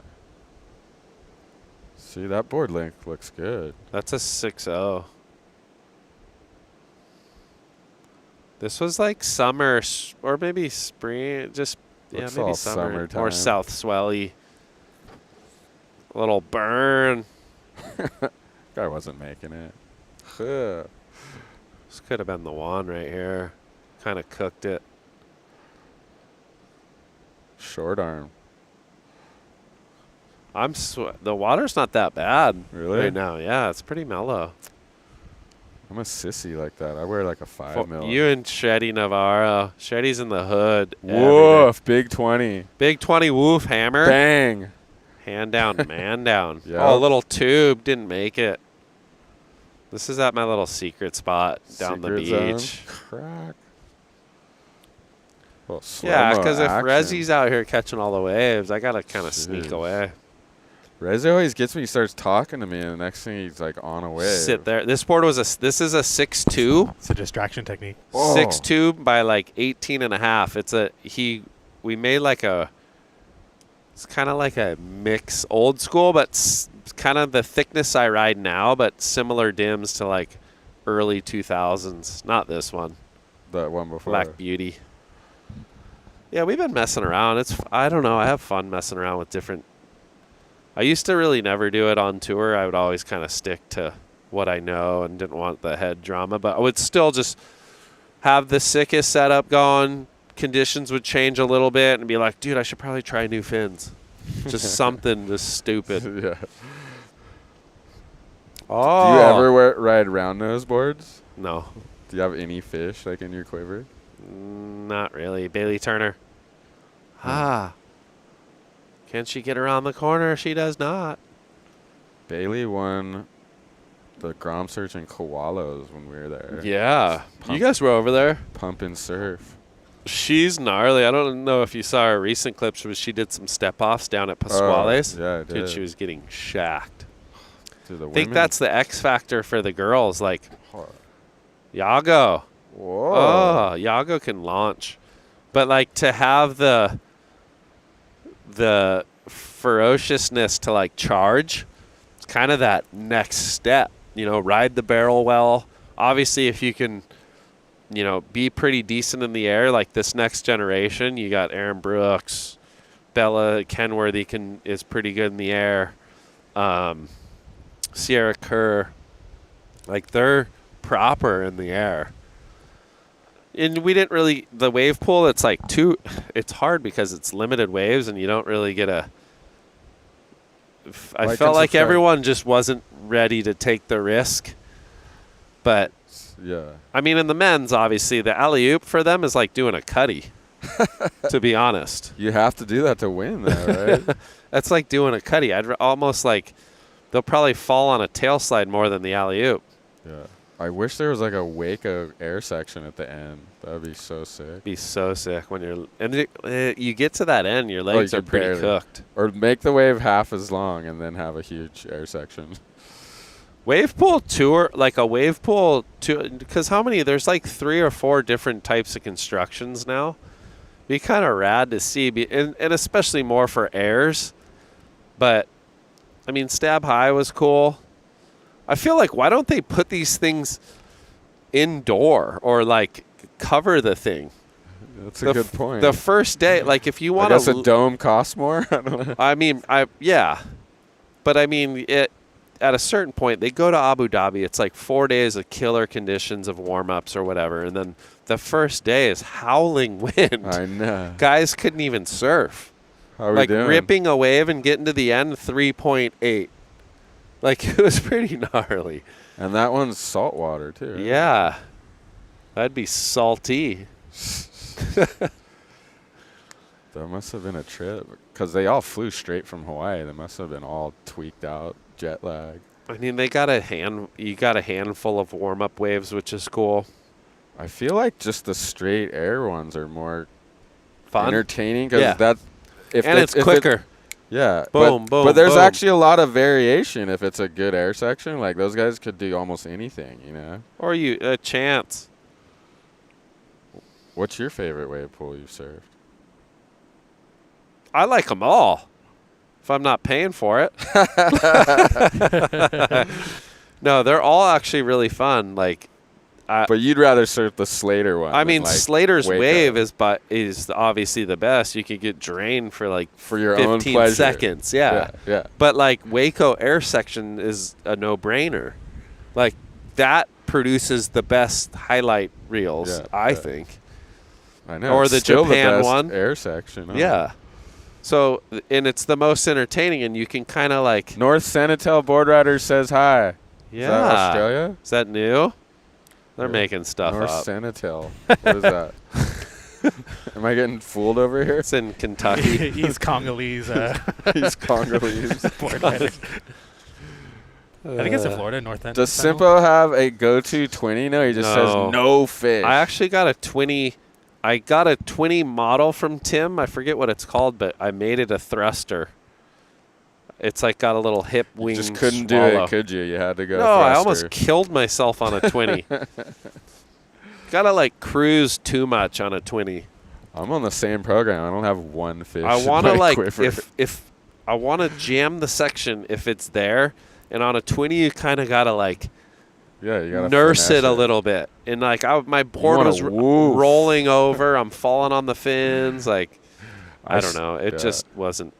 See, that board length looks good. That's a 6.0. This was like summer or maybe spring, maybe summer or south swelly. A little burn. Guy wasn't making it. This could have been the one right here. Kind of cooked it. Short arm. The water's not that bad right now. Yeah, it's pretty mellow. I'm a sissy like that. I wear like a 5 mil. You and Shreddy Navarro. Shreddy's in the hood. Woof. Big 20. Big 20 woof hammer. Bang. Hand down, man down. Yep. Oh, a little tube. Didn't make it. This is at my little secret spot down the beach. Crack. Well, yeah, because if Rezzy's out here catching all the waves, I got to kind of sneak away. Rezzy always gets me. He starts talking to me, and the next thing he's like on a wave. Sit there. This board was this is a 6.2. It's a distraction technique. 6.2 by like 18 and a half. We made it's kind of like a mix old school, but kind of the thickness I ride now, but similar dims to like early 2000s. Not this one. That one before. Black Beauty. Yeah, we've been messing around. I don't know. I have fun messing around with different. I used to really never do it on tour. I would always kind of stick to what I know and didn't want the head drama, but I would still just have the sickest setup going. Conditions would change a little bit and be like, dude, I should probably try new fins. Just something just stupid. Yeah. Oh. Do you ever ride round nose boards? No. Do you have any fish like in your quiver? Not really. Bailey Turner. Ah. Can she get around the corner? She does not. Bailey won the Grom Search and Koalos when we were there. Yeah. You guys were over there. Pump and surf. She's gnarly. I don't know if you saw her recent clips where she did some step-offs down at Pasquale's. Yeah, I did. Dude, she was getting shacked. Dude, I think that's the X factor for the girls. Like, Yago. Whoa. Oh, Yago can launch. But, like, to have the ferociousness to, like, charge, it's kind of that next step. You know, ride the barrel well. Obviously, if you can, you know, be pretty decent in the air, like this next generation, you got Aaron Brooks, Bella Kenworthy is pretty good in the air, Sierra Kerr, like they're proper in the air. And we didn't really, the wave pool, it's like it's hard because it's limited waves and you don't really get I felt like everyone just wasn't ready to take the risk. But yeah, I mean, in the men's, obviously, the alley-oop for them is like doing a cutty, to be honest. You have to do that to win, though, right? That's like doing a cutty. I'd almost like they'll probably fall on a tail slide more than the alley-oop. Yeah. I wish there was like a Waco air section at the end. That would be so sick. Be so sick when you're – and you get to that end, your legs are pretty cooked. Or make the wave half as long and then have a huge air section. Wave pool tour, like a wave pool tour, because how many? There's like 3 or 4 different types of constructions now. Be kind of rad to see, and especially more for airs. But, I mean, Stab High was cool. I feel like why don't they put these things indoor or like cover the thing? That's a good point. The first day, like if you want to, I guess a dome costs more. I don't know. I mean, yeah, but I mean it. At a certain point, they go to Abu Dhabi. It's like 4 days of killer conditions of warm-ups or whatever, and then the first day is howling wind. I know. Guys couldn't even surf. How are we like doing? Ripping a wave and getting to the end 3.8. Like it was pretty gnarly. And that one's saltwater too. Right? Yeah, that'd be salty. That must have been a trip because they all flew straight from Hawaii. They must have been all tweaked out. Jet lag. I mean, you got a handful of warm-up waves, which is cool. I feel like just the straight air ones are more fun, entertaining because it's quicker. Yeah, boom. But there's boom. actually a lot of variation if it's a good air section. Like those guys could do almost anything, you know. Or a chance. What's your favorite wave pool you've surfed? I like them all. If I'm not paying for it. No, they're all actually really fun. Like, but you'd rather surf the Slater one. I mean, like Slater's Waco. wave is obviously the best. You could get drained for your 15 own pleasure. seconds. Yeah. But like Waco air section is a no-brainer. Like that produces the best highlight reels, I think. I know. Or it's the still Japan the best one air section. Huh? Yeah. So, and it's the most entertaining, and you can kind of like... North Senatel Board Rider says hi. Yeah. Is that Australia? Is that new? They're making stuff North up. Senatel. What is that? Am I getting fooled over here? It's in Kentucky. He's Congolese. He's Congolese. Board rider. I think it's in Florida, North End. Does Simpo have a go-to 20? No, he just says no fish. I actually got a 20... I got a 20 model from Tim. I forget what it's called, but I made it a thruster. It's like got a little hip wing. You just couldn't swallow. do it, could you? You had to go No, thruster. I almost killed myself on a 20. Gotta like cruise too much on a 20. I'm on the same program. I don't have one fish. I want to like quiver. if I want to jam the section if it's there, and on a 20 you kind of gotta like. Yeah, you gotta nurse it a little bit, and like my board was rolling over. I'm falling on the fins. Like I don't know. It just wasn't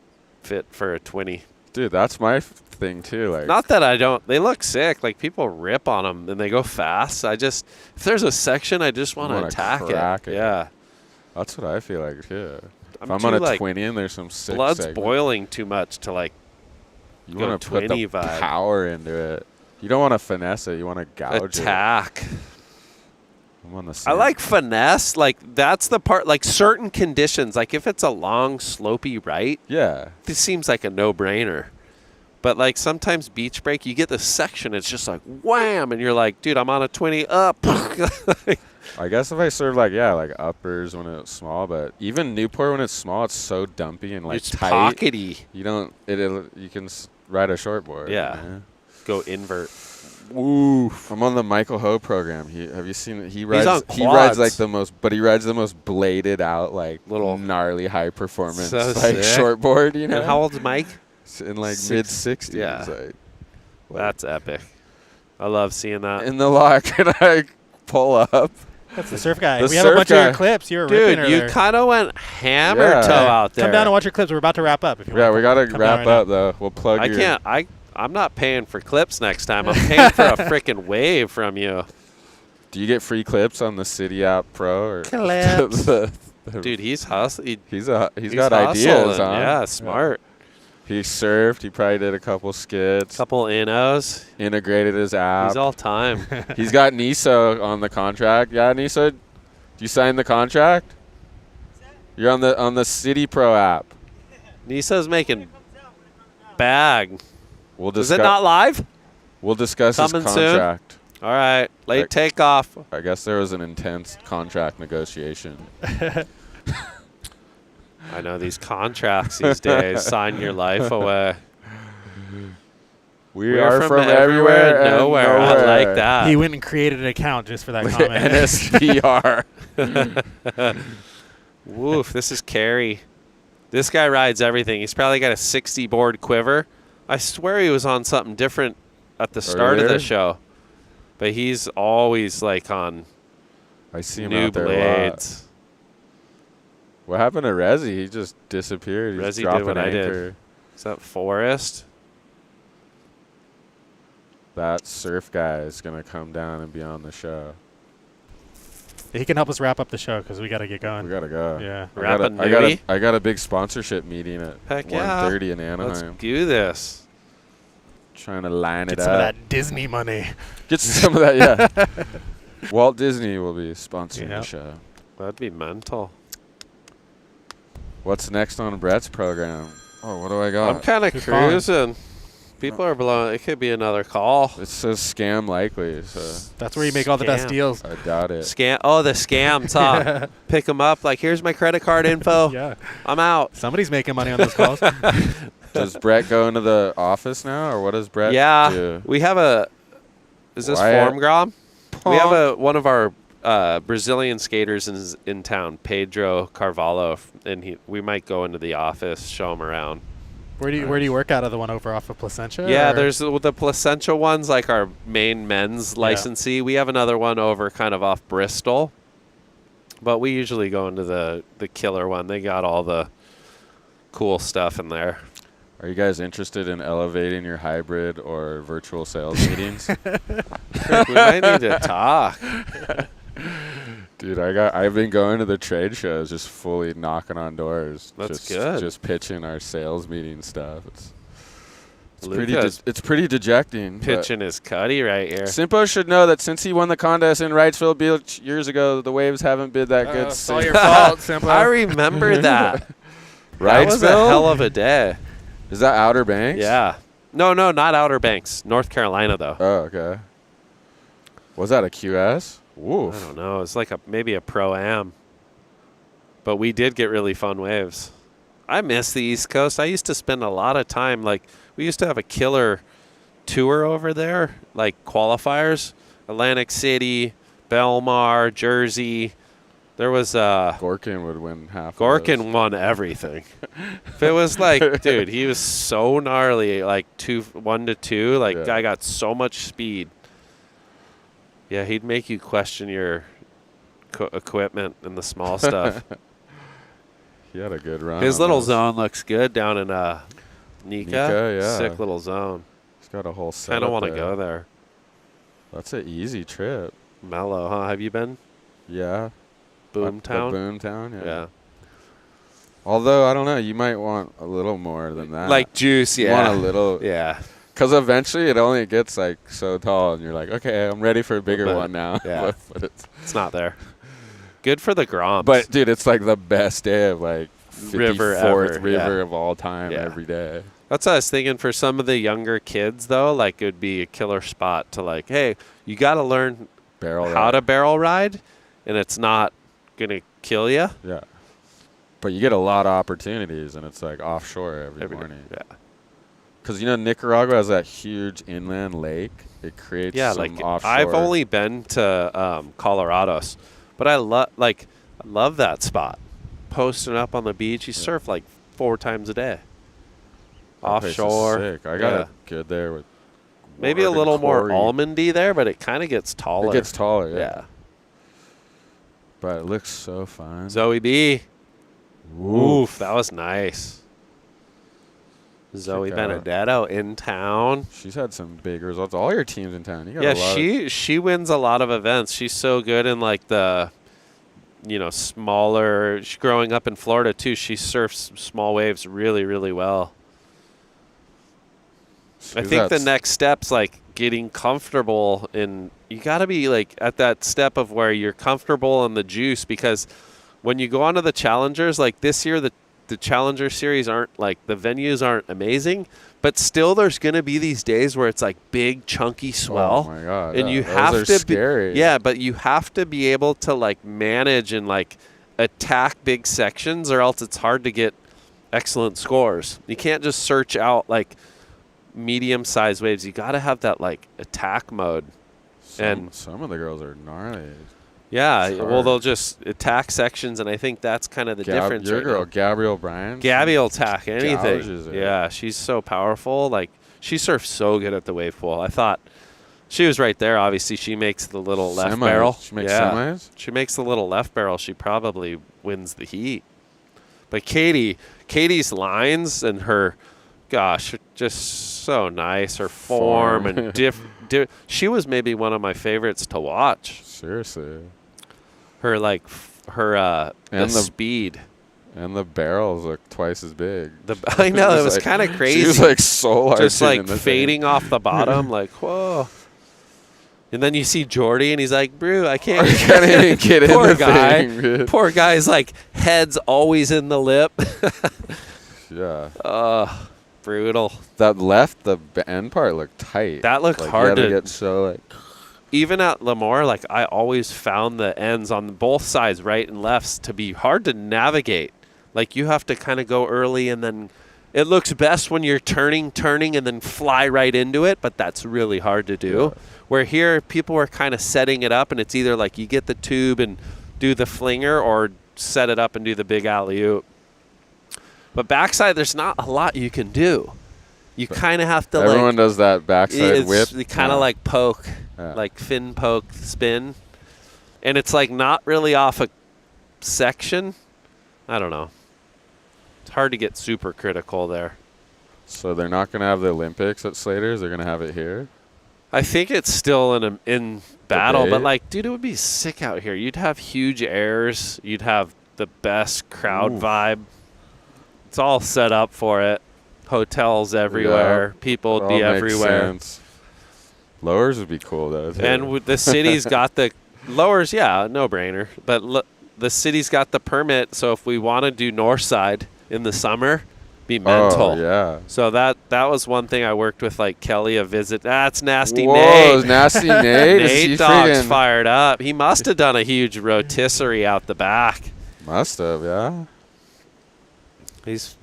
fit for a 20. Dude, that's my thing too. Like, not that I don't. They look sick. Like people rip on them and they go fast. If there's a section, I just want to attack it. Yeah, that's what I feel like too. If I'm too, on a like, 20 and there's some sick blood's segment, boiling too much to like. You want to put the vibe. power into it. You don't want to finesse it. You want to gouge Attack. I'm on the I sand. like finesse. Like, that's the part. Like, certain conditions. Like, if it's a long, slopey right, Yeah. this seems like a no-brainer. But, like, sometimes beach break, you get this section, it's just like, wham, and you're like, dude, I'm on a 20 up. I guess if I serve like uppers when it's small, but even Newport when it's small, it's so dumpy and like it's tight. pockety. You don't. You can ride a shortboard. Yeah. Man. Go invert. Oof. I'm on the Michael Ho program. Have you seen it? He rides. on He rides quads. like he rides the most bladed out, like Little- gnarly high performance So like sick. shortboard. You know. And how old's Mike? In like Six- mid-60s. yeah. Like, That's epic. I love seeing that. in the lock, and I pull up. That's the surf guy. The We have a surf bunch of guy. your clips. You were Dude, ripping you earlier. kind of went hammer Yeah. toe out there. Come down and watch your clips. We're about to wrap up. If you Yeah, want. we gotta Come wrap down right up though. We'll plug. I your, can't. I'm not paying for clips next time. I'm paying for a freaking wave from you. Do you get free clips on the City App Pro? Or Clips. the- Dude, he's hustling. he's got ideas, huh? Yeah, smart. He surfed. He probably did a couple skits. Couple innos. Integrated his app. He's all time. He's got Niso on the contract. Yeah, Niso, do you sign the contract? You're on the City Pro app. Nisa's making bag. We'll Is discuss. it not live? We'll discuss his Coming soon? contract. All right. Late Like- takeoff. I guess there was an intense contract negotiation. I know these contracts these days. Sign your life away. We are from everywhere and nowhere. I like that. He went and created an account just for that comment. NSPR. Woof, this is Carey. This guy rides everything. He's probably got a 60 board quiver. I swear he was on something different at the start of Earlier? the show. But he's always like on I see him new out there a lot. blades. What happened to Rezzy? He just disappeared. He's Rezzy did dropping what I did. anchor. Is that Forrest? That surf guy is going to come down and be on the show. He can help us wrap up the show because we got to get going. We got to go. Yeah. I got a big sponsorship meeting at Heck yeah. 1:30 in Anaheim. Let's do this. Trying to line Get it some up. of that Disney money. Get some of that, yeah. Walt Disney will be sponsoring Yeah. the show. That'd be mental. What's next on Brett's program? Oh, what do I got? I'm kind of Who's calling? cruising. People are blowing. It could be another call. It says scam likely, so That's where you make all the best Scam. deals. I doubt it. Scam. Oh, the scams, huh? Pick them up. Like, here's my credit card info. Yeah. I'm out. Somebody's making money on those calls. Does Brett go into the office now, or what does Brett Yeah. do? We have a. Is this Wyatt? Formgrom? We have one of our Brazilian skaters in town, Pedro Carvalho, and we might go into the office, show him around. Where do you work out of, the one over off of Placentia? Yeah, or? there's the Placentia one's like our main men's licensee. We have another one over kind of off Bristol, but we usually go into the killer one. They got all the cool stuff in there. Are you guys interested in elevating your hybrid or virtual sales meetings? We might need to talk. Dude, I've been going to the trade shows, just fully knocking on doors. That's just, good. Just pitching our sales meeting stuff. It's Lucas pretty dejecting. but pitching his cutty right here. Simpo should know that since he won the contest in Wrightsville Beach years ago, the waves haven't been that good It's all since. your fault, Simple. I remember that. That was a Wrightsville? hell of a day. Is that Outer Banks? Yeah. No, not Outer Banks. North Carolina, though. Oh, okay. Was that a QS? Woof. I don't know. It's like maybe a Pro-Am. But we did get really fun waves. I miss the East Coast. I used to spend a lot of time, like, we used to have a killer tour over there, like qualifiers. Atlantic City, Belmar, Jersey. There was Gorkin would win half. Gorkin won everything. If it was like, dude, he was so gnarly, like 1 to 2. Like, Yeah. guy got so much speed. Yeah, he'd make you question your equipment and the small stuff. He had a good run. His on little those. zone looks good down in Nika. Yeah. Sick little zone. He's got a whole set. Kind of want to go there. That's an easy trip. Mellow, huh? Have you been? Yeah. Boomtown? Boomtown, yeah. Yeah. Although, I don't know, you might want a little more than that. Like juice, You yeah. want a little. Yeah. Because eventually it only gets like so tall, and you're like, okay, I'm ready for a bigger one now. Yeah. But it's not there. Good for the Groms. But dude, it's like the best day of like 54th river of all time every day. That's what I was thinking for some of the younger kids, though. Like, it would be a killer spot to, like, hey, you got to learn how to barrel ride, and it's not going to kill you. Yeah. But you get a lot of opportunities, and it's like offshore every morning. Yeah. Because, you know, Nicaragua has that huge inland lake. It creates some offshore. I've only been to Colorados, but I love that spot. Posting up on the beach. You surf like 4 times a day. Offshore. Sick. I got it good there with maybe a little more almondy there, but it kind of gets taller. It gets taller, yeah. But it looks so fun. Zoe B. Oof, that was nice. Zoe Benedetto in town. She's had some big results. All your teams in town. You got she wins a lot of events. She's so good in like the, smaller. Growing up in Florida too, she surfs small waves really, really well. I think the next step's like getting comfortable in. You got to be like at that step of where you're comfortable in the juice, because when you go onto the challengers, like this year, the Challenger Series aren't like the venues aren't amazing, but still there's going to be these days where it's like big chunky swell. Oh my god! And you have to be but you have to be able to like manage and like attack big sections, or else it's hard to get excellent scores. You can't just search out like medium-sized waves. You got to have that like attack mode. And some of the girls are gnarly. Yeah, well, they'll just attack sections, and I think that's kind of the difference. Your girl, Gabrielle Bryan. Gabby will attack anything. Yeah, she's so powerful. Like, she surfs so good at the wave pool. I thought she was right there. Obviously, she makes the little left barrel. She makes semis? She makes the little left barrel. She probably wins the heat. But Katie's lines and her, gosh, just so nice. Her form and she was maybe one of my favorites to watch. Seriously. Her speed. And the barrels look twice as big. I know, it was kind of crazy. She was like soul just like fading off the bottom, like, whoa. And then you see Jordy, and he's like, "Brew, I can't even get in the thing." Poor guy's like head's always in the lip. Yeah. Brutal. The end part looked tight. That looked hard to get so like. Even at Lemoore, like I always found the ends on both sides, right and lefts, to be hard to navigate. Like you have to kind of go early, and then it looks best when you're turning, and then fly right into it. But that's really hard to do. Yeah. Where here, people are kind of setting it up, and it's either like you get the tube and do the flinger, or set it up and do the big alley-oop. But backside, there's not a lot you can do. You kind of have to everyone does that backside whip. You kind of like poke, like fin poke spin. And it's like not really off a section. I don't know. It's hard to get super critical there. So they're not going to have the Olympics at Slater's? They're going to have it here? I think it's still in battle. But like, dude, it would be sick out here. You'd have huge airs. You'd have the best crowd vibe. It's all set up for it. Hotels everywhere. Yeah, people would be everywhere. Sense. Lowers would be cool, though. Too. And the city's got the lowers, no brainer. But the city's got the permit, so if we want to do north side in the summer, be mental. Oh, yeah. So that was one thing I worked with, like Kelly, a visit. That's Nasty Whoa, Nate. Nasty Nate. Nate Dogg's fired up. He must have done a huge rotisserie out the back. Must have, yeah. He's...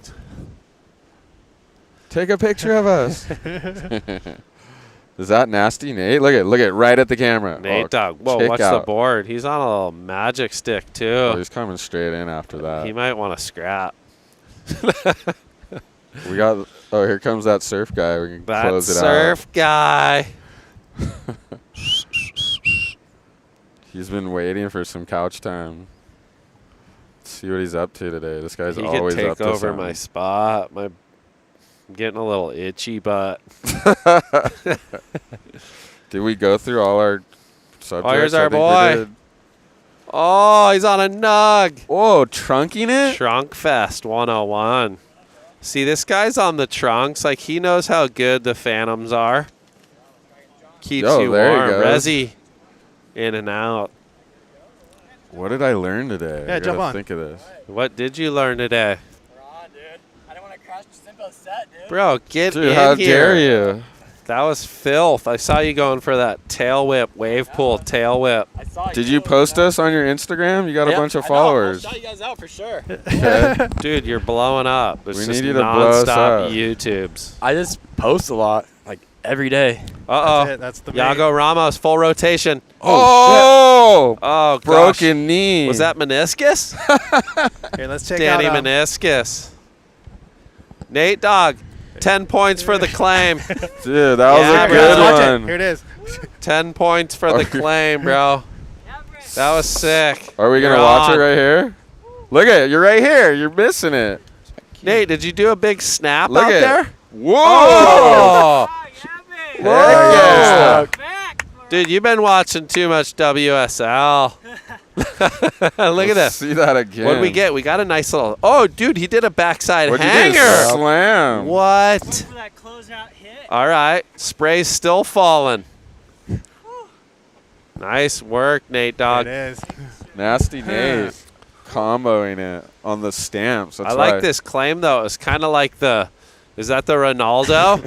Take a picture of us. Is that Nasty Nate? Look at right at the camera. Nate Dogg. Whoa, what's the board? He's on a little magic stick, too. Oh, he's coming straight in after that. He might want to scrap. We got... Oh, here comes that surf guy. We can close it out. Surf guy. He's been waiting for some couch time. Let's see what he's up to today. This guy's always up to something. He could take over my spot. I'm getting a little itchy, but... Did we go through all our subjects? Oh, here's our boy. Oh, he's on a nug. Whoa, trunking it? Trunk Fest 101. See, this guy's on the trunks. Like, he knows how good the Phantoms are. Keeps you warm. Rezzy in and out. What did I learn today? Yeah, jump on. Think of this. What did you learn today? We're on, dude. I didn't want to crash Simpo's set, dude. Bro, get in how here. dare you? That was filth. I saw you going for that tail whip, wave pool tail whip. I saw Did you post us on your Instagram? You got a bunch of followers. I'll shout you guys out for sure. Okay. Dude, you're blowing up. It's We just need you to blow us nonstop up. YouTubes. I just post a lot, like every day. Uh-oh. That's the Yago Ramos, full rotation. Oh, Oh, gosh. broken knee. Was that meniscus? Here, let's check Danny out. meniscus. Nate Dogg, 10 points for the claim. Dude, that was Yeah, a bro. good Watch it. one. Here it is. 10 points for the claim, bro. That was sick. Are we going to You're watch on. it right here? Look at it. You're right here. You're missing it. Nate, did you do a big snap Look out at there? it. Whoa. Oh! Heck yeah. Dude, you've been watching too much WSL. Look at this. See that again. What did we get? We got a nice little... Oh, dude, he did a backside What'd you hanger. do? Slam. What? For that closeout hit. All right. Spray's still falling. Nice work, Nate There Dogg. it is. Nasty Nate. Comboing it on the stamps. That's I why. like this claim, though. It's kind of like the... Is that the Ronaldo?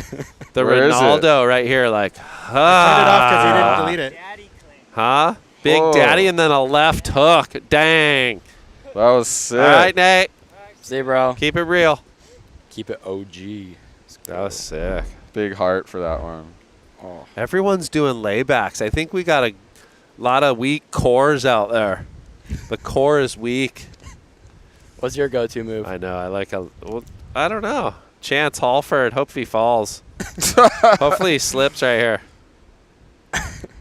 The Where is it? Ronaldo right here, like... Turned it off because he didn't Ah. delete it. Daddy claim. Huh? Big Whoa. Daddy and then a left hook. Dang. That was sick. All right, Nate. See, bro. Keep it real. Keep it OG. That was sick. Big heart for that one. Oh. Everyone's doing laybacks. I think we got a lot of weak cores out there. The core is weak. What's your go-to move? I know. I like a... Well, I don't know. Chance Halford. Hope he falls. Hopefully he slips right here.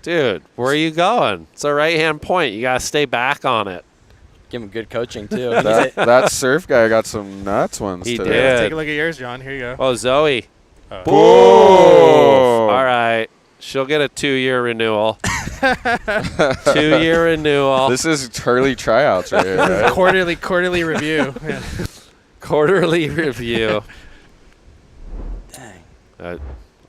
Dude, where are you going? It's a right-hand point. You got to stay back on it. Give him good coaching, too. That surf guy got some nuts ones He today. did. Let's take a look at yours, John. Here you go. Oh, Zoe. Oh. Boom. All right. She'll get a 2-year renewal. 2-year renewal. This is Hurley tryouts right here, right? Quarterly review. Yeah. Quarterly review. Dang.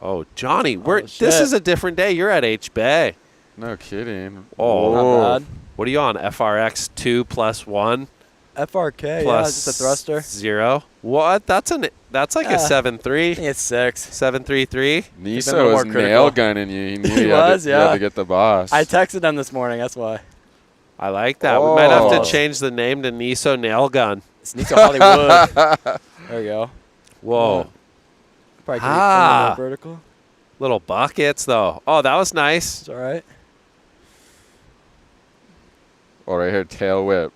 Oh, Johnny, this shit. is a different day. You're at H-Bay. No kidding. Oh, Not bad. what are you on? FRX 2 plus 1 FRK, plus just a thruster. 0. What? That's like a I 7.3. think it's 6. 7.33. Nisa little was more nail critical. gunning you. He knew He you had was, to, you had yeah. to get the boss. I texted him this morning, that's why. I like that. We might have Oh. to change the name to Niso Nail Gun. It's Nico Hollywood. There we go. Whoa. Probably Ah. more vertical. Little buckets, though. Oh, that was nice. It's all right. Oh, right here, tail whip.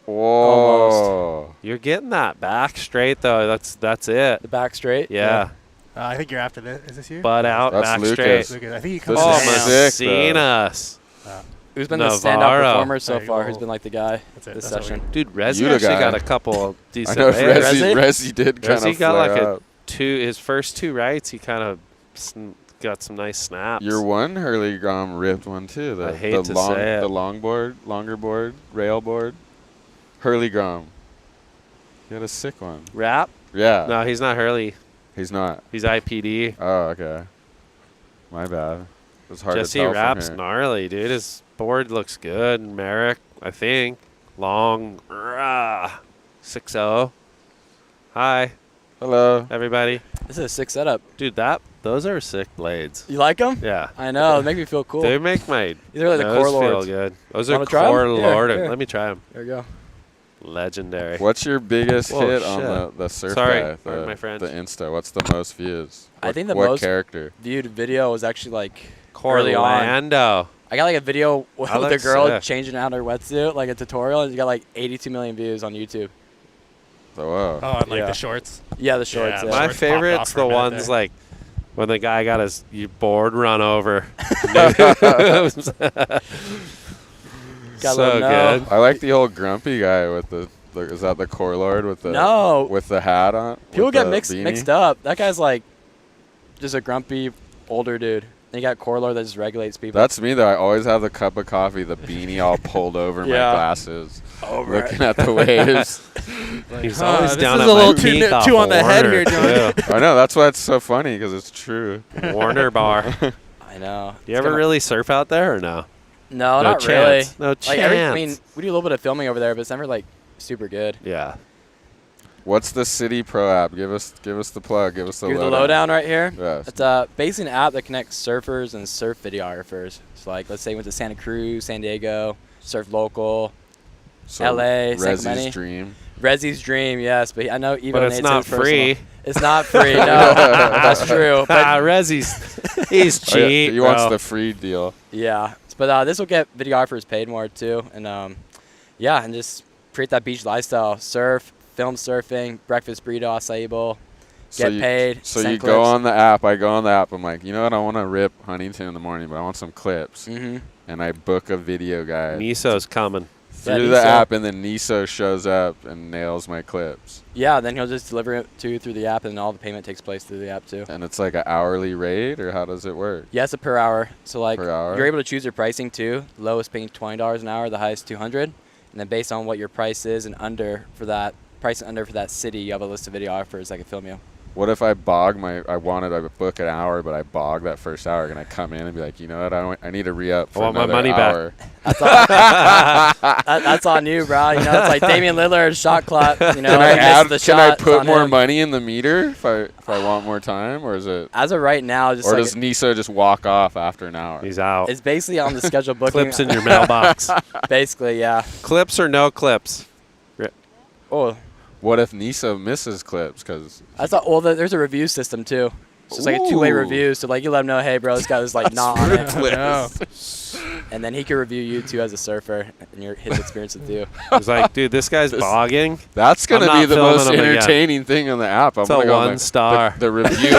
Whoa. Almost. You're getting that back straight, though. That's it. The back straight. Yeah. I think you're after this. Is this you? Butt out, That's back Lucas. straight. Lucas. I think he comes This Oh, is down. sick, though. Messinas. Who's been the Navarro. standout performer so There you far? go. Who's been like the guy That's it. this That's all we session? Dude, Rezzy You the actually guy. got a couple I decent know layers. Rezzy did kind Rezzy of got like flare a up. his first 2 rights, he kind of got some nice snaps. Your one Hurley Grom ripped one too. The, I hate the to long, say it. The longer board, rail board. Hurley Grom. He had a sick one. Rap? Yeah. No, he's not Hurley. He's not. He's IPD. Oh, okay. My bad. It was hard Jesse to tell Rap's from here. gnarly, dude. His board looks good. Merrick, I think. Long. 6-0. Hi, Hello. everybody. This is a sick setup. Dude, those are sick blades. You like them? Yeah. I know. They make me feel cool. They make my These are like the nose core feel lords. good. Those are Wanna try 'em? core Here, lord. here. Let me try them. There we go. Legendary. What's your biggest Whoa, hit shit. on the surf Sorry, guy? pardon my French. The Insta. What's the most views? I think the what most- character? Viewed video was actually like early on. Orlando. I got like a video with That the looks girl sick. changing out her wetsuit, like a tutorial, and you got like 82 million views on YouTube. Oh, wow. Oh, and like Yeah. the shorts. Yeah, the shorts. Yeah, Yeah, My shorts popped favorite's off for the a minute ones there. like when the guy got his board run over. Gotta So let 'em know. good. I like the old grumpy guy with the is that the core lord with the No. with the hat on? People with get the mixed beanie? up. That guy's like just a grumpy older dude. And you got Corlor that just regulates people. That's me though. I always have the cup of coffee, the beanie all pulled over my Yeah. glasses, over looking at the waves. He's always this down is at a little my peak off too on the head Warner, here, John. too. I know, that's why it's so funny, because it's true. Warner Bar. I know. You ever really surf out there or no? No, No not chance. really. No Like I mean, chance. we do a little bit of filming over there, but it's never like super good. Yeah. What's the City Pro app? Give us the plug. Give us the Here's lowdown. the lowdown right here. Yes. It's basically an app that connects surfers and surf videographers. So like, let's say you went to Santa Cruz, San Diego, surf local, So LA, Rezzy's Sacramento. dream. Rezzy's dream, yes. But I know Evo But it's Nate's not his personal. free. It's not free. No, that's true. But Rezzy's, he's cheap. Oh, yeah, he wants bro. the free deal. yeah, but this will get videographers paid more too, and yeah, and just create that beach lifestyle. Surf, film surfing, breakfast burrito, acai bowl, get paid. So send you clips. go on the app. I go on the app. I'm like, you know what? I want to rip Huntington in the morning, but I want some clips. Mm-hmm. And I book a video guy Niso's coming. through the app, and then Niso shows up and nails my clips. Yeah, then he'll just deliver it to you through the app, and all the payment takes place through the app too. And it's like an hourly rate, or how does it work? Yeah, it's a per hour. So like Per hour? you're able to choose your pricing too. The lowest paying $20 an hour, the highest $200, and then based on what your price is and under for that price and under for that city, you have a list of videographers that can film you. What if I bog I book an hour, but I bog that first hour? Can I come in and be like, you know what? I need to re-up for I want my another money back. hour. That's on you, bro. You know, it's like Damian Lillard shot clock. You know, Can I he missed add? the Can I shot, it's put on more him. money in the meter if I want more time, or is it? As of right now, just Or like does Niso just walk off after an hour? He's out. it's basically on the schedule booking. Clips in your mailbox. Basically, yeah. Clips or no clips? Oh, What if Niso misses clips? Because I thought. Well, there's a review system too. So it's like a two-way Ooh. review. So like you let him know, hey, bro, this guy was like not on it, ruthless. and then he can review you too as a surfer and his experience with you. He's like, dude, this guy's bogging. That's gonna I'm be not the filming most him again. entertaining thing on the app. I'm It's a gonna go on 1 star. The review,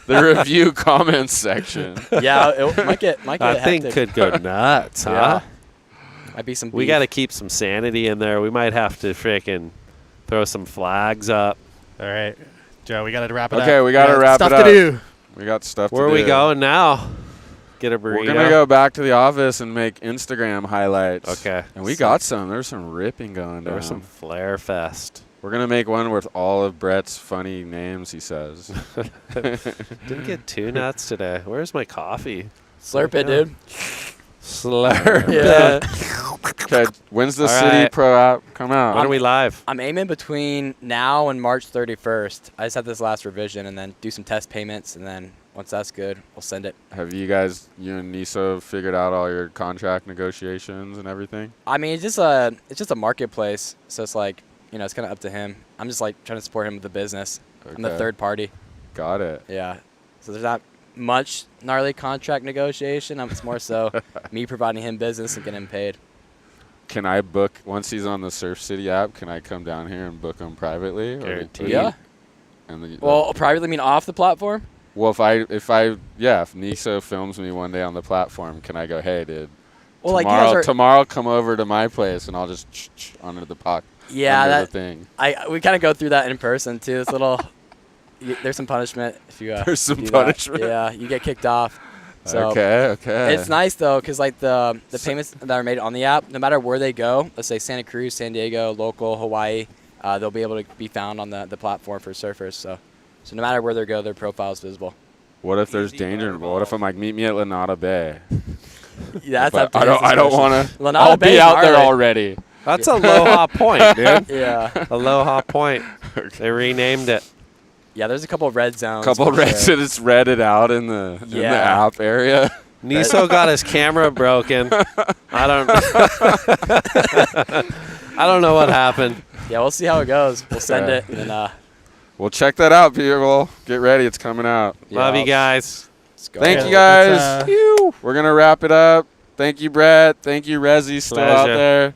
the review comments section. Yeah, it might get That thing hectic. could go nuts, huh? Yeah. Might be some. We beef. got to keep some sanity in there. We might have to freaking throw some flags up. All right, Joe, we got to wrap it up. Okay, we gotta wrap stuff it up. to do. We got stuff Where to are do. we going now? Get a burrito. We're gonna go back to the office and make Instagram highlights. Okay. And we got some. There's some ripping going There down. was some flare fest. We're gonna make one with all of Brett's funny names he says. Didn't get too nuts today. Where's my coffee? Slurp it, dude. Slurp Yeah. it. Okay, when's the All City right. Pro app come out? When are we live? I'm aiming between now and March 31st. I just have this last revision and then do some test payments, and then once that's good, we'll send it. Have you guys, you and Niso, figured out all your contract negotiations and everything? I mean, it's just a marketplace, so it's like, you know, it's kind of up to him. I'm just like trying to support him with the business. I'm the Okay. third party. Got it. Yeah. So there's not much gnarly contract negotiation. It's more so me providing him business and getting him paid. Can I book, once he's on the Surf City app, can I come down here and book him privately? Or- Guaranteed. Yeah. And the, Well, privately mean off the platform? well, if Niso films me one day on the platform, can I go, hey, dude, Well, like you tomorrow, guys are. tomorrow come over to my place and I'll just under the pot. Yeah, under that the thing. we kind of go through that in person too. It's a little. There's some punishment if you. There's some do that. punishment? Yeah, you get kicked off. So Okay. It's nice though, cause like the payments that are made on the app, no matter where they go, let's say Santa Cruz, San Diego, local, Hawaii, they'll be able to be found on the platform for surfers. So no matter where they go, their profile is visible. What if there's danger? What if I'm like, meet me at Lanada Bay? Yeah, that's But up to I his don't discretion. want to. Lanada I'll Bay be is out there gnarly. already. That's Aloha Point, dude. Yeah. Aloha Point. They renamed it. Yeah, there's a couple of red zones. Couple for reds sure. that it's redded out in the app area. Niso got his camera broken. I don't know what happened. Yeah, we'll see how it goes. We'll send it. And Well, check that out, people. Get ready. It's coming out. Love you guys. let's go. Thank Yeah, you guys. let's, Phew. We're going to wrap it up. Thank you, Brett. Thank you, Rezzy, still out Pleasure. there.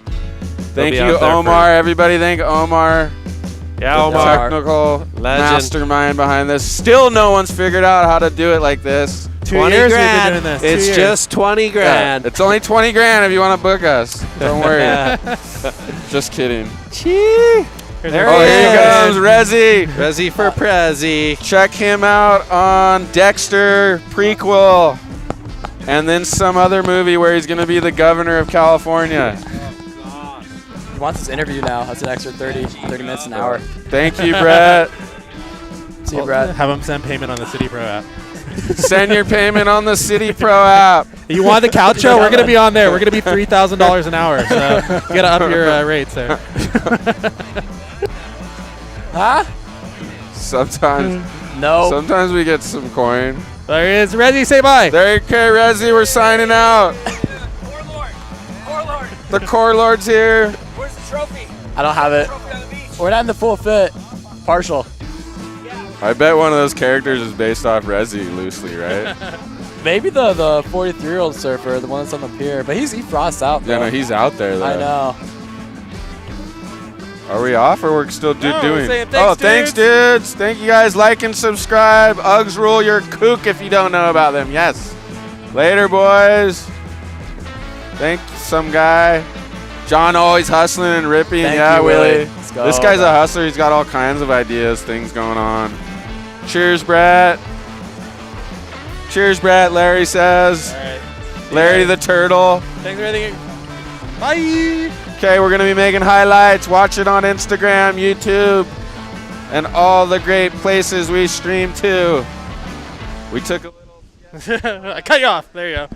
Thank be you, out there Omar. Everybody, thank Omar. Yeah, The Omar. technical Legend. mastermind behind this. Still no one's figured out how to do it like this. 2 20 years we've been grand. doing this. 2 It's years. just 20 Yeah, grand. it's only 20 grand if you want to book us. Don't worry. Just kidding. Chee. There Oh, he here he is. comes, Rezzy. Rezzy for Prezzy. Check him out on Dexter prequel, and then some other movie where he's going to be the governor of California. wants this interview now. That's an extra 30 minutes, an hour. Thank you, Brett. See you, Brett. Have them send payment on the City Pro app. Send your payment on the City Pro app. You want the couch show? We're going to be on there. We're going to be $3,000 an hour. So you got to up your rates there. Huh? Sometimes. No. Sometimes we get some coin. There he is. Rezzy, say bye. There you go, Rezzy. We're signing out. Core Lord. Core Lord. The Core Lord's here. Where's the trophy? I don't have it. Trophy on the beach. We're not in the full fit. Partial. I bet one of those characters is based off Rezzy loosely, right? Maybe the 43-year-old surfer, the one that's on the pier. But he frosts out, though. Yeah, no, he's out there, though. I know. Are we off or we're still doing? Saying thanks, oh, thanks, dudes. Thank you guys. Like and subscribe. Uggs rule your kook if you don't know about them. Yes. Later, boys. Thank some guy. John always hustling and ripping. Thank yeah, you, Willie. Let's go. This guy's a hustler. He's got all kinds of ideas, things going on. Cheers, Brett. Cheers, Brett. Larry says. All right. Larry the Turtle. Thanks for everything. Bye. Okay, we're going to be making highlights. Watch it on Instagram, YouTube, and all the great places we stream to. We took a little... I cut you off. There you go.